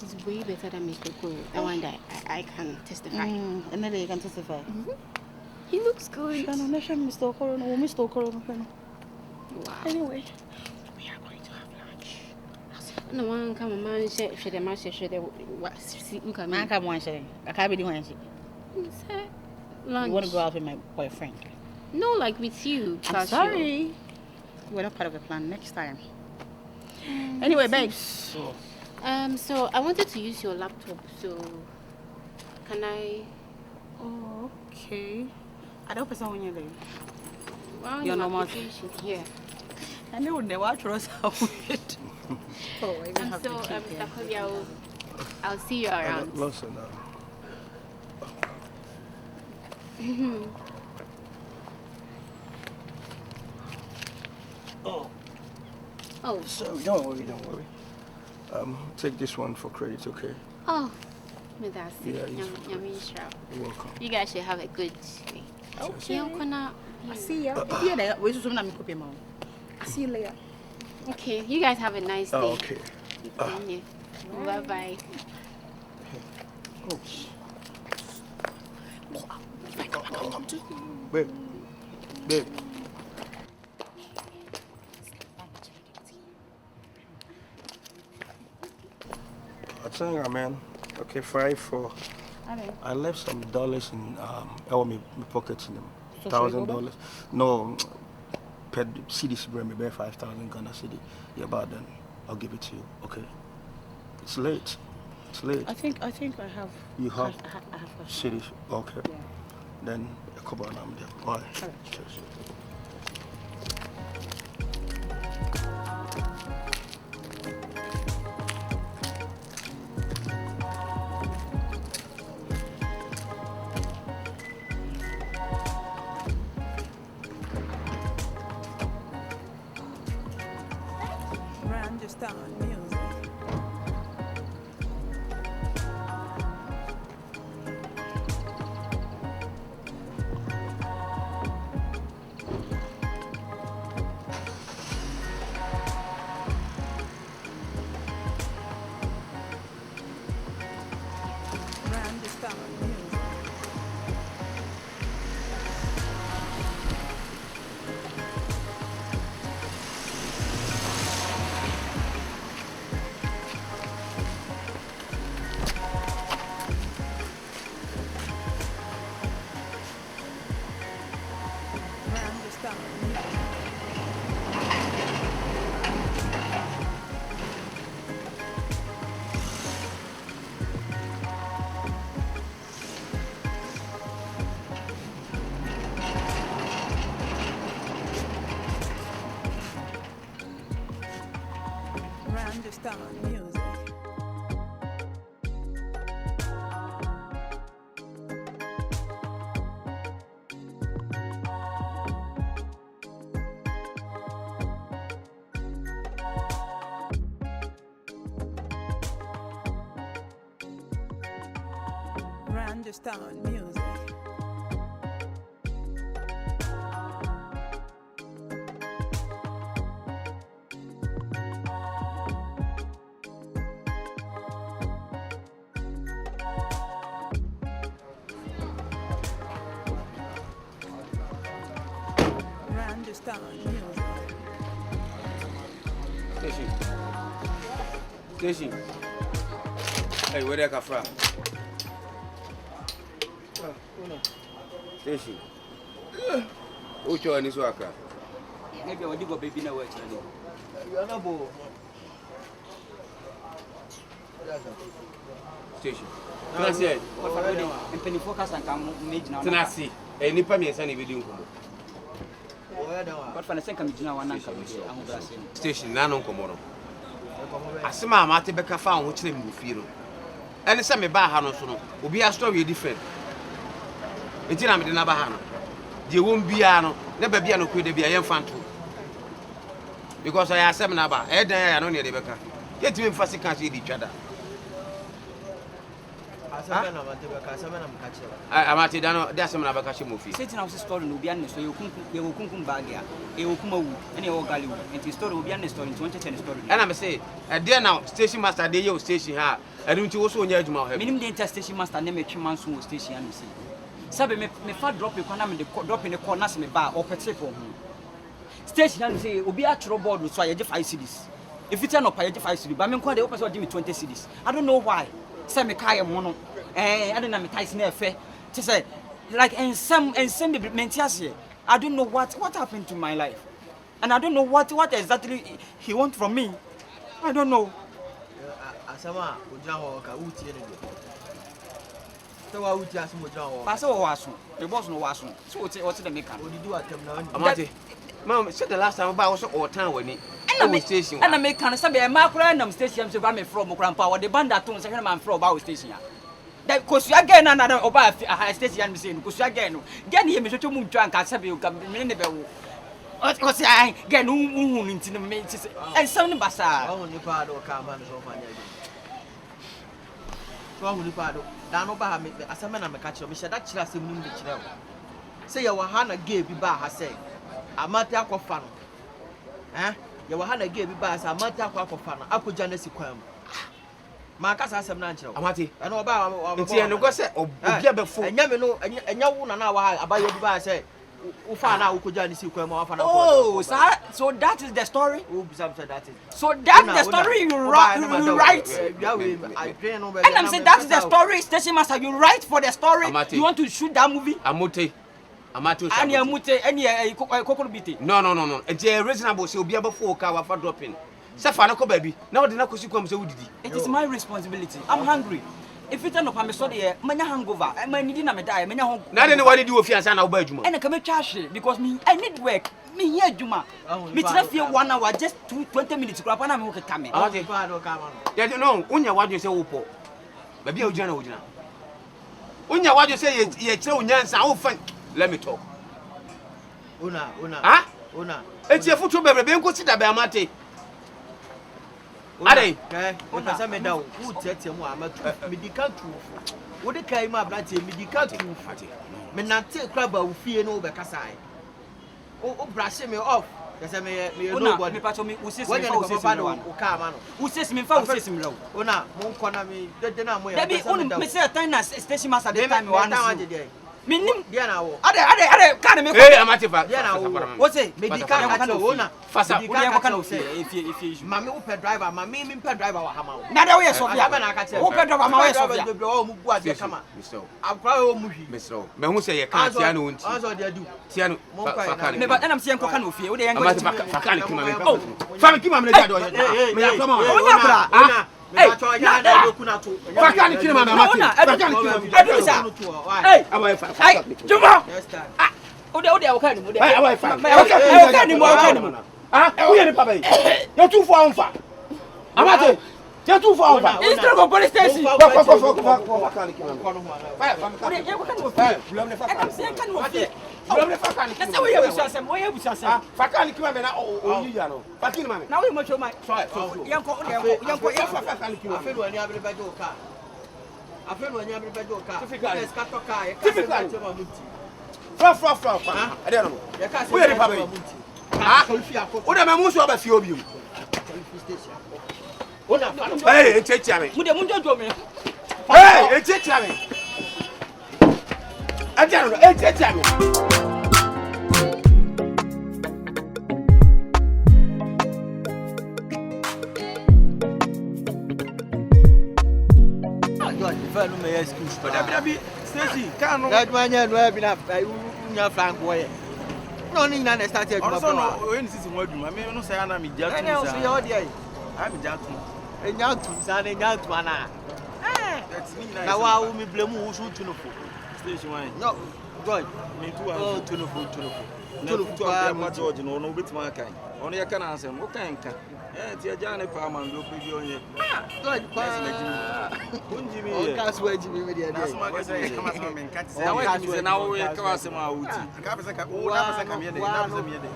He's way better than Mr. Kuro. I wonder, I can testify. And then you can testify. He looks good. Mr. Okoro. Wow. Anyway, we are going to have lunch. No one come man share the match share the what look at me. I can't one share. I can't be doing it. Lunch. You want to go out with my boyfriend? No, like with you. I'm sorry. We're not part of the plan. Next time. Anyway, babes. So I wanted to use your laptop. So can I? Oh, okay. I don't person when you're there. Well, your normal. Yeah. I know never trust how it. Oh, I even have so, to keep Mr. Kobby, I'll see you around. Listen, Oh. So don't worry. Take this one for credit, okay? Oh, that's it. Yeah, You're welcome. You guys should have a good day. Okay. I see ya. Yeah, we just I see you later. Okay, you guys have a nice day. Oh, okay. Bye-bye. Oh. Babe. I think, man. Okay, 5 for. I left some dollars in my pockets in them. $1,000. No, per CDC bring me back 5,000 Ghana cedi. Yeah, but then I'll give it to you. Okay. It's late. I think I have. You have. I have CDs. Okay. Yeah. Then a couple of them there. All right. Cheers. Random music. Station. Hey, where they come from? Station. Who's your this worker? Maybe I will go baby now. You are not bored. Station. Can I say? I'm penny focus and come make now. Can I see? A nipper me send a video. What for the second now one Station, none common. Asima amate beka fa ho kire mu fie no ene se me ba ha no so no obi a story different enti na me de na ba ha no de won bia no na ba bia no ko de bia ye mfa nto because I asem na ba e dan ya no ne de beka yeti me mfa sika se di twada asema na amate beka asema na mkache amate dan no de asem na beka she mu fie seti na wo story no obi an so ye kunkum bag ya e okuma wu ene wo gali wu enti story obi an story nti won cheche story and I say there now station master dey your station ha enu nti wo so onya adwuma ho he minim dey station master na me twema so wo station ya no say sabe me fa drop e kwana me de drop ne corner se me ba opete for ho station ya no say obi a choro board so aye 5 cedis if it no pa aye 5 cedis ba me nko dey o person give me 20 cedis I don't know why say me kai mo no I don't know me ties na efe ti say Like and some mentias here. I don't know what happened to my life. And I don't know what exactly he wants from me. I don't know. Asama ojaho ka uti ene de. So wa uti asimo ojaho. Ba se wo waso. The boss no waso. So what the make am. Odidi atem na oni. Amate. Mom, said the last time about was all time when it. And station. And I make kind of some a macro and station so me from grandpa or the band that tone second man from about station. That cause you again another about a station me saying cause you again. Get here me so mu drunk as you come in the bell. What I get no into the mates and some basa. Oh, ni pa do ka man so fanya. So ni pa do. Da no ba me asama na me ka kire me she da kire asem ni me kire. Say ya wa ha na gay bi ba ha say. Amate akofa no. Ya wa ha na gay bi ba say amate akofa no. Akoja na si kwan. Ma ka sa asem na nkire. Amate. E no ba nti e no go say obi abefo. Enya me no enya wo na na wa ha abaye bi ba say. Oh, so that is the story? So that's the story you write? And I'm saying that's the story, Station Master. You write for the story? You want to shoot that movie? Amute. No. It's reasonable. So be able to car for dropping. Safanako baby. Now the Nakosi comes so did it is my responsibility. I'm hungry. If you turn up, I'm sorry, many hangover. I may need to die. Many home. Not anyone do if you are now by Juma. And I come trash because I need work. Me here, Juma. Me just feel 1 hour, just 20 minutes. Grab and I'm okay. Come. Yeah, you know, Unya, what you say, Upo. Maybe you general. Unya, what you say, you're so young, so let me talk. Una. It's your foot to baby, go sit at Bamate. Ade, what has me down? Who tell me I'm a medical truth? What the came up like a medical truth? Me not take crab of fear no Becasai. Oh, brush me off. Yes, I may nobody. Me patch me who says me for who says me for says me low. Una, Monconami, the dynamo. There be only Mr. Tanas, Station Master, the time 1 hour a day. Minim Diana. Ade, can make a mativa. What's it? Medical owner. Fasa, if you mammy per driver, my main per driver. Now, yes, of Yabana, open driver, my wife of the Muguad, come on. I'll cry, Miss O. But who say you can't see no one? Also, they do. Tiano, but I'm saying Cocano Field. Oh, Family, come on. Hey, Fakani kill my mama. Hey, Juma. You're too far. Amate, you're too far. Instead of police station. That's why you have some way of some. Fakani kill my oh, you know. Fakini man. Now we must show my young I don't know. Where the public? What am I most of a few of you? Hey, it's a charming. Hey, it's a charming. I don't know, it's a charming. No me excuse but Stacy can that man no be na unya frank boy no ni na started to no when sisi mo adwuma me no say na me jatu sa so you dey I be jatu enya tu sa na enya tu ana that's me na wa me blame who shoot to no for Stacy wine no God me too oh to no for to ma George no no betima kan ono ye kana ansem wo kan kan ti aja ne pa man do pe bi onye God pa unjimi o ka so ajimi me dey dey asma ke say kama so men kan say na we say na wo ye kama se ma wuti ka pese ka o na pese ka me dey na pese me dey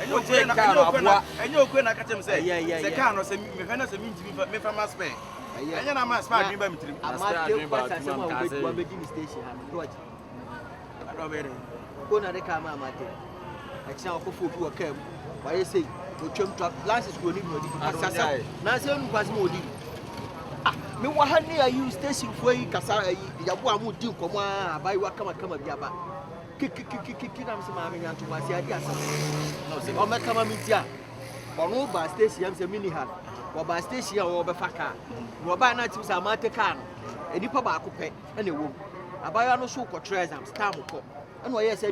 enyo kwe na aboa enyo kwe na ka chem say se ka no se me fa na se mi njimi me fa ma spare enyo na ma spare adwin ba mitrim adwin ba tu man ka say be di station ha George adobere ko na de ka ma amate action akofo bi wo kam wa ye say otwem trap glasses go ni no di asasa na say unu kwase mo odi me wa ha ne ayu station fo yi kasa yabo amu di nkomo abai wa kama bi aba kiki na mse ma me nyanto wase adi asa no say o me kama mi ti a ono ba station yam say mini ha wo ba station wo be faka wo ba na ti say amate car no enipa ba akopɛ na ewo Abaya no so ko treasures time ko. And why say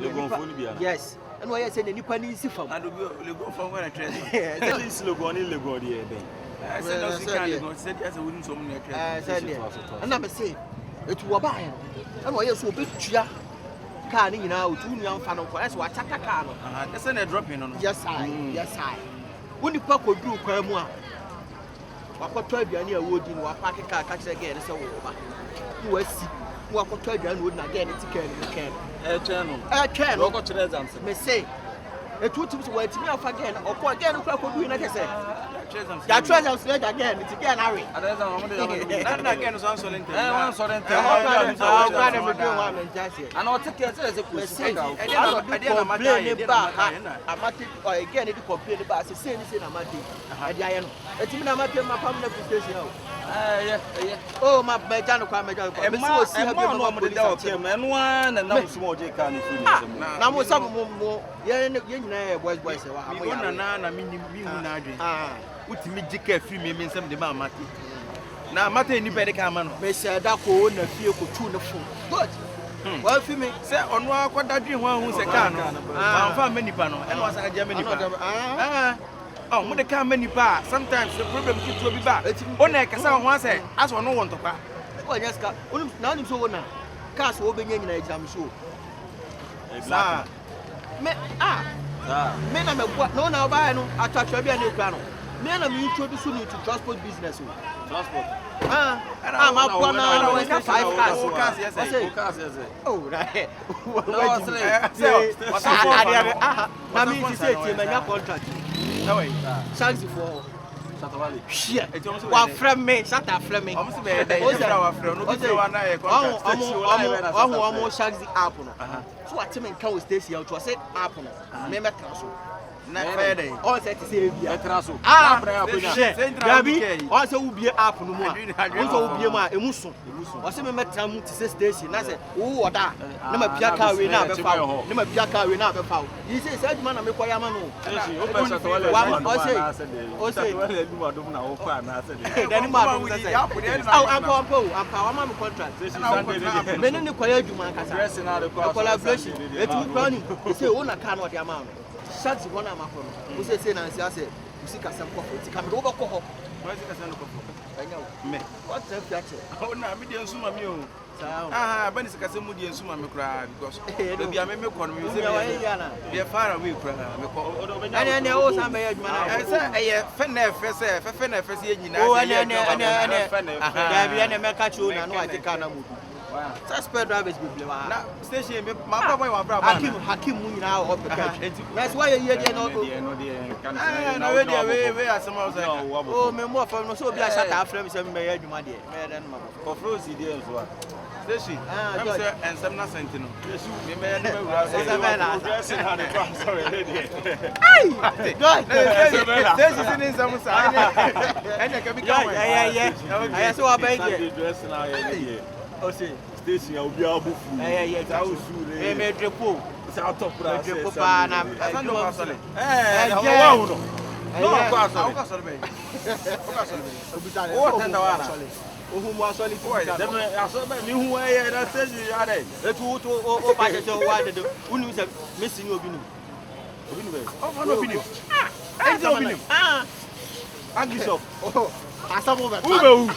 yes. And why say nipa ni si fam. Legon from where treasure. This Legon in Legon here ben. I said no see can Legon said yes we so many treasure. And I say it wo ba ya. And why so betua car ni nyina otu nua mfa no ko. Ese wa chata car no. They say they dropping no. Yes I. Woni pa ko duru kwa mu a. Wakɔtɔ aduane a wodi no wapake car ka kyerɛ gɛ ne sɛ wo ba. Wo asi. Wo akɔtɔ aduane wodi na gɛ ne ticket ne kɛn. Ɛtwɛn no. Wɔkɔ kyerɛ exam sɛ. Me say etu tim so watimi afa gɛ ne ɔkɔ gɛ ne kura kɔdu na kɛsɛ. Ya kyerɛ exam sɛ gɛ ne ti gɛ na we. Ada exam mo de ya. Na gɛ no so ansɔre ntɛ. Wan sɔre ntɛ. Ɔkɔ na me do wa me ntase. Ana ɔteke sɛ sɛ ko si ka. Ɛde na mata ne ba. Amate gɛ ne di complain ba sɛ sɛ ne sɛ na mate. Ɛde ayɛ no. Etimi na mate ma pam na station o. Oh, my Bajano Kwamaja. And my no de da okay man one and now small J can feel. Na mo some mo ye na boys say wa. Me na me na adwen. Utimi jika free me nsem de ma mate. Na mate ni pede ka ma no. Me say da ko na fie ko tu ne fo. Good. Wa fi me say ono akoda dwen ho ahu se ka no. Amfa ma nipa no. Eno asa ka nipa. Oh, mo de ka ma nipa. Sometimes the problem keep to be back. Ona e kasa ho ase as ono won topa. Wa nyaska. Onu na oni so wona. Ka so obenya nyina exam so. Exactly. Me me na me bua no na oba no atwatwa bia na ekura no. Me na me introduce you to transport business. Transport. Ma bua na we ka 5 cars. Cars yes. Oh, right. No, say. Na me say ti manya contract. No way. Thanks for Satawali. Shit. Wa frame me, Sata frame me. Omo se be dey wa frame no be wa na e contract. Omo Shanks app no. So what me kan we station out to say app no. Me transfer. Na fede. On say to say bia. Transfer. Dabi, on say wo bia app no mu a. On say wo bia mu a emu so. O say me metra mu to say station na say wo oda. Na ma bia car we na be fa. Na ma bia car we na be fa. You say say aduma na me koya ma no. O say Then ma do say. Ampa wa ma me contract. Me ne koya aduma kasa. Collaboration. Etu planning. Say o na car no de ama no. Shanks one am afro. We say na say we see kasam ko. Ti kam do ko ho. Why is kasam ko? Me. What the fuck? Oh na me dey nsuma me o. Ba ni kasam mu dey nsuma me kra because do bia me ko no me say be far away kra me ko. Ane o sa me adwuma na. Say eye fe na fe se nyina ane. Da bia na me ka chi o na no ati ka na mu. Suspect drivers be blame. Na station me ma boy wa bra ba. Hakim mu nyina o be ka. That's why you hear there no. Na we dey we asema o say. Oh me mo fa no so bi a shut afra me say me ya adwuma de. Me dey no ma. Kofro si dey so a. Station. I'm say ensem na sent no. Me me ya no wura say. Dressing hand the sorry lady. Ai! God. Station sin ensem sa. Anya ka bi ka. Yeah. I so abeg there. Dressing now here. O say station obi abufu. Za o sure. Me drepo. Say atop pra. Drepo pa na. Asando pa sole. Wa hu no. No kwa sole. Kwa sole be. Kwa sole be. Obisa. O tenda wa na. Ohun mo asole ti. Dem aso be mi hu e na station ya dey. Etu to o pa je wa de. Unu se mesi ni obi nu. Obi nu be. O fa no obi nu. Enti obi nu. Agishop. Oh. Asamo be. Ube u.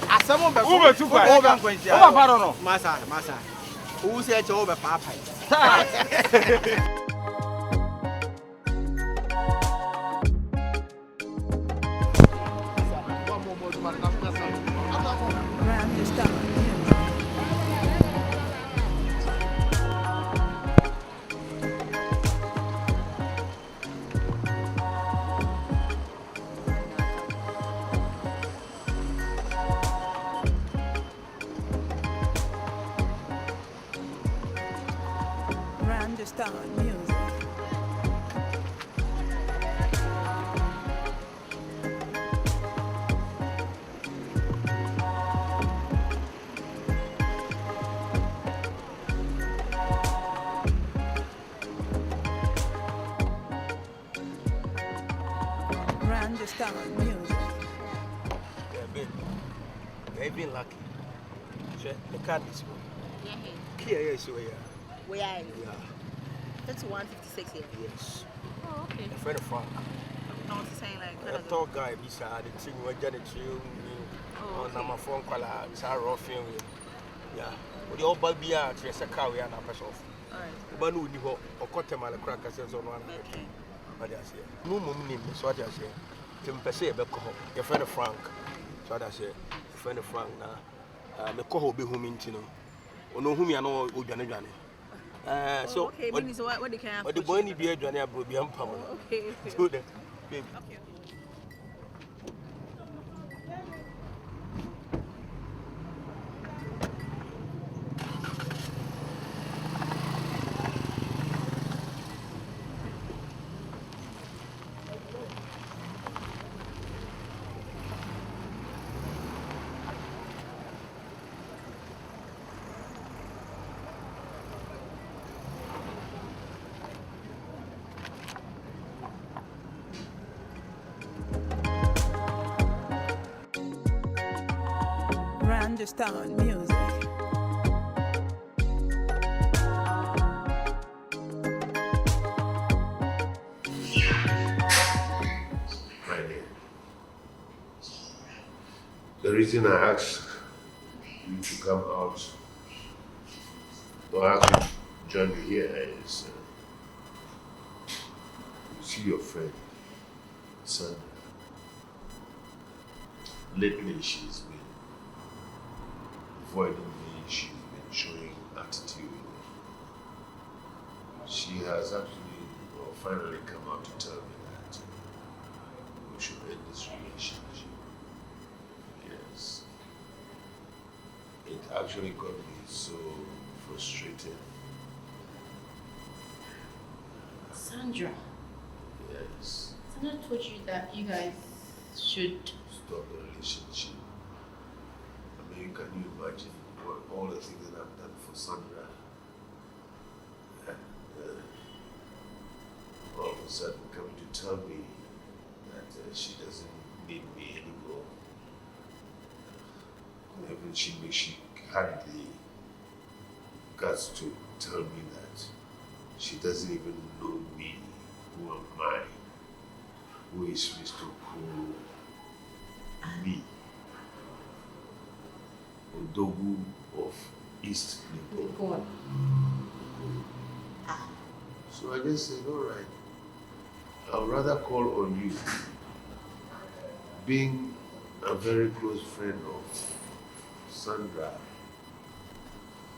Asamo be. Ube tu pa. Ube nkwantia. Ube pa no. Masa. Who say che obe papa. Music. Randstone Music. Yeah, babe. You've been lucky. The card is good. Here, yes, we are. Where are you? Yeah. 3156 here. Yes. Oh, okay. A friend of Frank. No, it's saying like. A tall guy, this the thing we Janet you on number phone call it's our rough film. Yeah. But the old baby are to a car we are not pass off. Alright. But no, you go or cut them a crack as on one. What I say. No mum name, so what I say. Tim Pesse, your friend of Frank. So what I say. Friend of Frank now. Me call be home in Tino. Or no whom you know, Ujane. So okay, meaning so what they can. But the boy need be a Johnny Abro be unpammed. Okay. So then, baby. Understand music. The reason I asked you to come out, or ask you to join me here is you see your friend, Sandra. Lately she's been avoiding me, she's been showing attitude. She has actually finally come out to tell me that we should end this relationship. Yes. It actually got me so frustrated. Sandra. Yes. Sandra told you that you guys should stop the relationship. I mean, can you imagine all the things that I've done for Sandra? And all of a sudden coming to tell me that she doesn't need me anymore. Even she had the guts to tell me that she doesn't even know me. Who am I? Who is Mr. Kuro? Me. Odogu of East Legon. So I just said, all right, I'll rather call on you. Being a very close friend of Sandra,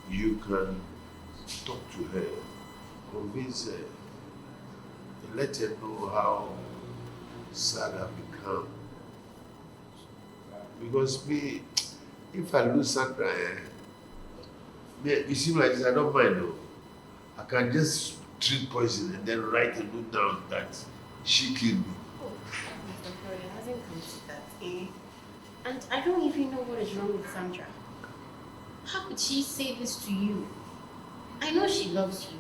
you can talk to her, convince her, and let her know how sad I've become. Because me, if I lose Sandra, you seem like this, I don't mind though. I can just drink poison and then write a note down that she killed me. Oh, Mr. Curry, it hasn't come to that, eh? And I don't even know what is wrong with Sandra. How could she say this to you? I know she loves you.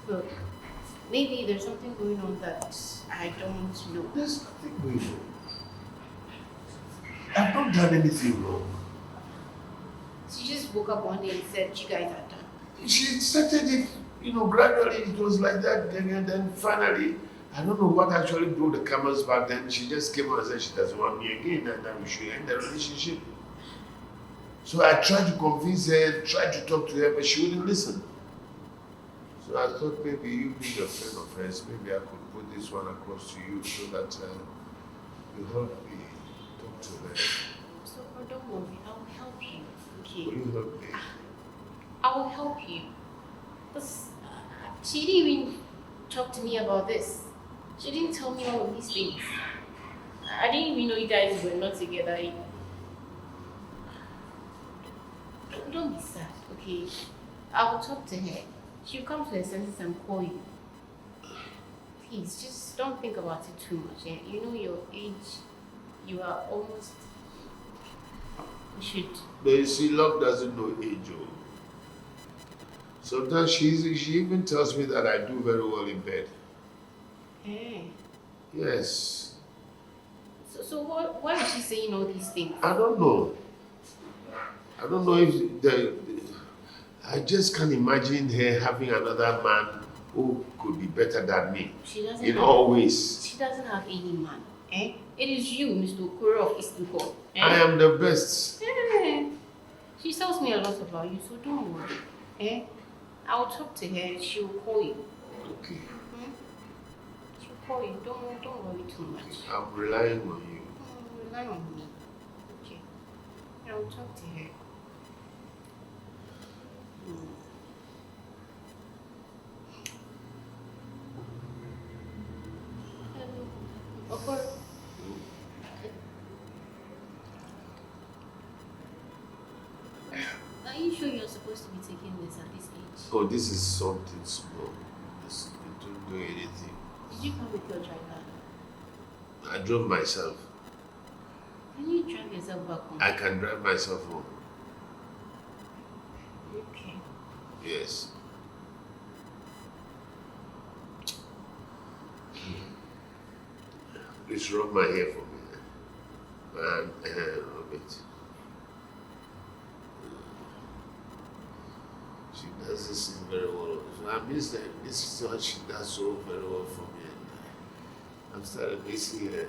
Look, maybe there's something going on that I don't know. There's nothing going on. I've not done anything wrong. She just woke up one day and said you guys are done. She started it, gradually it was like that, and then finally, I don't know what actually broke the camel's back. Then she just came out and said she doesn't want me again, and then we should end the relationship. So I tried to convince her, tried to talk to her, but she wouldn't listen. So I thought maybe you being a friend of hers, maybe I could put this one across to you so that you help me talk to her. So don't worry, I will help you. Okay. Will you help me? I will help you. Because she didn't even talk to me about this. She didn't tell me all of these things. I didn't even know you guys were not together. Don't be sad, okay? I will talk to her. She'll come to her senses and call you. Please, just don't think about it too much. Eh? You know your age, you are almost... You should... But you see, love doesn't know age. Sometimes she even tells me that I do very well in bed. Hey. Yes. So why is she saying all these things? I don't know. I don't know if I just can't imagine her having another man who could be better than me. She doesn't in have, all ways. She doesn't have any man. Eh? It is you, Mr. Okoro of Istanbul. Eh? I am the best. Eh. She tells me a lot about you, so don't worry. Eh? I'll talk to her and she'll call you. Okay. She'll call you. Don't worry too much. I'm relying on you. Rely on me. Okay. I'll talk to her. Okoro. Are you sure you're supposed to be taking this at this age? Oh, this is something small. It don't do anything. Did you come with your driver? I drove myself. Can you drive yourself back home? I can drive myself home. Okay. Yes. Please rub my hair for me. And rub it. She does this thing very well. So I mean, this is what she does so very well for me. And I'm starting missing her.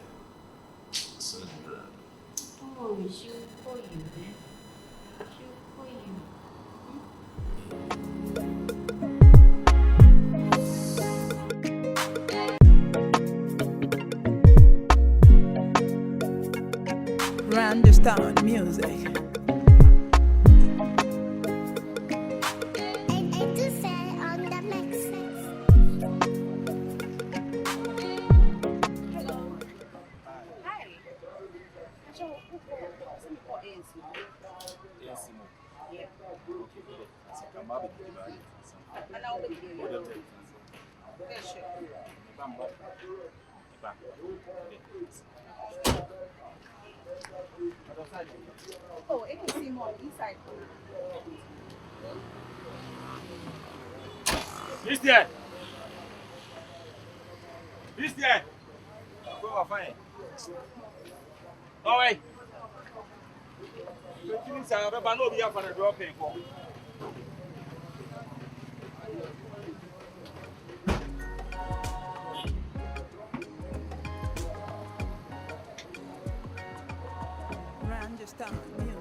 Sandra. Oh, she'll call you, man. She'll call you. Randerstown music. Oh, it can see more inside. Christian! Christian! Go fine. All right. The things are about no be up for the drop in. Randerstown music.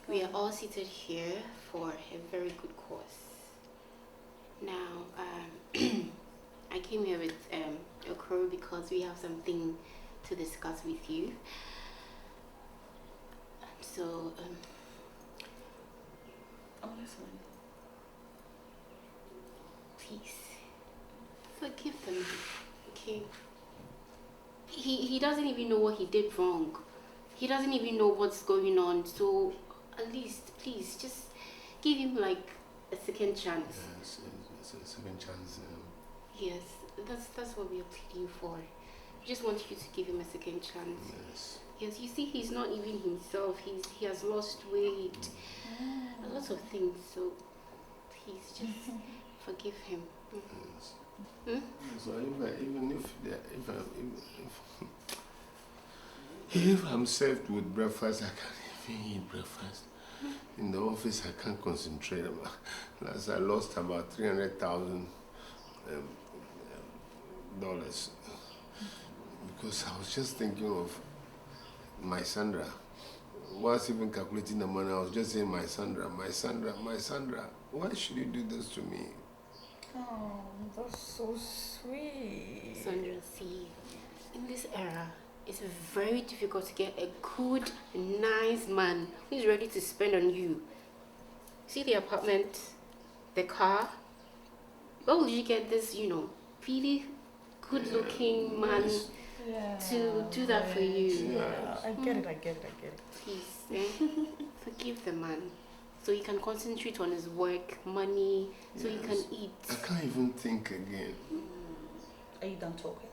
We are all seated here for a very good cause. Now, I came here with Okoro because we have something to discuss with you. So, listen. Please, forgive them, okay? He doesn't even know what he did wrong. He doesn't even know what's going on. So, at least, please, just give him like a second chance. Yes, a second chance. Yes, that's what we are pleading for. We just want you to give him a second chance. Yes. Yes, you see, he's not even himself. He has lost weight, a lot of things. So please just forgive him. Yes. Hmm? So if I'm served with breakfast, I can't even eat breakfast. In the office, I can't concentrate. Last I lost about $300,000 because I was just thinking of my Sandra. Whilst even calculating the money, I was just saying, my Sandra, my Sandra, my Sandra. Why should you do this to me? Oh, that's so sweet. Sandra, see, in this era, it's very difficult to get a good, nice man who's ready to spend on you. See the apartment, the car. Where will you get this, really good-looking man to do that for you? Yeah, I get it. Please, forgive the man so he can concentrate on his work, money, so he can eat. I can't even think again. Are you done talking?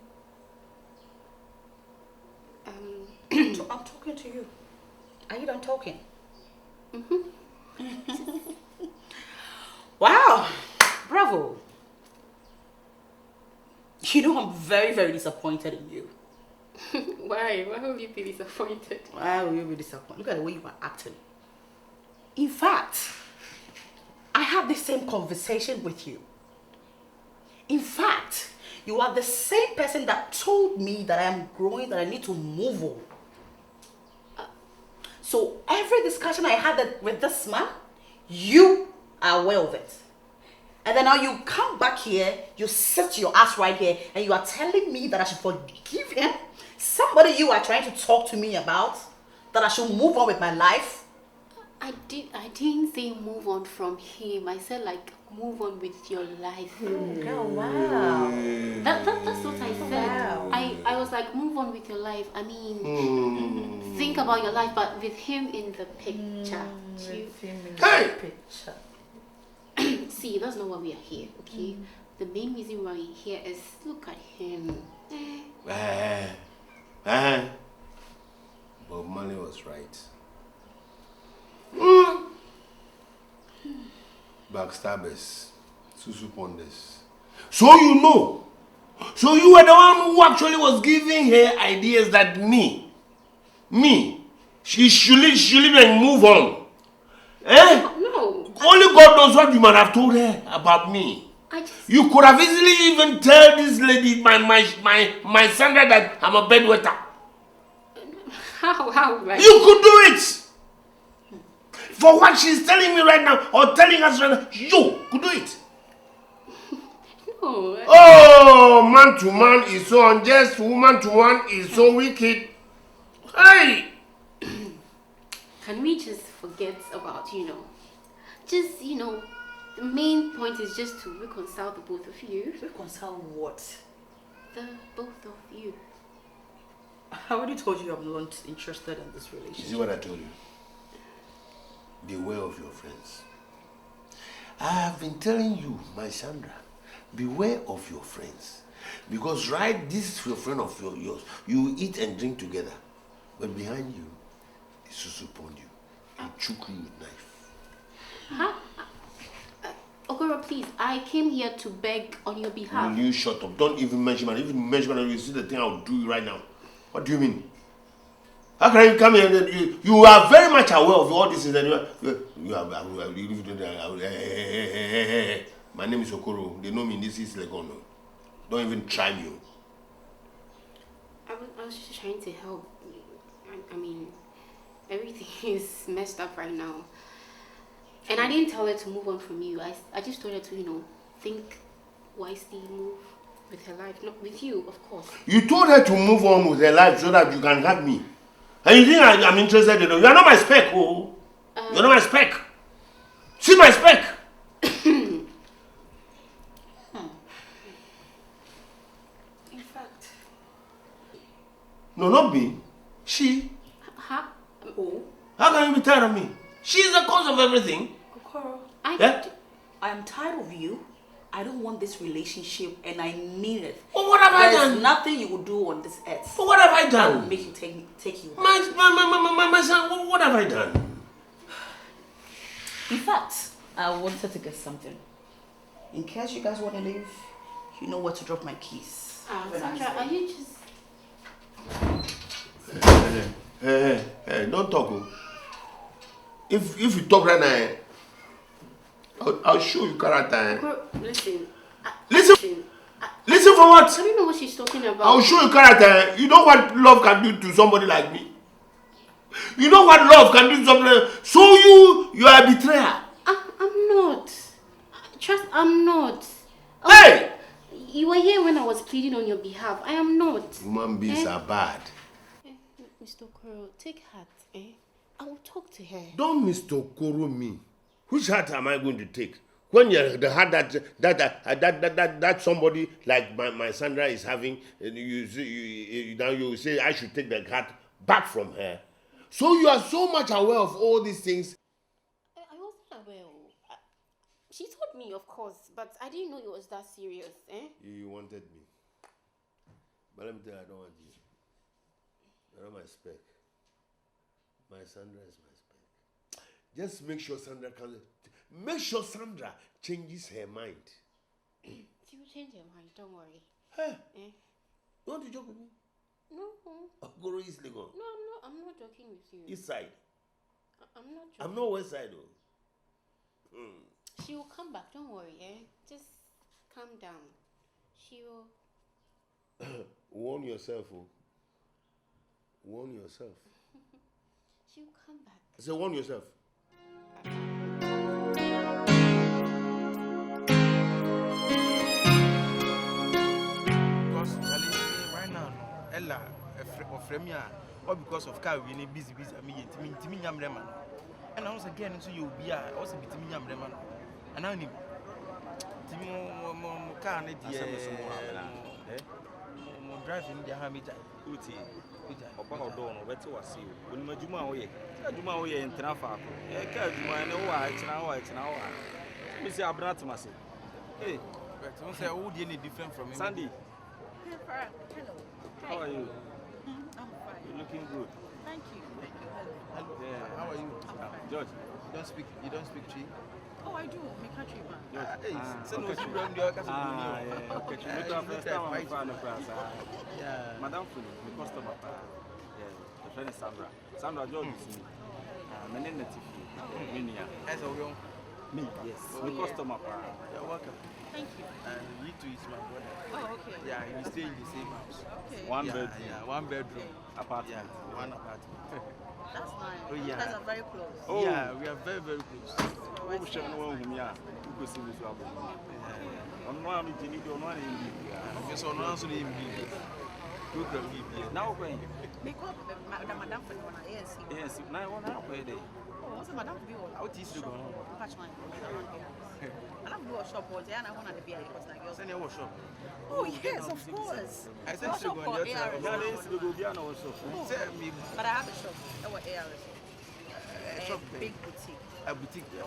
I'm talking to you. Are you done talking? Wow. Bravo. You know, I'm very, very disappointed in you. Why? Why will you be disappointed? Why will you be disappointed? Look at the way you are acting. In fact, I had the same conversation with you. In fact, you are the same person that told me that I am growing, that I need to move on. So every discussion I had with this man, you are aware of it. And then now you come back here, you sit your ass right here, and you are telling me that I should forgive him? Somebody you are trying to talk to me about? That I should move on with my life? I didn't say move on from him. I said like move on with your life. Girl, wow. That's what I said. Wow. I was like move on with your life. I mean, think about your life, but with him in the picture. See, that's not why we are here, okay? The main reason why we're here is look at him. Bob Marley was right. Backstabbers, Susu Ponders. So you know. So you were the one who actually was giving her ideas that she should and move on. Eh? No. Only God knows what you might have told her about me. You could have easily even tell this lady, my Sandra, that I'm a bedwetter. How, right? You could do it. For what she's telling me right now, or telling us right now, you could do it. No. Oh, man to man is so unjust, woman to one is so wicked. Hey! Can we just forget about, the main point is just to reconcile the both of you. Reconcile what? The both of you. I already told you I'm not interested in this relationship. You see what I told you? Beware of your friends. I have been telling you, my Sandra, beware of your friends. Because this is your friend of yours. You eat and drink together. But behind you, is Susu Pond you. And choke you with knife. Huh? Okoro, please, I came here to beg on your behalf. Will you shut up? Don't even mention it. Even mention it, you see the thing I'll do right now. What do you mean? How can you come here and you are very much aware of all this? My name is Okoro. They know me. This is Legon. Don't even try me. I was just trying to help. I mean, everything is messed up right now. And I didn't tell her to move on from you. I just told her to, think wisely, move with her life. Not with you, of course. You told her to move on with her life so that you can have me. And you think I'm interested in you? You are not my spec, oh. You're not my spec. See my spec. In fact. No, not me. She. Oh. How can you be tired of me? She's the cause of everything. Okoro, I am tired of you. I don't want this relationship and I mean it. But what have I done? There's nothing you will do on this earth. But what have I done? That will make you take you. My son, what have I done? In fact, I wanted to get something. In case you guys want to leave, you know where to drop my keys. Sandra, are you just... Hey, don't talk. If you talk right now, I'll show you character. Listen. Listen for what? I don't know what she's talking about. I'll show you character. You know what love can do to somebody like me? You know what love can do to somebody like me? So you are a betrayer. I'm not. Trust, I'm not. Hey! You were here when I was pleading on your behalf. I am not. Human beings are bad. Mr. Okoro, take heart, I will talk to her. Don't Mr. Okoro me. Which heart am I going to take? When you're the heart that somebody like my Sandra is having, you say I should take the heart back from her. So you are so much aware of all these things. I wasn't aware. She told me, of course, but I didn't know it was that serious. You wanted me. But let me tell you, I don't want you. You're not my spec. My Sandra is my spec. Just make sure Sandra changes her mind. She will change her mind, don't worry. Hey, you want to joke with me? No. Goro is Legon. No, I'm not joking with you. East side. I'm not joking. I'm not west side though. She will come back, don't worry, Just calm down. She will... Warn yourself, Warn yourself. She will come back. So warn yourself. Because right now, Ella, or Fremia, or because of car, we need busy, I mean, Timmy Yamreman. And I was again into you, be also be Timmy Yamreman. And I need Timmy Carney, driving the Hamida. Uti, Opa Dono, better was you. When Majuma way, Juma way in Trafa, Kajuma, no white, an hour. Mr. Abratamasi. Hey, but don't say, oh, you need different from Sandy. Hello. How are you? I'm fine. You're looking good. Thank you. Hello. Yeah. How are you? George. You don't speak Chi? Oh, I do. My country man. Yeah. Madam Fully, the customer. Yeah. The friend is Sandra. Sandra, George is me. My name is Tiffany. As a young me, yes. The customer. You're welcome. Thank you. And you two is my brother. Oh, okay. Yeah, we stay in the same house. Okay. One bedroom. Yeah, one bedroom. Apartment. Yeah, one apartment. That's nice. Oh, yeah. You guys are very close. Oh. Yeah, we are very, very close. Oh, shall no one, yeah. You go see this album. On one of the need on one in the so no answer in now when they call Madame for one, yes. Yes, now one hour per day. Oh, what's a Madame for you? What is the going? Catch mine. And I'm going to shop or and I want to be a like send your shop. Oh, yes, of course. I said to go on your shop. But I have a shop. A shop, big boutique. A boutique. I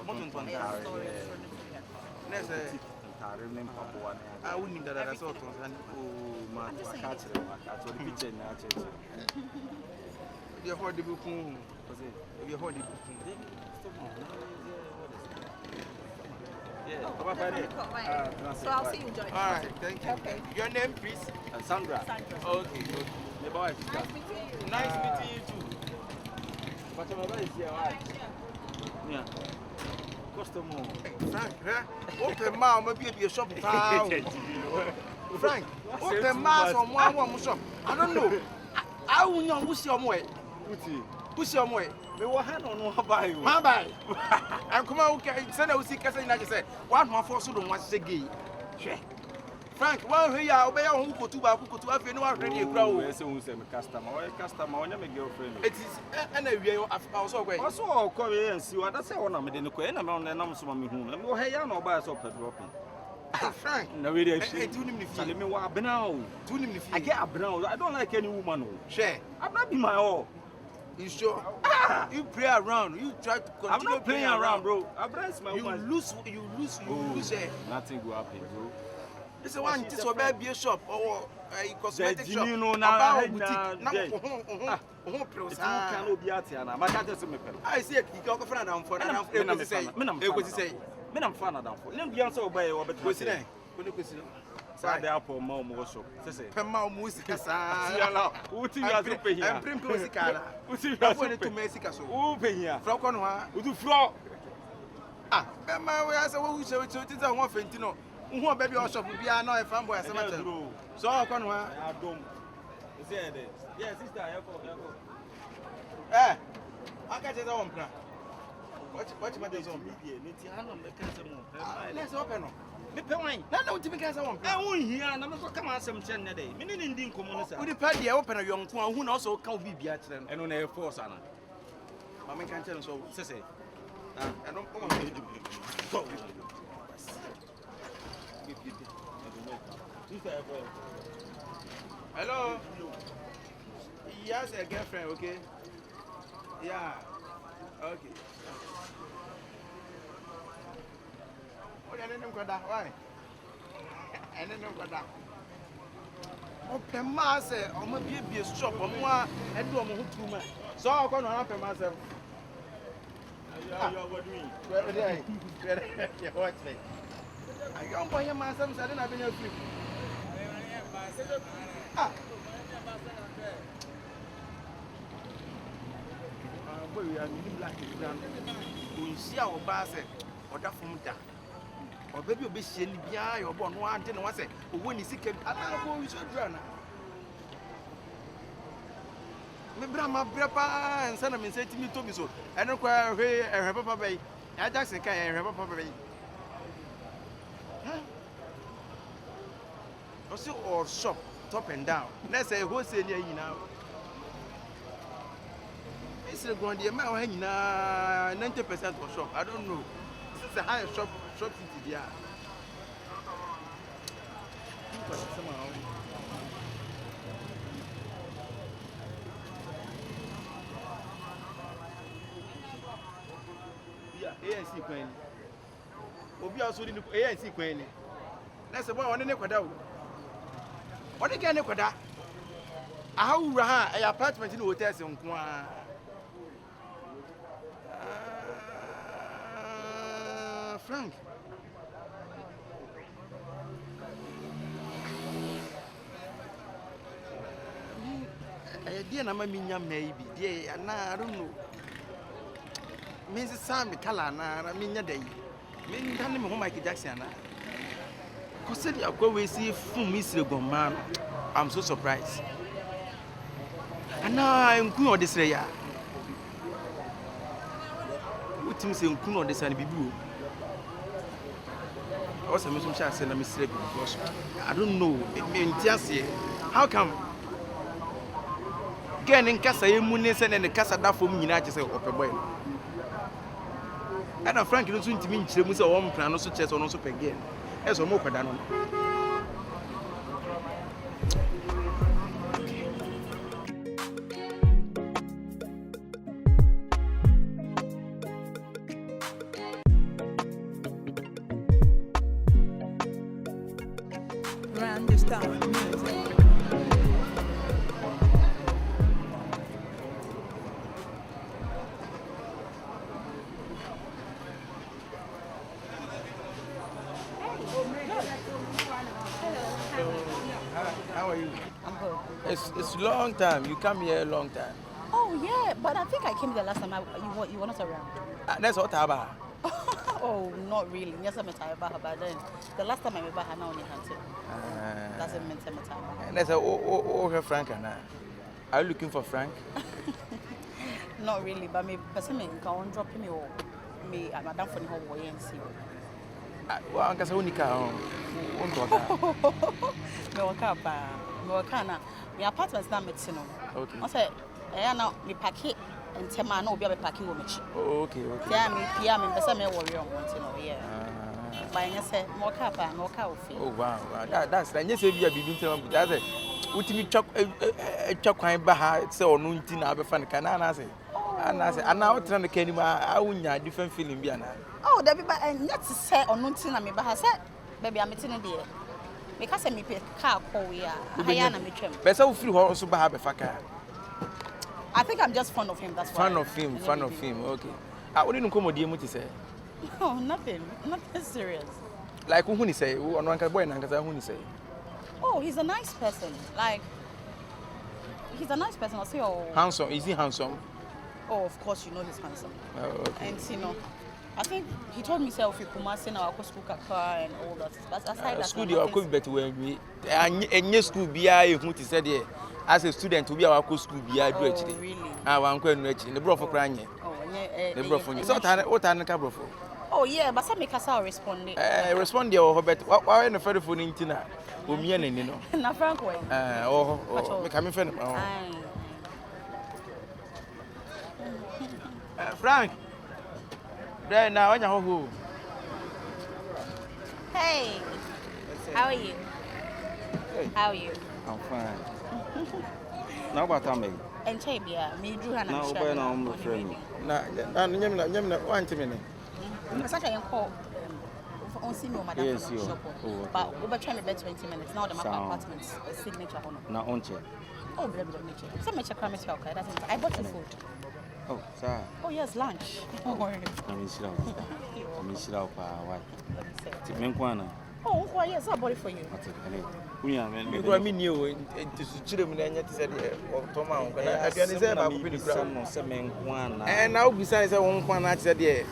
wouldn't need that as well. Oh, man, I catch the picture in our church. You're for the book. You're for the book. Yeah, so I'll see you, George. All right, thank you. Okay. Your name, please? Sandra. Okay, good. Nice meeting you. Nice meeting you too. But my brother is here, right? Yeah. Customer. Frank, open mouth, maybe a shop. Frank, open mouth on one shop. I don't know. I will know who's your way. Who's your way? Me wa hand on one buy you. Man buy. And come on, okay. Send us see kasa ina say. One man for so don't want say gay. Frank, one here obey on who to ba who to afi no one ready ekura o. We say who say me customer. Why customer? Why me girlfriend? It is and we also go. Also come here and see what that say one am dey no ko. Na me on nam so me hu. Me wo here na oba so pedropping. Frank. Na we dey she. Do him the fee. Me wa abena o. Do him the fee. I get abena o. I don't like any woman o. Share. Abena be my all. You sure? You play around. You try to continue. I'm not playing around, bro. Abena is my woman. You lose. Nothing will happen, bro. This one this will be a shop or a cosmetic shop. You know now. I see a kick friend down for Sandra for mom workshop. Say Pema music sa. Uti ya so pe here. Emprim music ala. Uti ya so pe. Music so. U pe here. From kono ha. Utu fro. Ah, Pema we asa wo hwe we ti za ho fenti no. Hu oba bi workshop bia na e fanboy asa mate. So kono ha. Adom. You see there. Yeah, sister, here go. Eh. Aka je za wo mpra. What matter is on media. Niti hanom be kan se mo. Let's open no. Me pe wan na na utimi kan sa won pe won hia na me so kama asem chen ne dey me ne ndi nkomo no sa udi pa de open na yonko a hu na so ka obi bia kire no eno na e force ana ma me kan chen so sese eno ko me di hello yes a girlfriend okay yeah okay oh ya nene nkwada why ene no kwada Open master, or maybe be a shop or more and do a more too much. So I'm going to happen myself. What do you watch me? I don't buy myself, I didn't have any free. We are like we see our bass or that from that. Or baby be shelly behind your born one thing was it, or when you see him, I go with your drana. My grandma, Brapa, and Sandra said to me, to me so. I don't quite have a papa. I just can't have a papa. Also, or shop, top and down. Let's say, who's in here now? It's going to be 90% for shop. I don't know. This is a higher shop city there. ANC Queen. Obi also in ANC Queen. That's about one in the Quadao. What again, Quada? How a apartment in hotels in Qua. Frank. Dear, I'm a maybe. Dear, I don't know. Mrs. Sammy Kalana, I mean, a day. Meaning, tell him who Michael Jackson. Consider your go we see from Miss Legon, man. I'm so surprised. And now I'm cool on this area. What team say cool on this and be blue? Also, Miss Michelle said, I'm Miss Legon. I don't know. How come? Getting Casa Munis and the Casa da for me, United States of boy. And a Frank don't seem to mean she was a woman plan also chess or also again. As a more than It's a long time. You come here a long time. Oh, yeah, but I think I came the last time you were not around. That's what about. Oh, not really. Yes, I'm about her, but then the last time I met her, now only hunted. Doesn't mean time. And that's her Frank and I. Are you looking for Frank? Not really, but me personally, can't drop me or me. I'm done for the whole way and see. Well, I'm just only car. No, my apartment's not medicine. Okay. I said, I know me pack it and tell me no be a pack it with me. Okay. Tell me, PM, and person may worry on one, yeah. But I say, more kappa, more Kofi. Oh, wow. That's like you say, we are being told, but that's it. What you chuck a crying baha, so no tin, I'll be fun. Can I say? And I say, and now trying to carry my own different feeling. Oh, there be not to say or no tin, I mean, but I said, baby, I'm meeting a dear. Because I mean, car call we are. I but so few also have a fucker. I think I'm just fond of him. That's why. Fun of him. Okay. I wouldn't come with you to say. No, nothing serious. Like who say? Who on one boy and who say? Oh, he's a nice person. Like, he's a nice person. I'll say, oh. Handsome? Is he handsome? Oh, of course, you know he's handsome. Oh, okay. And you know, I think he told me self he could say now school car and all that. But aside that, school you could better when we and school be I who said here as a student to be our school be I do actually. Really? I want to the bro for crying. Oh, the bro for you. So what are the cabro for? Oh yeah, but some make us respond. Respond your but why in the federal phone in Tina? You know. Na Frank way. Me coming friend. Frank. There now, who? Hey, how are you? Hey. How are you? I'm fine. Now what am I? And Chabia, me drew Hannah. Now, when I'm friend. Na, 1 minute. I call on see me on madam shop. But over try me bet 20 minutes. Now the my apartment signature honor. Now on check. Oh, blah blah nature. Some check crime check. Okay, that's it. I bought you food. Oh, sir. Oh yes, lunch. Don't worry. I'm in Shirao. Why? Menkwana. Oh, why yes, I bought it for you. Because me knew it to children and yet said, Toma, I can say about Menkwana. And now, besides, I won't want to say,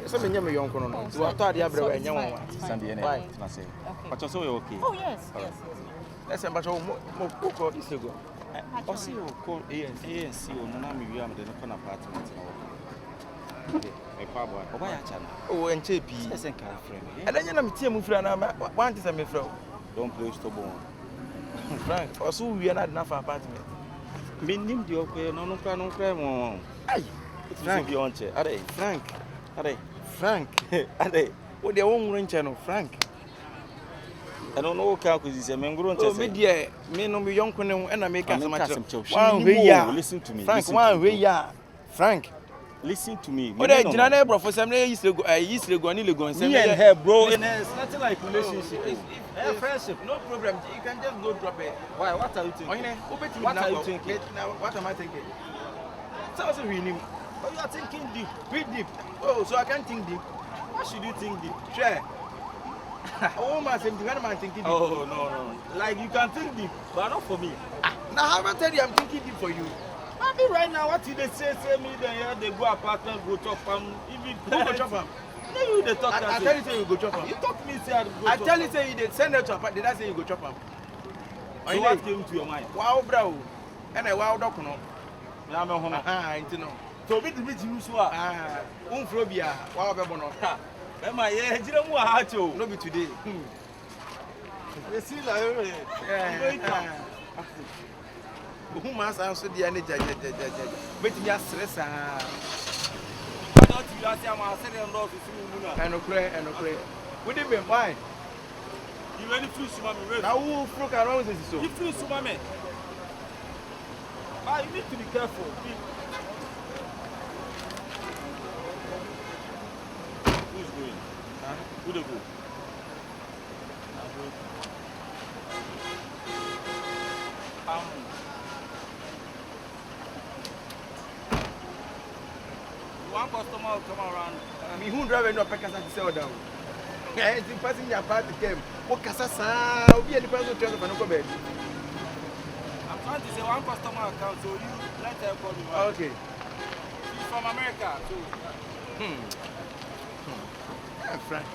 some young Kono, so I thought you have a young Sunday. I say, but also okay. Oh, yes. That's a much more cook is to go. I see you call ANC or Nanami, you have the apartment. Oh, and Chippy. And then I'm Tim Frana. One is a mefro. Don't play stubborn. Frank, or so we are not enough apartment. Meaning the okay, no crime. Aye, Frank, you want it. Are they? Frank, are they? What their own range channel, Frank. I don't know how is a man grown to media. Me no be young and I make a listen to me. Frank, one way, yeah. Frank. Listen to me. But I never for some days to go. I used to go and me and her, bro. It's nothing like relationship. It's friendship. No problem. You can just go drop it. Why? What are you thinking? What are you thinking? What am I thinking? So what's winning? Oh, you are thinking deep. Pretty deep. Oh, so I can't think deep. Why should you think deep? Sure. Oh, my same thing. I'm thinking deep. Oh, no. Like you can think deep, but not for me. Now, how about tell you I'm thinking deep for you? I mean, right now, what did they say me, then they go apartment, go chop even go chop them. No, you they talk. I tell you, say you go chop them. You talk me, say I go chop. I tell you, say you send them to apartment. Did I say you go chop them? So what came to your mind? Wow, bro. And I wow, doc, no. I'm a hono. I know. So, bit you so Umfrobia, wow, Babono. Emma, yeah, didn't want to hurt you. No, be today. You see, like, who must answer the energy? But you are stressed. I don't you are saying I'm saying no to and okay. Would it be fine? You ready to swim? Now, who broke around this? So, you feel swim, man. Ah, you need to be careful. Who's going? Who they go? One customer will come around. Me who drive no packers to sell down. Eh, the person your party came. What casa sa? Obi any person to for no go bed. I'm trying to say one customer account, so you let her call me. Okay. He's from America, so. Frank.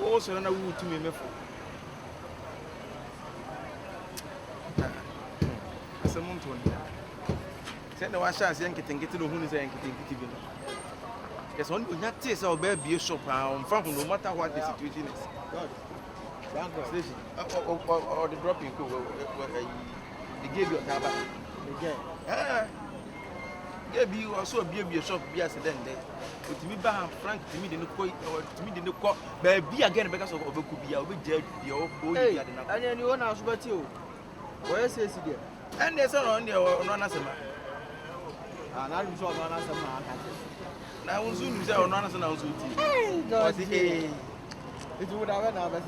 Oh, so na wo to me me for. Asa mo to ni. Say na wa sha ase nketengete no hu ni say nketengete bi no. Yes, on you not taste our baby shop and no matter what the situation is. Or the dropping they gave you a tabak. Gave you also a baby shop be as then there. But to me, Frank, to me, the no call, baby again because of Kubia, we judge the old boy. And then you want to ask you. Where is it? And there's on there or no answer. And I'm sure one answer. I was soon say on answer now so Hey, God. It would have never.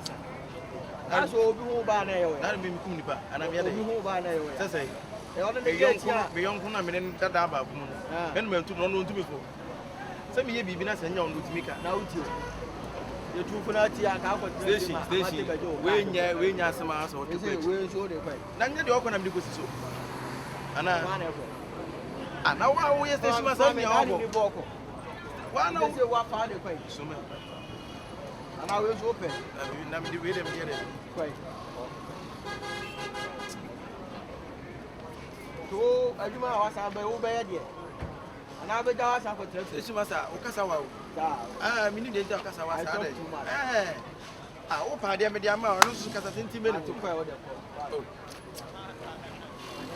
That's all who buy now. That mean Kunipa and I'm here. Who buy now? Say, the young woman in that about when we to know to before. Some year be nice and young to make a now to you. Two for that year, station, when you're some ass or then you're going to be good. And now, how is this? Why no? What part of so many. And I was open. I mean, the way they get it. Quite. So, I do my house, I'll be over here. And I'll be down for this was a Okasawa. I mean, they talk as I was too much. I hope I did my amount because I think minutes to quite order.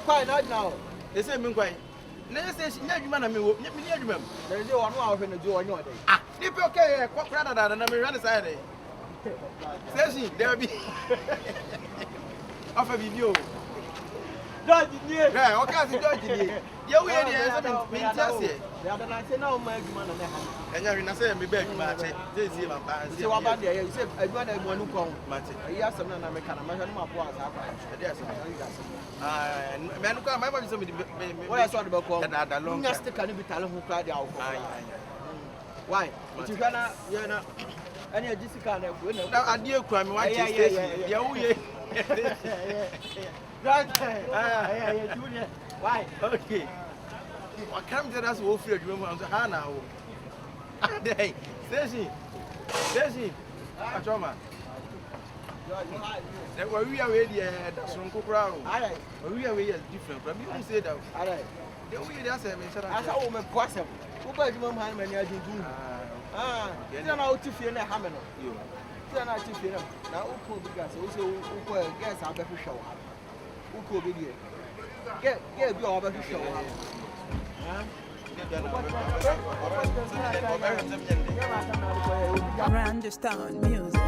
Quite not now. They say, Minquay. Next station, you man, I mean, there is one hour in the door on your day. Ah, if you're okay, what rather than I'm running Saturday. Station, there be. Off a video. George ni. Yeah, okay, George ni. You we dey say me tiase. The other night say now my adwuma na me ha. Enya we na say me be adwuma ache. Say ma ba. Say wa ba dey say adwuma na adwuma nu kon. Mate. Ayi asem na me kana ma hwe no ma po asa akwa. E dey asem. Ah, me anu ka my mama say me Why you saw the back on? Da long. Nya stick can be tale ho kra dey awo. Why? It you gonna you know any Jessica na ku na. Na ade ekura me wa che station. Ya wo ye. Right. Yeah, Junior. Why? Okay. I come to us wo free adwuma mu so ha na wo. Hey, Station. Achoma. That where we are ready, that's from Kokra. Alright. We are way different. But you say that. Alright. The way that's a mention. I saw woman possible. Who buy you mom hand many do? You know how to feel na hammer. You know how to feel. Now who could be gas? Also who gas out of show. Who could be here? Get you over to show. Understand music.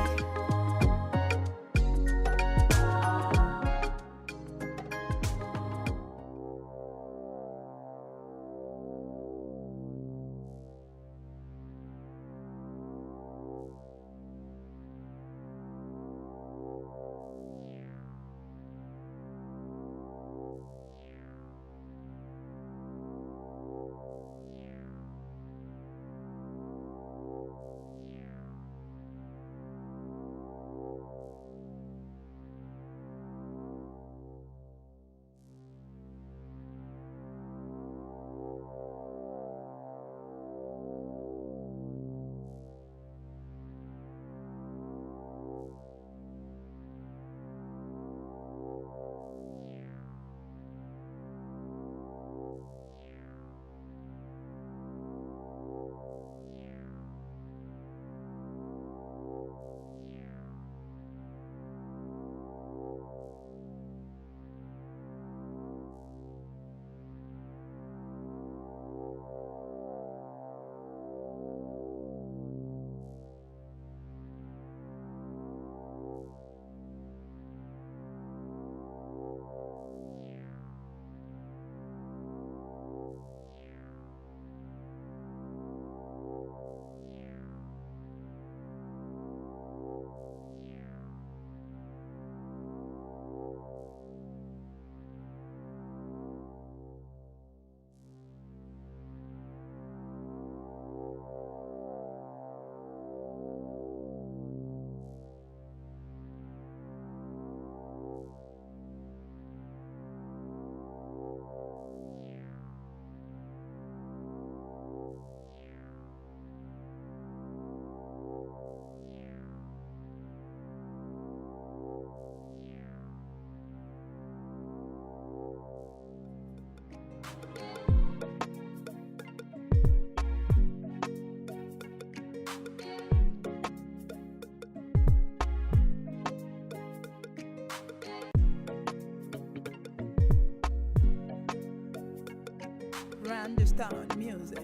Understand music.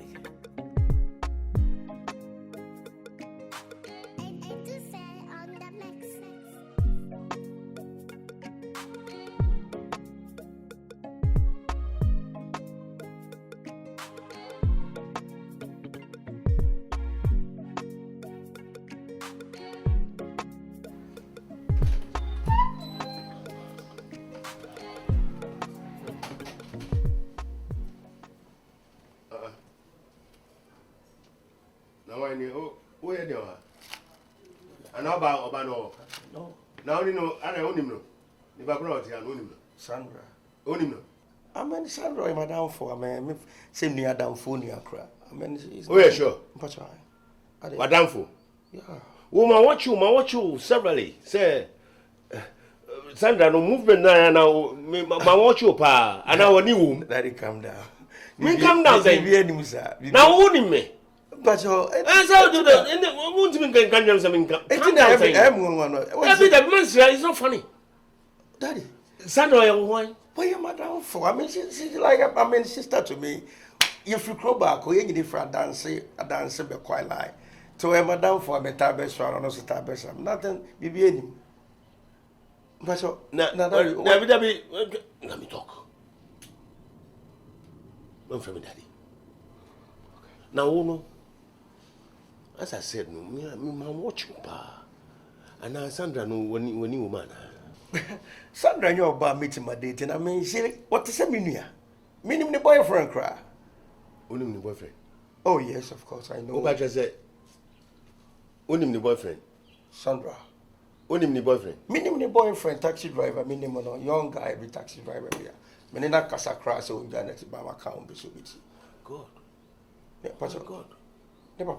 Who are you? And how about no? Now only know, and I only know. The background here, only know. Sandra. Only know. I mean, Sandra, I'm down for. I mean, same near down for near cry. I mean, oh, yeah, sure. Madame for. Yeah. Woman, watch you severally. Say, Sandra, no movement now. My watch you, pa. And our new. Daddy, calm down. Me calm down, say. Now, only me. But so, I saw you the. And won't even can you something? Every it's not funny. Daddy, Sandra, young one. What are madam for? I mean, she's like, I mean, sister to me. If you crow back, or any different dance, a dance be quite like. To a madam for a metabes or no stabes, nothing, be any. But so, let me talk. Don't from daddy. Now, no. As I said, no, me watching pa. And now Sandra no when you woman. Sandra and your bar meeting my date, and I mean, what is a minia? Meaning the boyfriend cry. Only the boyfriend. Oh yes, of course I know. What Patricia said. Only the boyfriend. Sandra. Only the boyfriend. Meaning the boyfriend, taxi driver, meaning no young guy, be taxi driver here. Menina casa crash so done it by my account be so busy. God. Yeah, God. Never.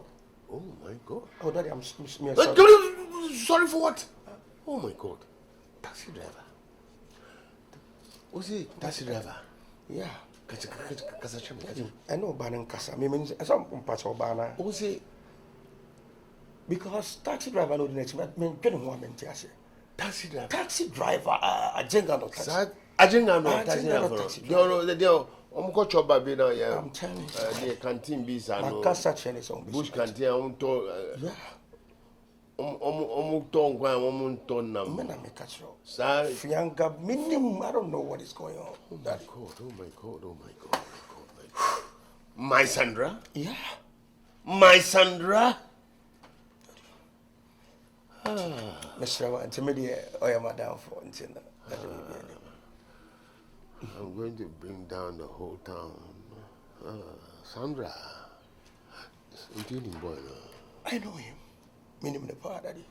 Oh my God. Oh, Daddy, I'm sorry. Sorry for what? Oh my God. Taxi driver. What's he? Taxi driver. Yeah. I know Banan Casa. Me means some parts of Bana. What's he? Because taxi driver no the next man getting one man taxi driver. Taxi driver. Agenda no taxi. Agenda no taxi. No. I'm going to baby now. Yeah, I'm telling you. The canteen bees are no. Bush canteen. I'm to. Yeah. Ton nam. Men make a show. Sir, Fianga minimum. I don't know what is going on. Oh my God. My Sandra. Yeah. My Sandra. Mr. Intermediate. I am down for until. I'm going to bring down the whole town. Sandra. Including boy. I know him. Minimum the power, Daddy.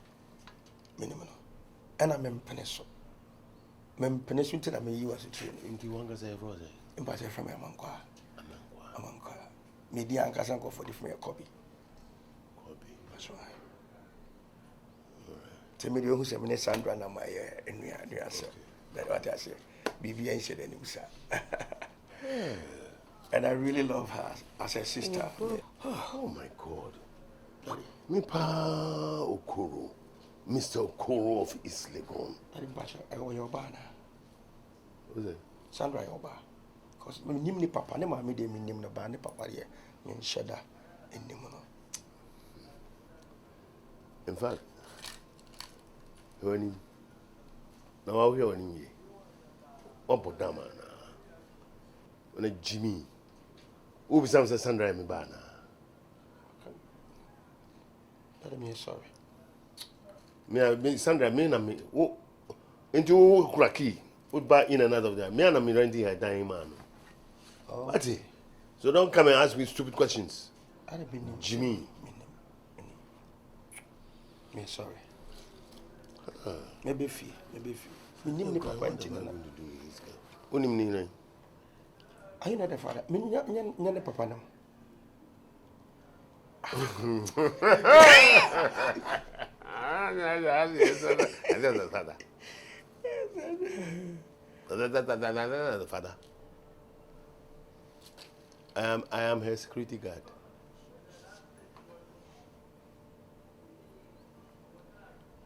Minimum. And I'm in Peneso. I'm Peneso until I'm a US train. Into one guy's a brother. In Patricia from Amanqua. Media and Casanco for the from Kobby. That's right. Tell me who said me Sandra and my and we are answer. That's what I say. BB ain't said any sir. And I really love her as a sister. Oh my God. Daddy. Me pa Okoro. Mr. Okoro of East Legon. Daddy Bacha, I owe your bar now. Who's it? Sandra your bar. Because my name papa, ne mammy de me name the bar, ne papa here, in Shada, in Nimono. In fact, when now I'll hear when you up Dama when a Jimmy who be some Sandra and me banner. Let me sorry. Me Sandra me na me oh into Kuraki would buy in another of them. Me and me renting her dying man. Oh. What? So don't come and ask me stupid questions. I don't mean Jimmy. Me sorry. Maybe fee. Me name papa ntina na. Oni me nine. Are you not the father? Me nya papa na. Father. I am her security guard.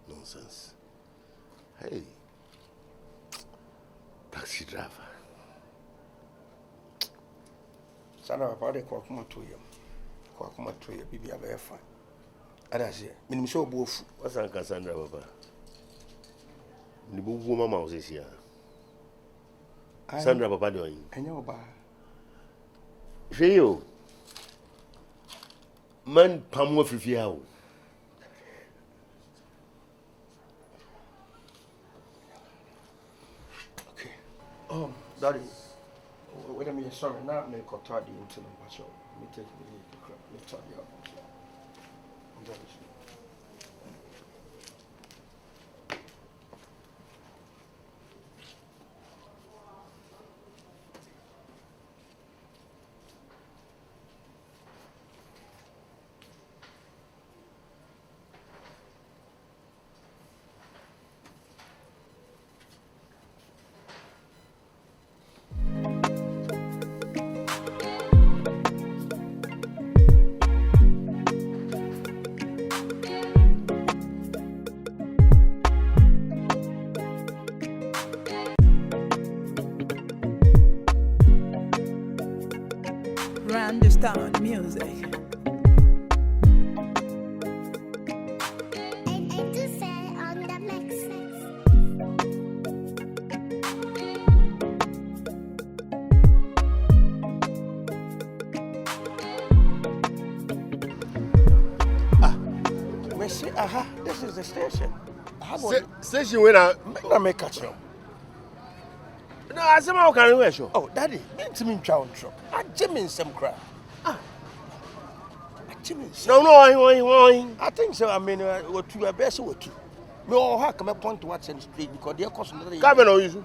Nonsense. Hey, taxi driver. Sandra, papa de kwa kuma to yam. Kwa kuma to yam bibi abe fa. Ada se, minim so obuofu. What's Uncle Sandra, papa? Ni bu mama o se sia. Sandra papa de oyin. Enya oba. Feyo. Man pamwo fifia o. Daddy, wait a minute, sorry, now me got tired into the macho. Me take the crap, me tie you up. say, aha, this is the station. Station when I make catch you. No, I somehow can wear show. Oh, daddy, mean to me chow truck. I Jim in some crap. No. I think so. I mean, what you are best with two. Me all have come point to watch and street because they are cost another. Cabin or you?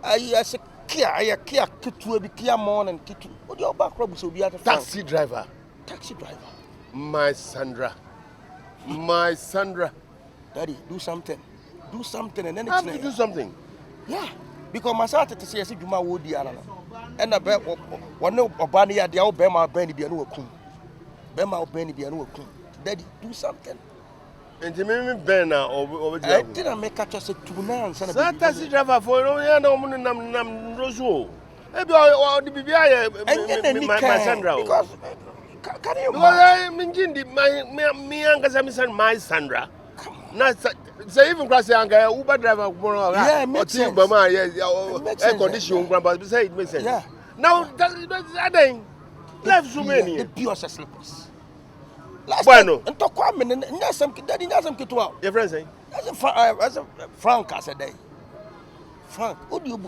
I say Kia, I Kia Kitu, be Kia Mon and Kitu. What your back rubs will be at a taxi driver. Taxi driver. My Sandra. Daddy, do something. Do something and then I have to do something. Yeah. Because my son to say, you my wood, and a bet one no Obania, the old Bema Benny be a new coon. Bema Benny be a new coon. Daddy, do something. And the me Ben over I didn't make catch us a 2 9. Taxi driver for no nam Rosu. Maybe I the BBI my Sandra. Because can you my Sandra? Not say even class Uber driver. Yeah, makes sense. Air condition, but say it makes sense. Yeah. Now that thing left so many. The pure slippers. Last time, and talk one and some daddy, some kid to out. Your friend say? As a Frank, I said, Frank, what do you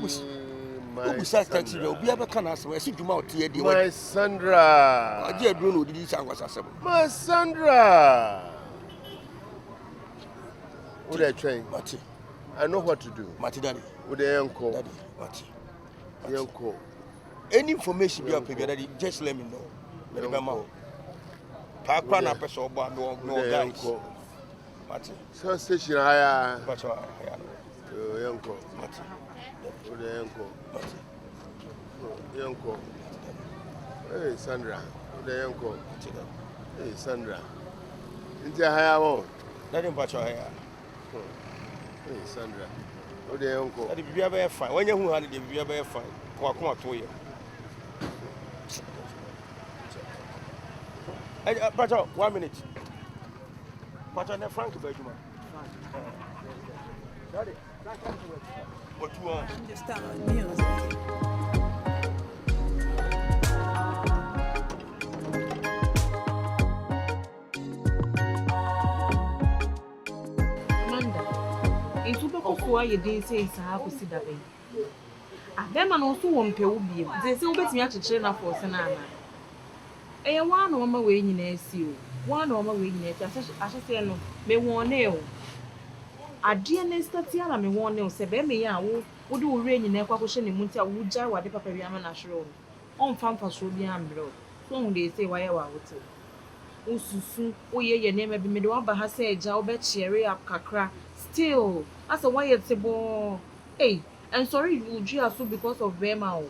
say? Taxi, you'll be able to ask me. I see you out here. My Sandra. I did know the sound was a my Sandra. Would I train? Mati. I know what to do. Mati, daddy. With the uncle. Daddy, Mati. The uncle. Any information you have, daddy, just let me know. Remember, Pakwana person, no guys. Mati. So station higher. But your uncle. Mati. With the uncle. Mati. The uncle. Hey, Sandra. With the uncle. Hey, Sandra. Into a higher one. Let him patch your hair. Hey, Sandra. With the uncle. That if you ever fine. When you had it, if you ever fine. Come on, 2 years. Patch 1 minute. Patch on the Frank Benjamin. Daddy, what you want? I'm just on music. Why you didn't say it's a house to that way? Them and also won't pay be. They say, bet me at China for Sanana. A one woman waiting as you. One woman waiting at I should say, no, may one nail. A dear Nesta Tiana may one nail, say, Bemmy, would do rain in a question in Muntia would jar what the Papa Yamana show. On farm for Shubian Bro. So they say, why I would say. Oh, Susu, oh, yeah, your name may be made one, but has said, Jalbert cherry up Kakra. Still, as a wire table. Hey, and sorry, you are so because of Bema.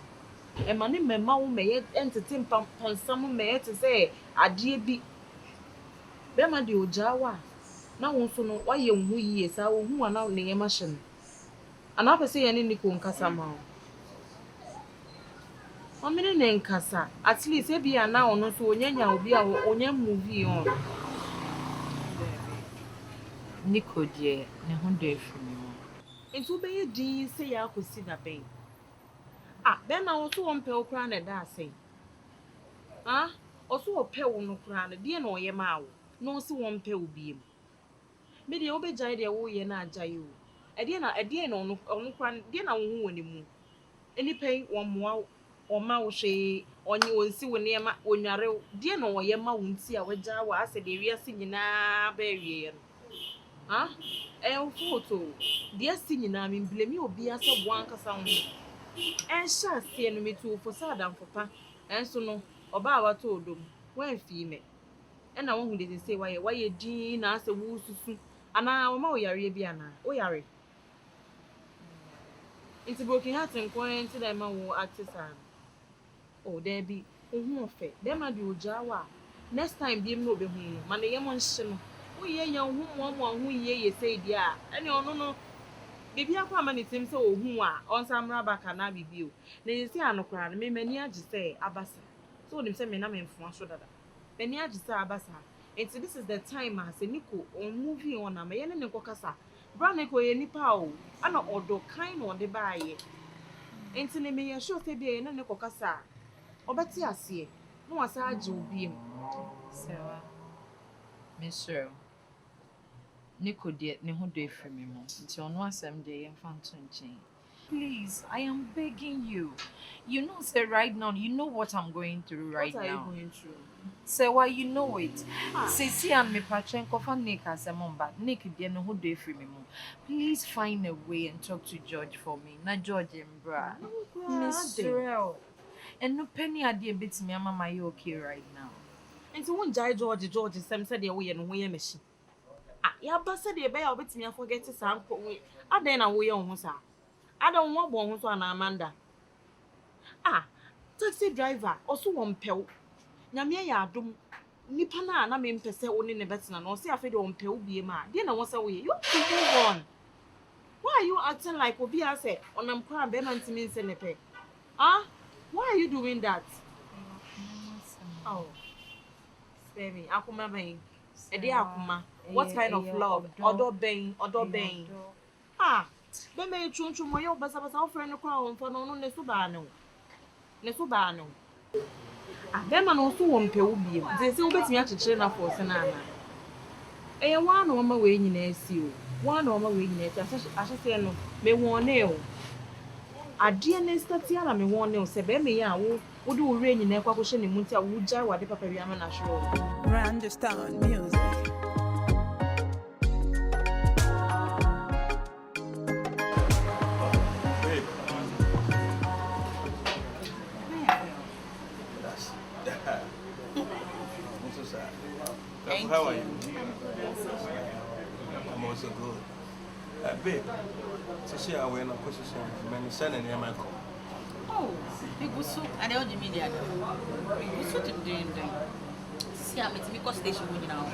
And my name, Mamma may entertain on some may to say, a dear be Bema de Ojawa. Now, also know why you who years I who are now near a machine. And I say any Nico Casama. 1 minute in Casa, at least if you are now not so young, will be our own movie on. Nico dear, na hunde from you. Into be D say I could see that bay. Then I also want pale crown and that say. Also a pale no crown, dear no ye mau, no so one pale beam. Maybe obey jay wo ye na jayu. A dear no crown, dear no who any moon. Any pay 1 more or mouse she on you will see when you are dear no ye mount see our jawa said the real singing na barrier. Photo. Dear singing, I mean, blame you be as a one sound. And shall see me too for Sandra for pa, and so no, about told them, when female. And I won't didn't say why you dean as a woo soon, and now I'm all Arabiana, or Yari. It's a broken heart and going to them who acted. Oh, there be Ahuofe, them I do Jawa. Next time, be no be home, Monday, Yaman. Oh, yeah, young one who ye say, dear, and you no. Baby, I come and it seems so who are on some rubber can be view. They say, I no crown, may many just say, Abassa. So, them say, men, I'm in France, so that. Many just say, Abassa. And so, this is the time I say, Nico, on movie on a man and Cocasa. Branico, any pow, and not order kind on the buy. And so, they may assure they be in a Cocasa. Or better, I see, no, as I do be. Sarah, Miss Cheryl. Nico dear, ne ho do free me mo. Nti ono asem de yem fan to nchen. Please, I am begging you. You know, say right now, you know what I'm going through right now. What are you going through? Say why you know it. Sisi and me Pachenko fan Nick as a mom, but Nick dear no who do free me mo. Please find a way and talk to George for me. Na George Mbra. Miss Rel. And no penny idea bits me, Mama, you okay right now? And so one George Sam said the way and way machine. Ah, ya said the bear bits me forget to sound way. I then away on Musa. I don't want one to an Amanda. Ah, taxi driver also one pel. Nyamia ya dum nipa na me mpese oni ne betina no say afede on pel bi ma. Dey na won say you to move on. Why are you acting like obi a say onam kwa be man timi nse ne pe? Ah, why are you doing that? Oh. Baby, akuma ben. Ede akuma. What kind of love? Odo ben. Ah, be me chunchu mo yo basa o friend kwa on for no ne so ba no. Ah, be man so won pe wo biem. Ze se wo betimi akyekyere na for se na ana. Eye wa na oma we nyina asi o. Wa na oma we nyina asi ahye no me won ne o. Ade ne statia na me won ne o se be me ya wo wo do we nyina kwa ko hye ne mu ntia wo gya wade papa wi ama na hwe. Understand music. How are you? I'm also good. Babe, to see how we're in a position, I'm sending you my call. Oh, big so I don't mean the other. Big so to doing them. See, I'm at Miko Station now.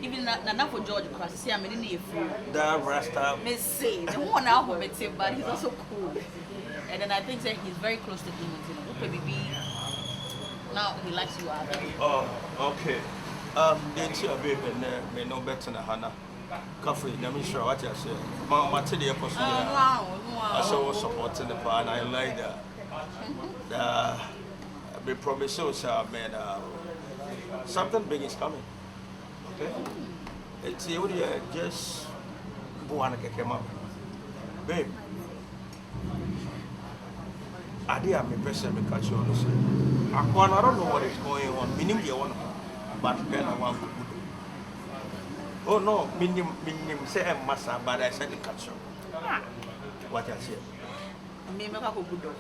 Even now for George Cross, see, I'm in the free. That rasta. May say, the one now who met him, but he's also cool. And then I think that he's very close to him. Now he likes you out. Oh, okay. They tell baby and may know better than Hannah. Coffee, let me show what I said. My today, I saw supporting the plan. I like that. Be promise so, man. Something big is coming. Okay? It's you just want to get up. Babe, I did have my person to catch you on the side. I don't know what is going on. Meaning you want. But then I want to do. Oh no, minim say I'm massa, but I said the catch up. What I said. Me make a good.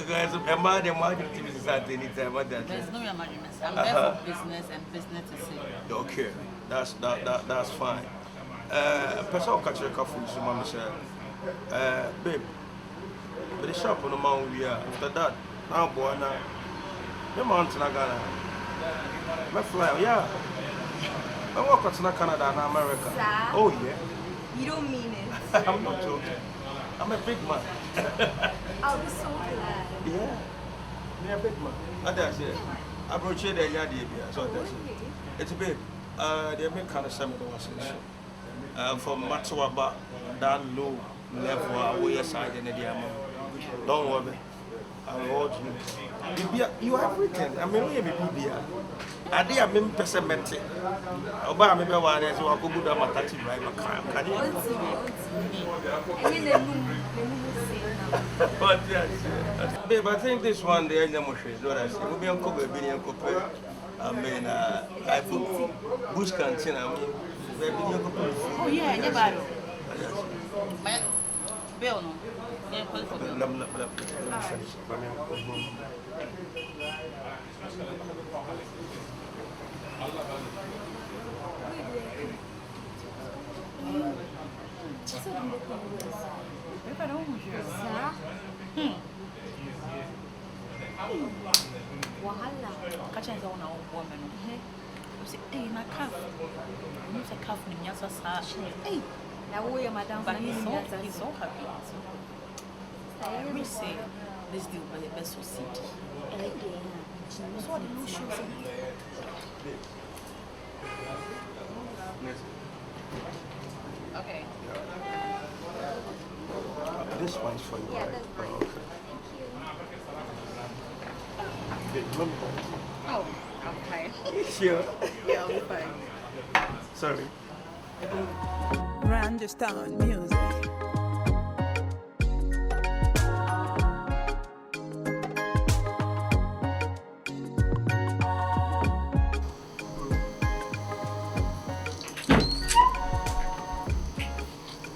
Guys, am I the margin to be something anytime? There's no emergency. I'm there for business and business is safe. Okay, that's fine. Person catch a coffee, so mama said, babe, but the shop on the mount we are after that. Now, boy, now. The mountain I got my fly, yeah. I walk out to Canada and America. Sir? Oh, yeah. You don't mean it. I'm not joking. I'm a big man. I'll be so glad. Yeah. I'm a big man. That's it. I brought you there, yeah, so that's it. It's a bit. They make kind of seminar from Matsuaba down low level, away side in the diamond. Don't worry. I'll hold you. You have everything. I mean, we have be I did a meme percent. Oba me be one so I go good am attach right my car. Can you? But yes. Babe, I think this one the end of what I say. We be on Kobby, be on Kobby. I mean, I put bush canteen. I mean, oh yeah, never. My bill no. Yeah, call for bill. Wahala. Kacha is on our woman. You say, hey, na calf. You say calf ni nyasa sa. Hey, now we are madam. But he's so happy. I really say this deal by the best of city. So the new shoes. Okay. This one's for you. Yeah, right? that's fine. Okay. Oh, I'm fine. Sure. Yeah, I'm fine. Sorry. Understand music.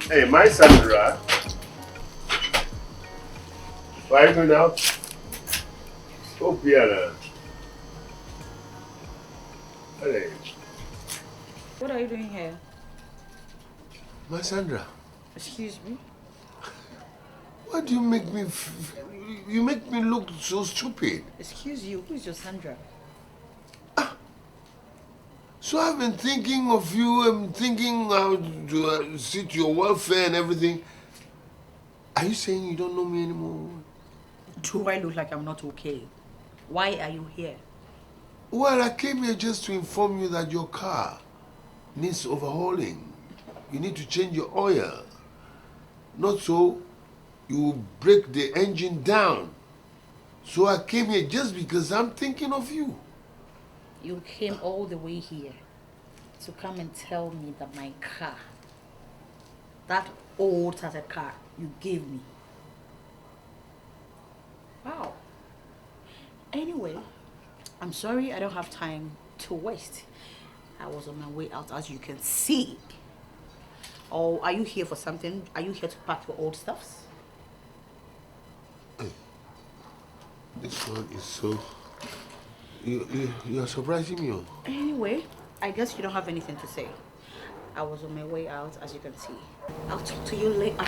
Hey, my Sandra. Why are you going out? Oh, Piana. Hey. What are you doing here? My Sandra. Excuse me? Why do you make me... you make me look so stupid? Excuse you, who is your Sandra? So I've been thinking of you, I'm thinking how to see to your welfare and everything. Are you saying you don't know me anymore? Do I look like I'm not okay? Why are you here? Well, I came here just to inform you that your car needs overhauling. You need to change your oil. Not so you will break the engine down. So I came here just because I'm thinking of you. You came all the way here to come and tell me that my car, that old tattered car you gave me. Wow. Anyway, I'm sorry I don't have time to waste. I was on my way out, as you can see. Or are you here for something? Are you here to pack your old stuffs? This one is so... You're surprising me. Anyway, I guess you don't have anything to say. I was on my way out, as you can see. I'll talk to you later.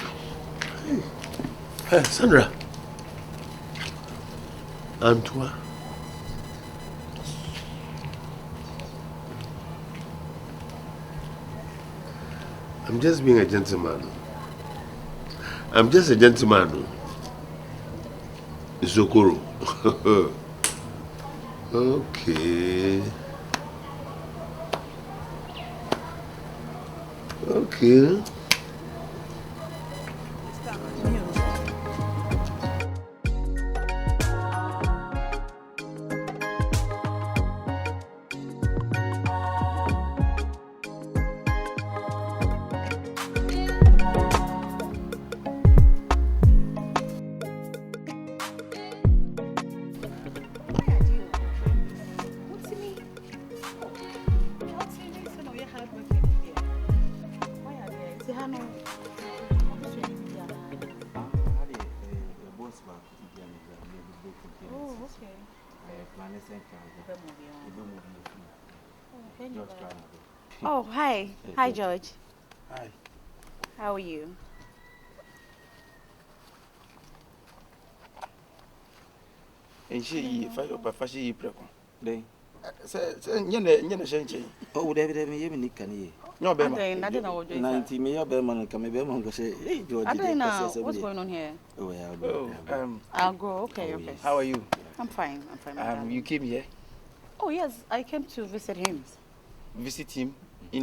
Hey, Sandra. Antoine. I'm just being a gentleman. I'm just a gentleman. Isokoro. Okay. Okay. Oh, hi. Hi, George. Hi. How are you? And she, if I hope a fashion preko. Then, Yana Shanchi. Oh, David, me, even Nick can hear. No, I don't know what you're 90 me, Berman, and come a Berman, say, hey, George, I don't know what's going on here. Oh, yeah, I'll go. Okay, okay. How are you? I'm fine. I'm fine. my darling. You came here? Oh, yes. I came to visit him. Visit him?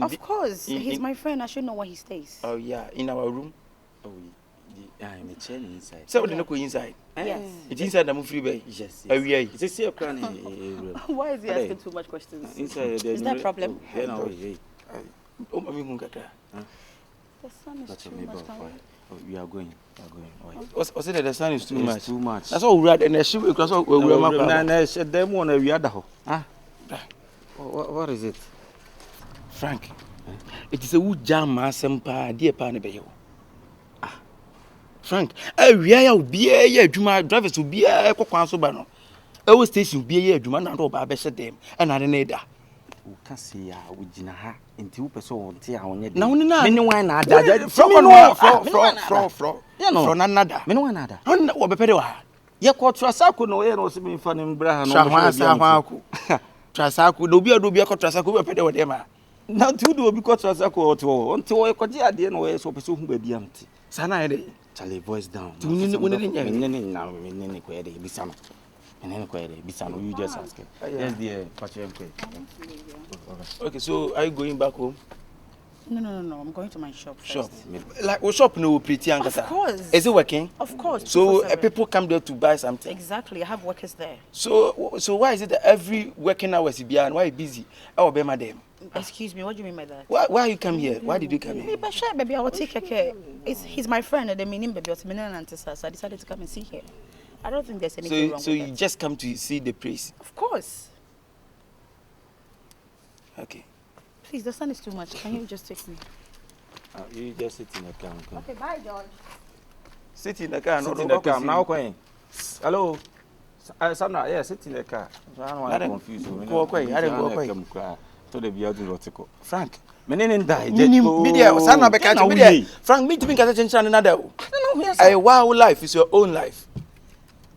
Of course. He's my friend. I should know where he stays. Oh, yeah. In our room? Oh, I'm a chain inside. So, we don't go inside? Yes. It's inside the free bay? Yes. Oh, yeah. It's a sea of cranny. Why is he asking too much questions? Is that a problem? Oh, I mean, the sun is too much. Oh, we are going. What's it? The sun is too much. Too much. That's all right. And the ship because we are one we are what is it? Frank, it is a wood jam, Sampa, dear Panabay. Frank, we are be a Juma drivers will be a Coquansobano. Our station be a Juma, and all better them, and I need that. We can see with Jinaha in 2% on your no, anyone, from another. No another. What be pedo? Ye caught Trasaco, no air, no swimming fun in Brahan. Trasaco, no be a dubia Trasaco, pedo, Emma. Now, two do because Trasaco or two until I could hear the way so pursue be empty. Sana, Charlie, voice down. Now, be some. And then be some. You just ask. Yes, dear. Okay, so are you going back home? No. I'm going to my shop first. Shop? Like, what shop no pretty Ankasa? Of course. Is it working? Of course. So people come there to buy something? Exactly. I have workers there. So why is it that every working hours is behind? Why are you busy? Oh, be madam. Excuse me, what do you mean by that? Why you come here? Why did you come here? Baby, I will take care. He's my friend and the meaning baby, so I decided to come and see him. I don't think there's anything wrong with So you just come to see the place? Of course. Okay. Please, the sun is too much. Can you just take me? You just sit in the car. Okay, bye, George. Sit in the car. Sit in the car. I'm now going. Hello. Sandra, yeah, sit in the car. I don't want to confuse you. Go away. I don't go away. To the Biadu Rotico. Frank. Menene die. Media, Sandra, Becca, media. Frank, me to be catching another. A wild life is your own life.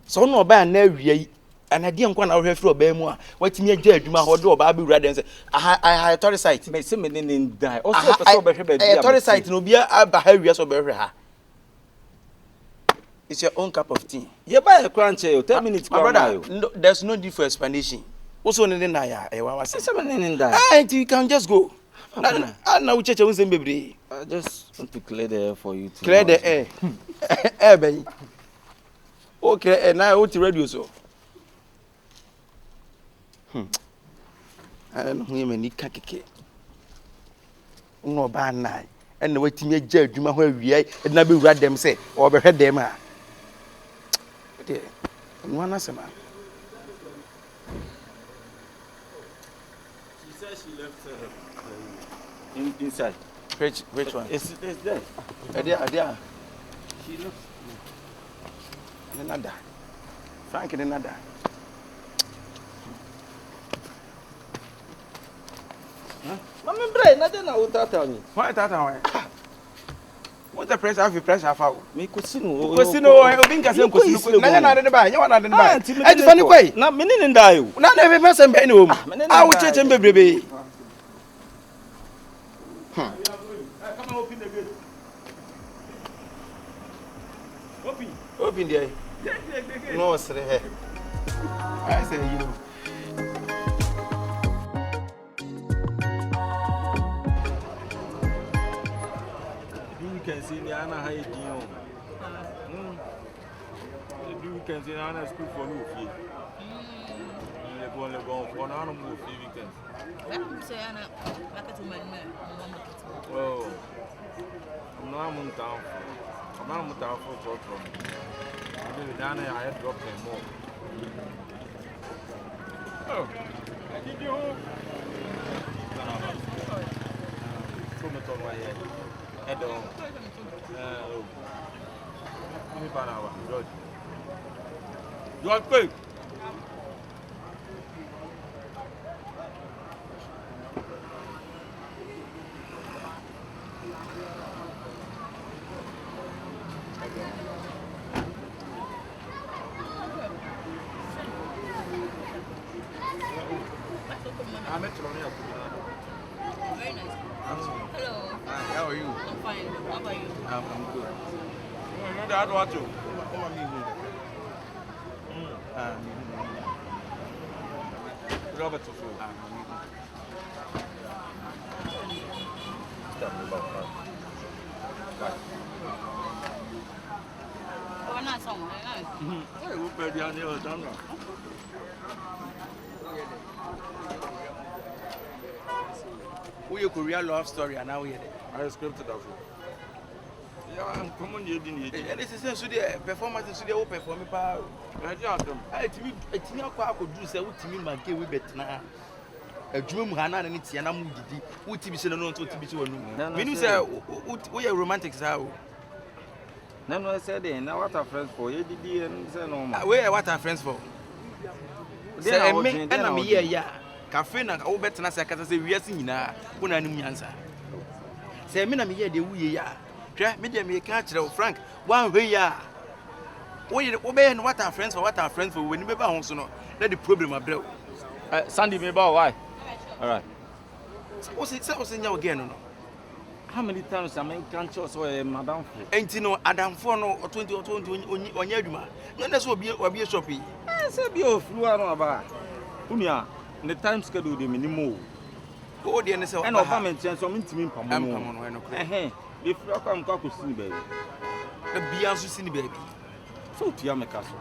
So no buy an area. And I didn't want to have to obey more. What me a judge, my whole door, Baby rather than say, I authority site. May some men die. Also, authority site no be a behavior so very hard. It's your own cup of tea. You buy a crunch, 10 minutes, brother. No, there's no need for explanation. Also, in the night, I was saying, you can just go. I know which was in baby. I just want to clear the air for you. Clear the air. Air, baby. Okay, and I want to radio so. I don't know him any Kyekyeku. No bad night. And the way to me judge you where we are, and never read them say, or be heard them. One answer, man. She said she left inside. Which one? It's there. There. She looks. Another. Frank and another. Mama brain, nothing I will tell me. Why that way? What the pressure have you pressure for? Me Cosino, Obinka same Cosino. Nana didn't buy, you want to buy. It's funny way. Not meaning in die. Not every person be no. I will change him baby. Come on, open the gate. Open there. No, sir. I say you. You can see the Anna High Dion. You can see Anna school for me. You're going to go for an animal few weekends. Oh, I'm not in town. I'm not in town for children. I had dropped them more. Oh, did you? From the top of my head. Head on. Give me an hour, George. George, quick! Very nice. Hello. Hi, how are you? I'm fine. How about you? I'm good. No, Dad, what you? Robert, to fool. Stop me about that. Oh, not someone. Hey, we'll pay down there, Sandra. Who you Korean love story and now here? I scripted that. Yeah, I'm coming here. And this is a performance in the performing power. I just them. It's me could do so to me, my gay with Betna. A dream Hana and it's Yana Moody, who to be seen on to be to a room. When you say, we are romantics how? No, I said, now what are friends for? You did and say no more. Where what are friends for? Say, and I'm here, yeah. Cafe na o betena se kasa se wiase nyina wona nim nyansa se me na me ye de wuye ya hwe me de me ka kire Frank wan hwe ya wo be no what are friends for when me ba ho so no let the problem abrew Sandy me ba why all right o se nya again no how many times am I can choose madam for enti no adam for no 20 onye adwuma no na so obi shop yi say bi o flu anu aba unia the time schedule the minimum Oh, dear, and no comment and some intimate pamon. If you come to see baby, the Beyonce see baby. So to Yama Castle.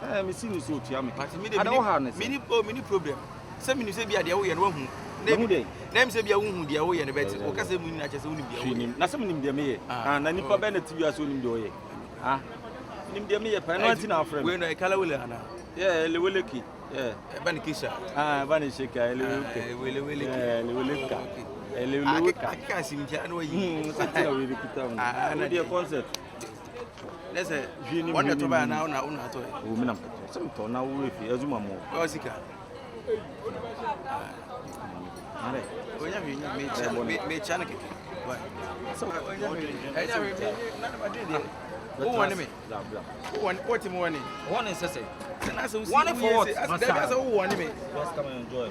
I'm seeing so to Yama. I don't have many problem. Some minutes say be at the way and one. Name say be a woman, the way and a better. Or can say, I just only be a nothing in the mayor. And I need for Bennett to us only do it. Ah, in the mayor, penalty now, friend. When I call William. Yeah, Lewicki. Yeah, Vanikisha. Ah, Vanishika, Lewicka. I can't see me. I know you. I know your concert. Let's say, one to buy now, woman. Some to now with you as you more. Osika. Me channel. So, I never did. Who wanted me? What morning? One is say. One for what? That's who wanted me. Just come and enjoy.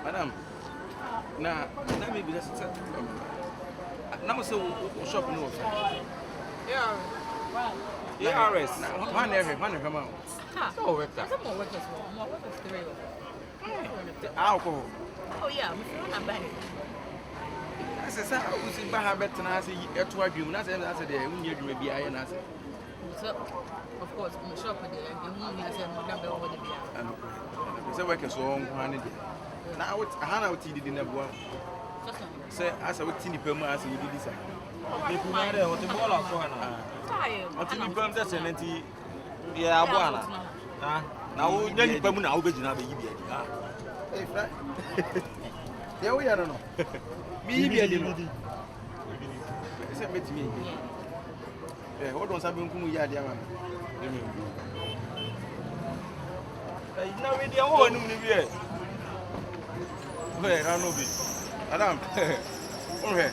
Madam. Now, let me be just now so shopping over. Yeah. Yeah, RS. One every come out. So work that. Some more workers. More workers three. Alcohol. Oh yeah, I'm buying. I said, I was in Bahabet and I say, you're too arguing. I said, when you may be I and I said, of course, I'm shopping there. I said, I'm over the so work is so on. Now, what Hannah did in a one. Say, as I was in the Puma, as you did this. If you matter what the ball of Hannah. Until you come that's an empty. Yeah, Buana. Now, then you come now, but you never be. Hey, Frank. There we are. No. Me, I didn't. Except me. Hold on, something yard. Now, with your own here. Where I know this. Adam. Okay.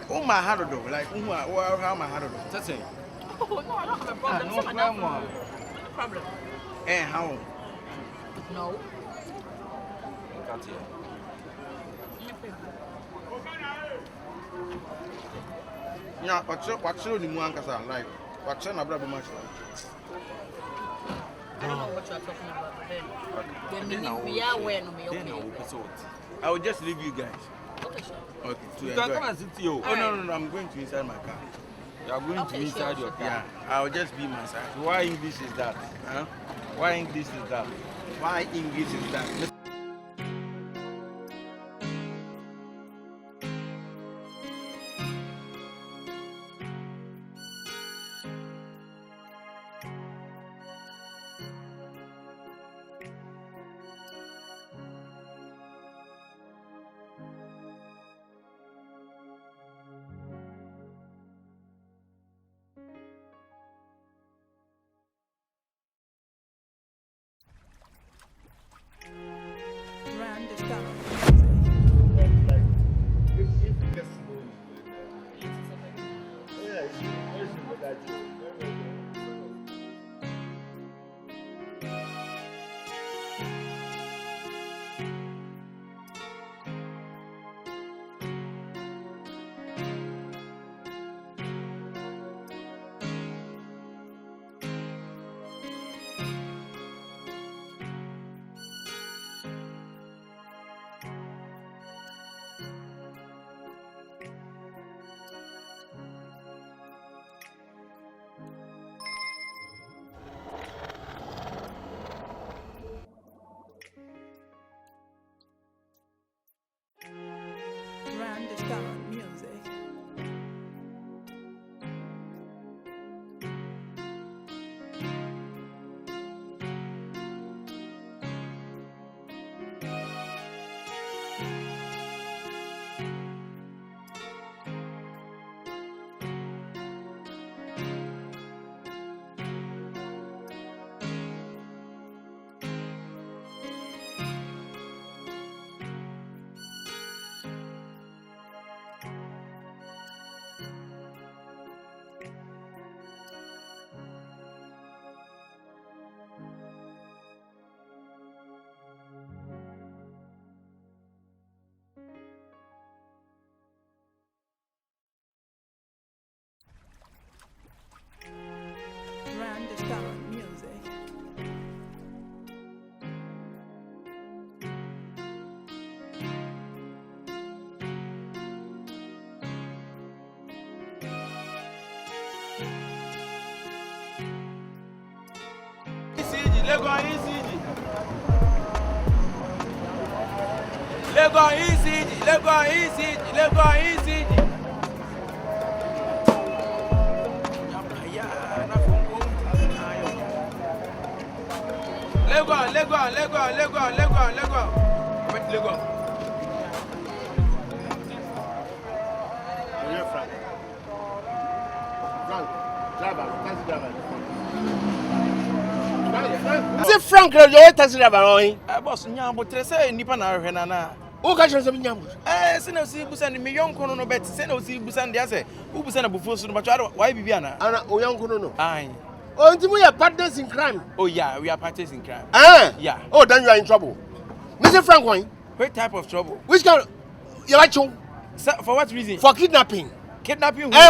Oh, my heart, like, how my heart. That's it. Oh, no, I don't have a problem. No problem. Eh, how? No. Got here. Yeah, what's your name? Like, what's your number? Much. I don't know what you're talking about. Then we are aware of me. I will just leave you guys. Okay, sure. Okay, to you can come and sit here. Oh, no, I'm going to inside my car. You are going to inside your car? Yeah, I'll just be my side. Why English is that? Huh? Why English is that? Why English is that? Legon easy, Legon easy, Legon easy. Legon. Legon. Frank, driver, taxi driver. Is it Frank, your taxi driver? Boss, nyambo trese nipa na ahwe na na. O ka chose nyambo. Se na osi busa ni me yonko no bet, se na osi busa ndi ase. U busa na bufu so no bacho why bibia na. Ana o yonko no. Aye. Oh, until we are partners in crime. Oh yeah, we are partners in crime. Yeah. Oh, then you are in trouble. Mr. Frank, why? What type of trouble? Which kind? You like you? For what reason? For kidnapping. Kidnapping who?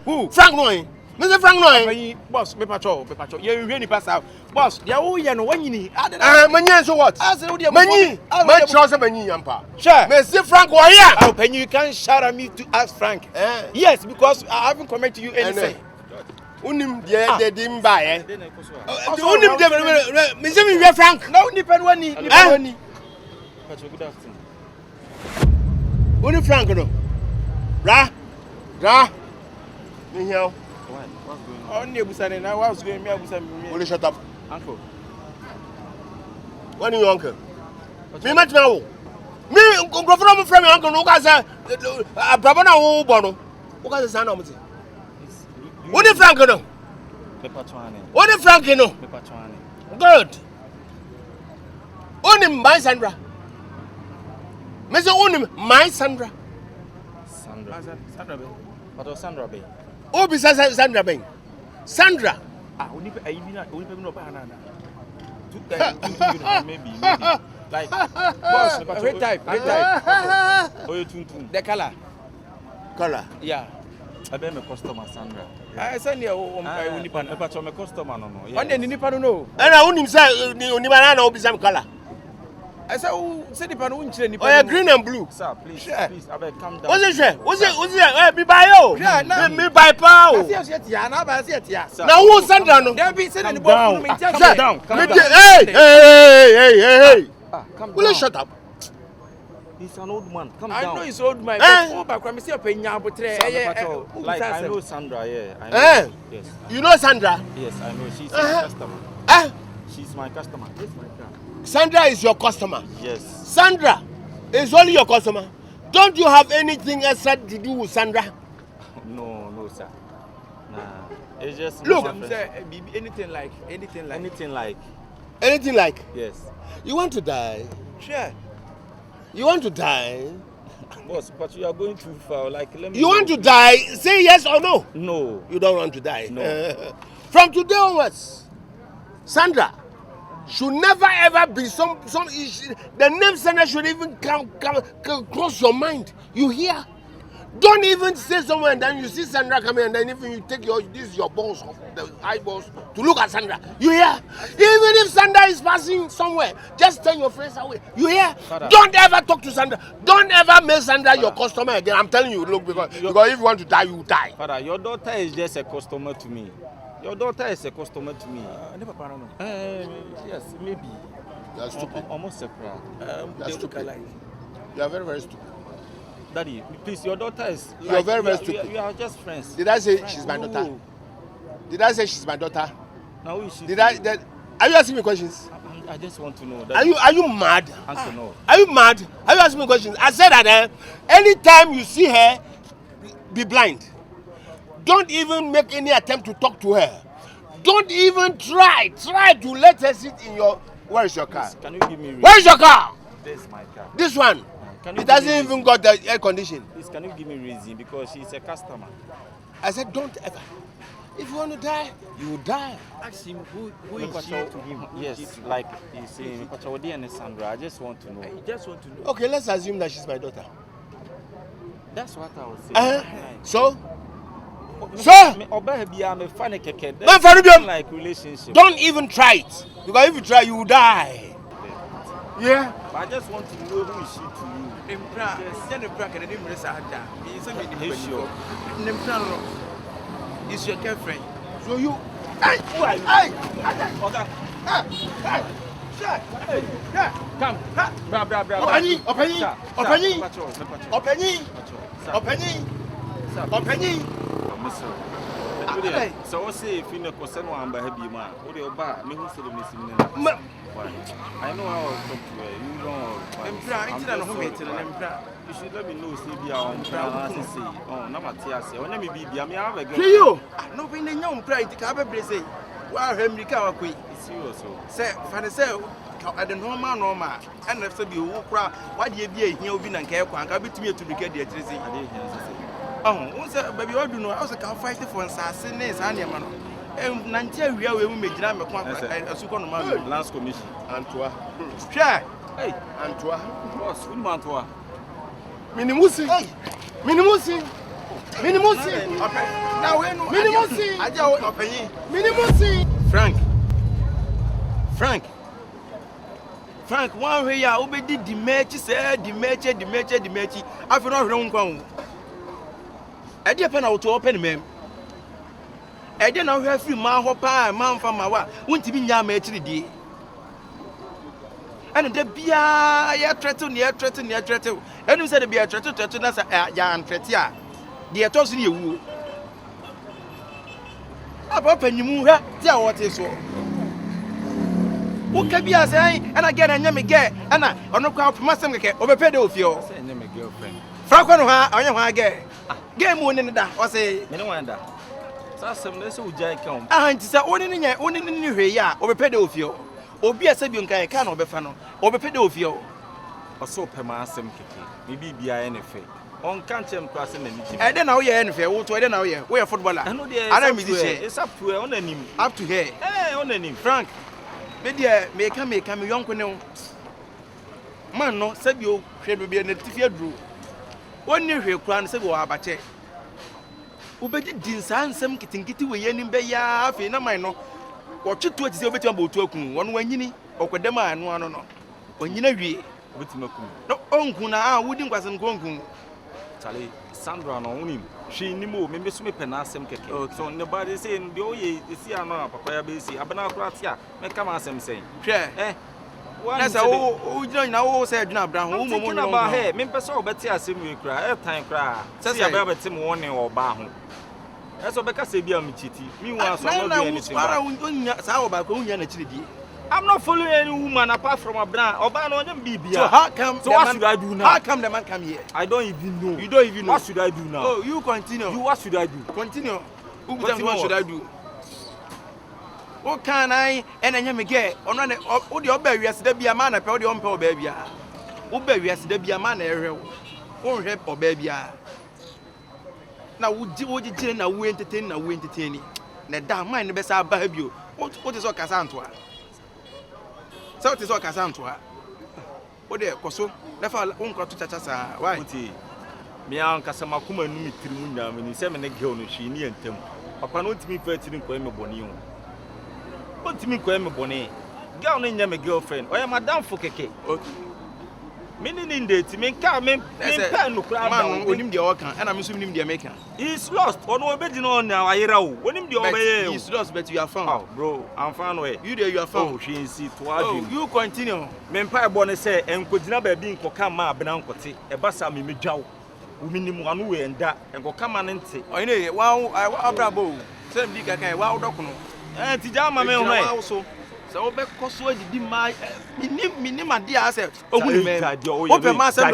Who? Frank Noy. Mr. Frank Noy. Boss, me patrol. You really pass out. Boss, they are all here no when you need. Many so what? Many. My choice many yampa. Sure. Mr. Frank why here? How can you can't shout at me to ask Frank? Yes, because I haven't commented to you anything. Unim de dim ba eh. Unim de me say me Frank. No depend when ni. Patrol, good afternoon. Unim Frank no. Ra. Me here. What's going on? On Nebusane now what's going me Abusa me. Will you shut up? Uncle. When you uncle? Me match now. Me go from friend me uncle no ka say brabo na wo bo no. Wo ka say san na mo ti. What the Frank no? What the Frank no? Good. Only my Sandra. Me say only my Sandra. Sandra be. What Sandra be? Oh, besides Sandra be. Sandra. Only no ba na. Maybe. Like boss, red type. Oh, you tun. The color. Yeah. I be my customer Sandra. I send you nipa na pacho my customer no. On the nipa no. Na unim say nipa na obi sam color. I say nipa no unchire nipa. Oh, green and blue. Sir, please, I beg calm down. What's it? Me buy yo. Me buy pa. Na who Sandra no? There be send the boy me calm down. Hey. Will you shut up? He's an old man. Come I down. know I know he's old man. Like I know Sandra, yeah. I know. Yes. You know Sandra? Yes, I know. She's my customer. She's my customer. This is my car. Sandra is your customer? Yes. Sandra is only your customer? Don't you have anything else to do with Sandra? No, sir. Nah. It's just look. Anything like. Anything like? Yes. You want to die? Sure. You want to die? Boss, but you are going too far. Like, let me. You want to die? Say yes or no. No. You don't want to die. No. From today onwards, Sandra should never ever be some issue. The name Sandra should even come cross your mind. You hear? Don't even say somewhere and then you see Sandra coming and then even you take your balls off, the eyeballs, to look at Sandra. You hear? Even if Sandra is passing somewhere, just turn your face away. You hear? Father. Don't ever talk to Sandra. Don't ever make Sandra your customer again. I'm telling you, look, because if you want to die, you die. Father, your daughter is just a customer to me. Your daughter is a customer to me. Never paranoid. Yes, maybe. You are stupid. Almost a crowd. You are stupid. You are very, very stupid. Daddy, please, your daughter is. You are very, very stupid. We are just friends. Did I say she's my daughter? Did I say she's my daughter? Now, who is she? Are you asking me questions? I just want to know. Are you mad? No. Are you mad? Are you asking me questions? I said that anytime you see her, be blind. Don't even make any attempt to talk to her. Don't even try to let her sit in your. Where is your car? Please, can you give me? Where is your car? This is my car. This one. It doesn't even got the air condition. Please, can you give me reason? Because she's a customer. I said, don't ever. If you want to die, you will die. Ask him who is she to him. Yes, like he's saying, Patricia and Sandra. I just want to know. I just want to know. Okay, let's assume that she's my daughter. That's what I was saying. So? Like relationship. Don't even try it. Because if you try, you will die. Yeah. But I just want to know who is she to you. Is your girlfriend? So you. Come. Bra. Openyi. So what say if you know person one by heavy man? What you ba? Me who say the missing I know how to talk to her. You know. You should let me know. Say be our own plan. Say, oh, na Matthias. When me be, I have a girl. You. No be the young pride. Kabe say. Wa Henry ka wakoi. Serious. Say, for say. I don't know man, and if you walk, why do you be here? Be and care, I'll be to me to get the address. Oh, once a baby, I do know, I was a car fighting for assassin, and man. And Nantia, we are make drama, a second man, Lance Commission, Antoine. Share, hey, Antoine, what's good, Mantua? Minimusi, now, Minimusi, Frank, one way I obeyed the match, said the match. I feel not wrong. I did pen to open mem. I didn't know have free man from my wife, won't be young match the and the beer, I threaten, and you said to be a threaten as a young tretia. Dear tossing you. I've opened you move, tell what is so. Who can be as I and again and yammy get and I on no crowd must over pedophile. Say, name a girlfriend. Francois, I am get game one in that was a no wonder. Some less who jay come. I ain't said one in your ya over pedophile. Or be a Sabian guy can over fano over pedophile. Or so per massam kicking. Maybe be I anything. On can't crossing anything. I don't know you anything. What I don't know you. We're footballer. I know it's up to her on a name. Up to her. Eh, on a name. Frank. Media make me young no. Man no said you should be a native drew. 1 year here crown said go abache. Ubedi din san sam kitingiti we yenim be ya afi na man no. Watch it to it over to okun one wanyini okwedema anu ano no. Onyina wie obetimakum. No onku na wudin kwasem konkun. Chale Sandra no unim. She nimo me so me penasem keke. So nobody say the oye see ano papa ya be see abana kratia me come asem say. Hwe that's o join na o say aduna bra ho mo mo ba he me pese obeti asem we kra time kra see aba beti mo woni oba ho eso beka se bia me chiti me wan so no do anything para unya sa oba ko unya na chiridi. I'm not following any woman apart from a brand. Oba no dem bibia. So how come so what should I do now? How come the man come here? I don't even know. You don't even know. What should I do now? Oh, you continue. You what should I do? Continue. What should I do? What can I and I me get on the oba wiase da bia man na pe o de on pe oba bia. Oba wiase da bia man na ehwe. O hwe oba bia. Na wo ji na wo entertain. Na da man ne be sa ba bio. What is all kasanto a? So it is all Casantua. What there, Coso? Never won't go to Chachasa. Why? Me uncle Samakuma knew me 3 months when he said, "Me girl, she near him." Papa, not me 13 poem bonny. What to me, poem bonny? Girl, name a girlfriend. I am Madame Fokeke. Meaning in the team, car, me, no crowd, when him the organ, and I'm assuming the American. He's lost, or no bedding on now. I hear when him the obey. He's lost, but you are found. Oh, bro, I'm found away. You there, you are found. She is it. You continue. Mempa Bonnet say, and could never be in Kokama, Benancote, a bassa me jow. Minimum one way and that, and go come and say, I know, wow, I bravo. Send big again, wow, docuno. And Tijama may also. So back Koso di my minima dia say open masem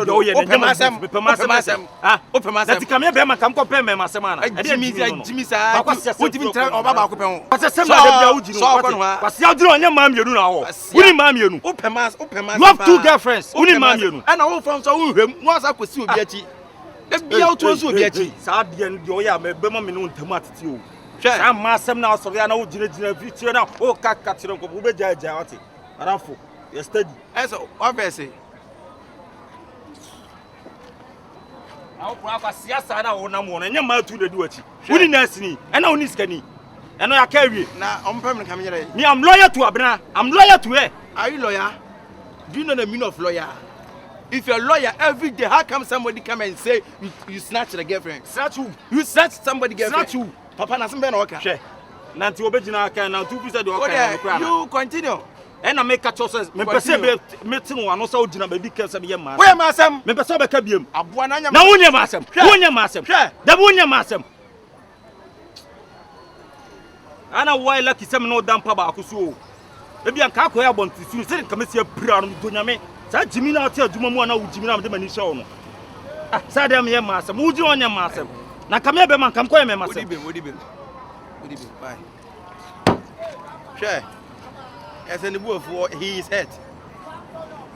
open masem come here be ma kam ko pe me masem ana Jimmy sa what even try oba ba ko pe ho pasem na da bia uji no pase aduro onye ma mienu na ho uni ma mienu open mas you have 2 girlfriends uni ma mienu ana wo from so wo hwem no asa kosi obi achi da bia o to so obi achi sa de o ya me be ma me no ntamu atete o I'm massam now, so I know Jina now. Oh, Catching Kobe Jayati. Arafo, yesterday. As obviously. I'll pass Yasana or Namon and your mouth to the duty. Wouldn't ask me, and only scanny. And I carry now on permanent coming here. Me, I'm loyal to Abna. I'm loyal to her. Are you lawyer? Do you know the meaning of lawyer? If you're a lawyer every day, how come somebody come and say you snatch the girlfriend? Snatch who? You snatch somebody girlfriend. Snatch who? Papa na sembe na oka. She. Na nti obegina aka na 2% do oka. You continue. And I make a choice. Me perceive meeting one also dinner baby case me yam. Where masam? Me perceive be kabiem. Abuana nya. Na wonya masam. Wonya masam. Da wonya masam. Ana why lucky sem no dampa ba akuso. Ebi an ka akoya bonti su se nka me se apira no do nyame. Sa jimi na ate aduma mu ana wo jimi na me de mani hye wo no. Ah, sa dem ye masam. Wo ji wonya masam. Na ka me be man kam koye me masam. Wodi be. Bye. Sure. As in the wolf, he is hurt.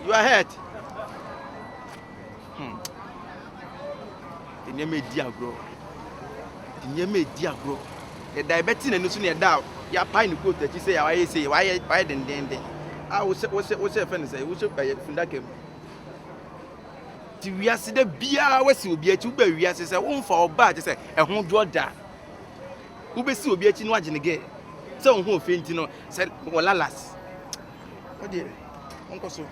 You are hurt. The name is Diagro. The diabetes and no sooner down. Ya pine quote that you say, I say, why then. I was what's your friend say, we should buy it from that game. We are the beer, was you be a two berry, as a woman for bad, just a home draw that. Who be so be a chin watching again. So who faint, said, well, alas. Oh dear, Uncle So.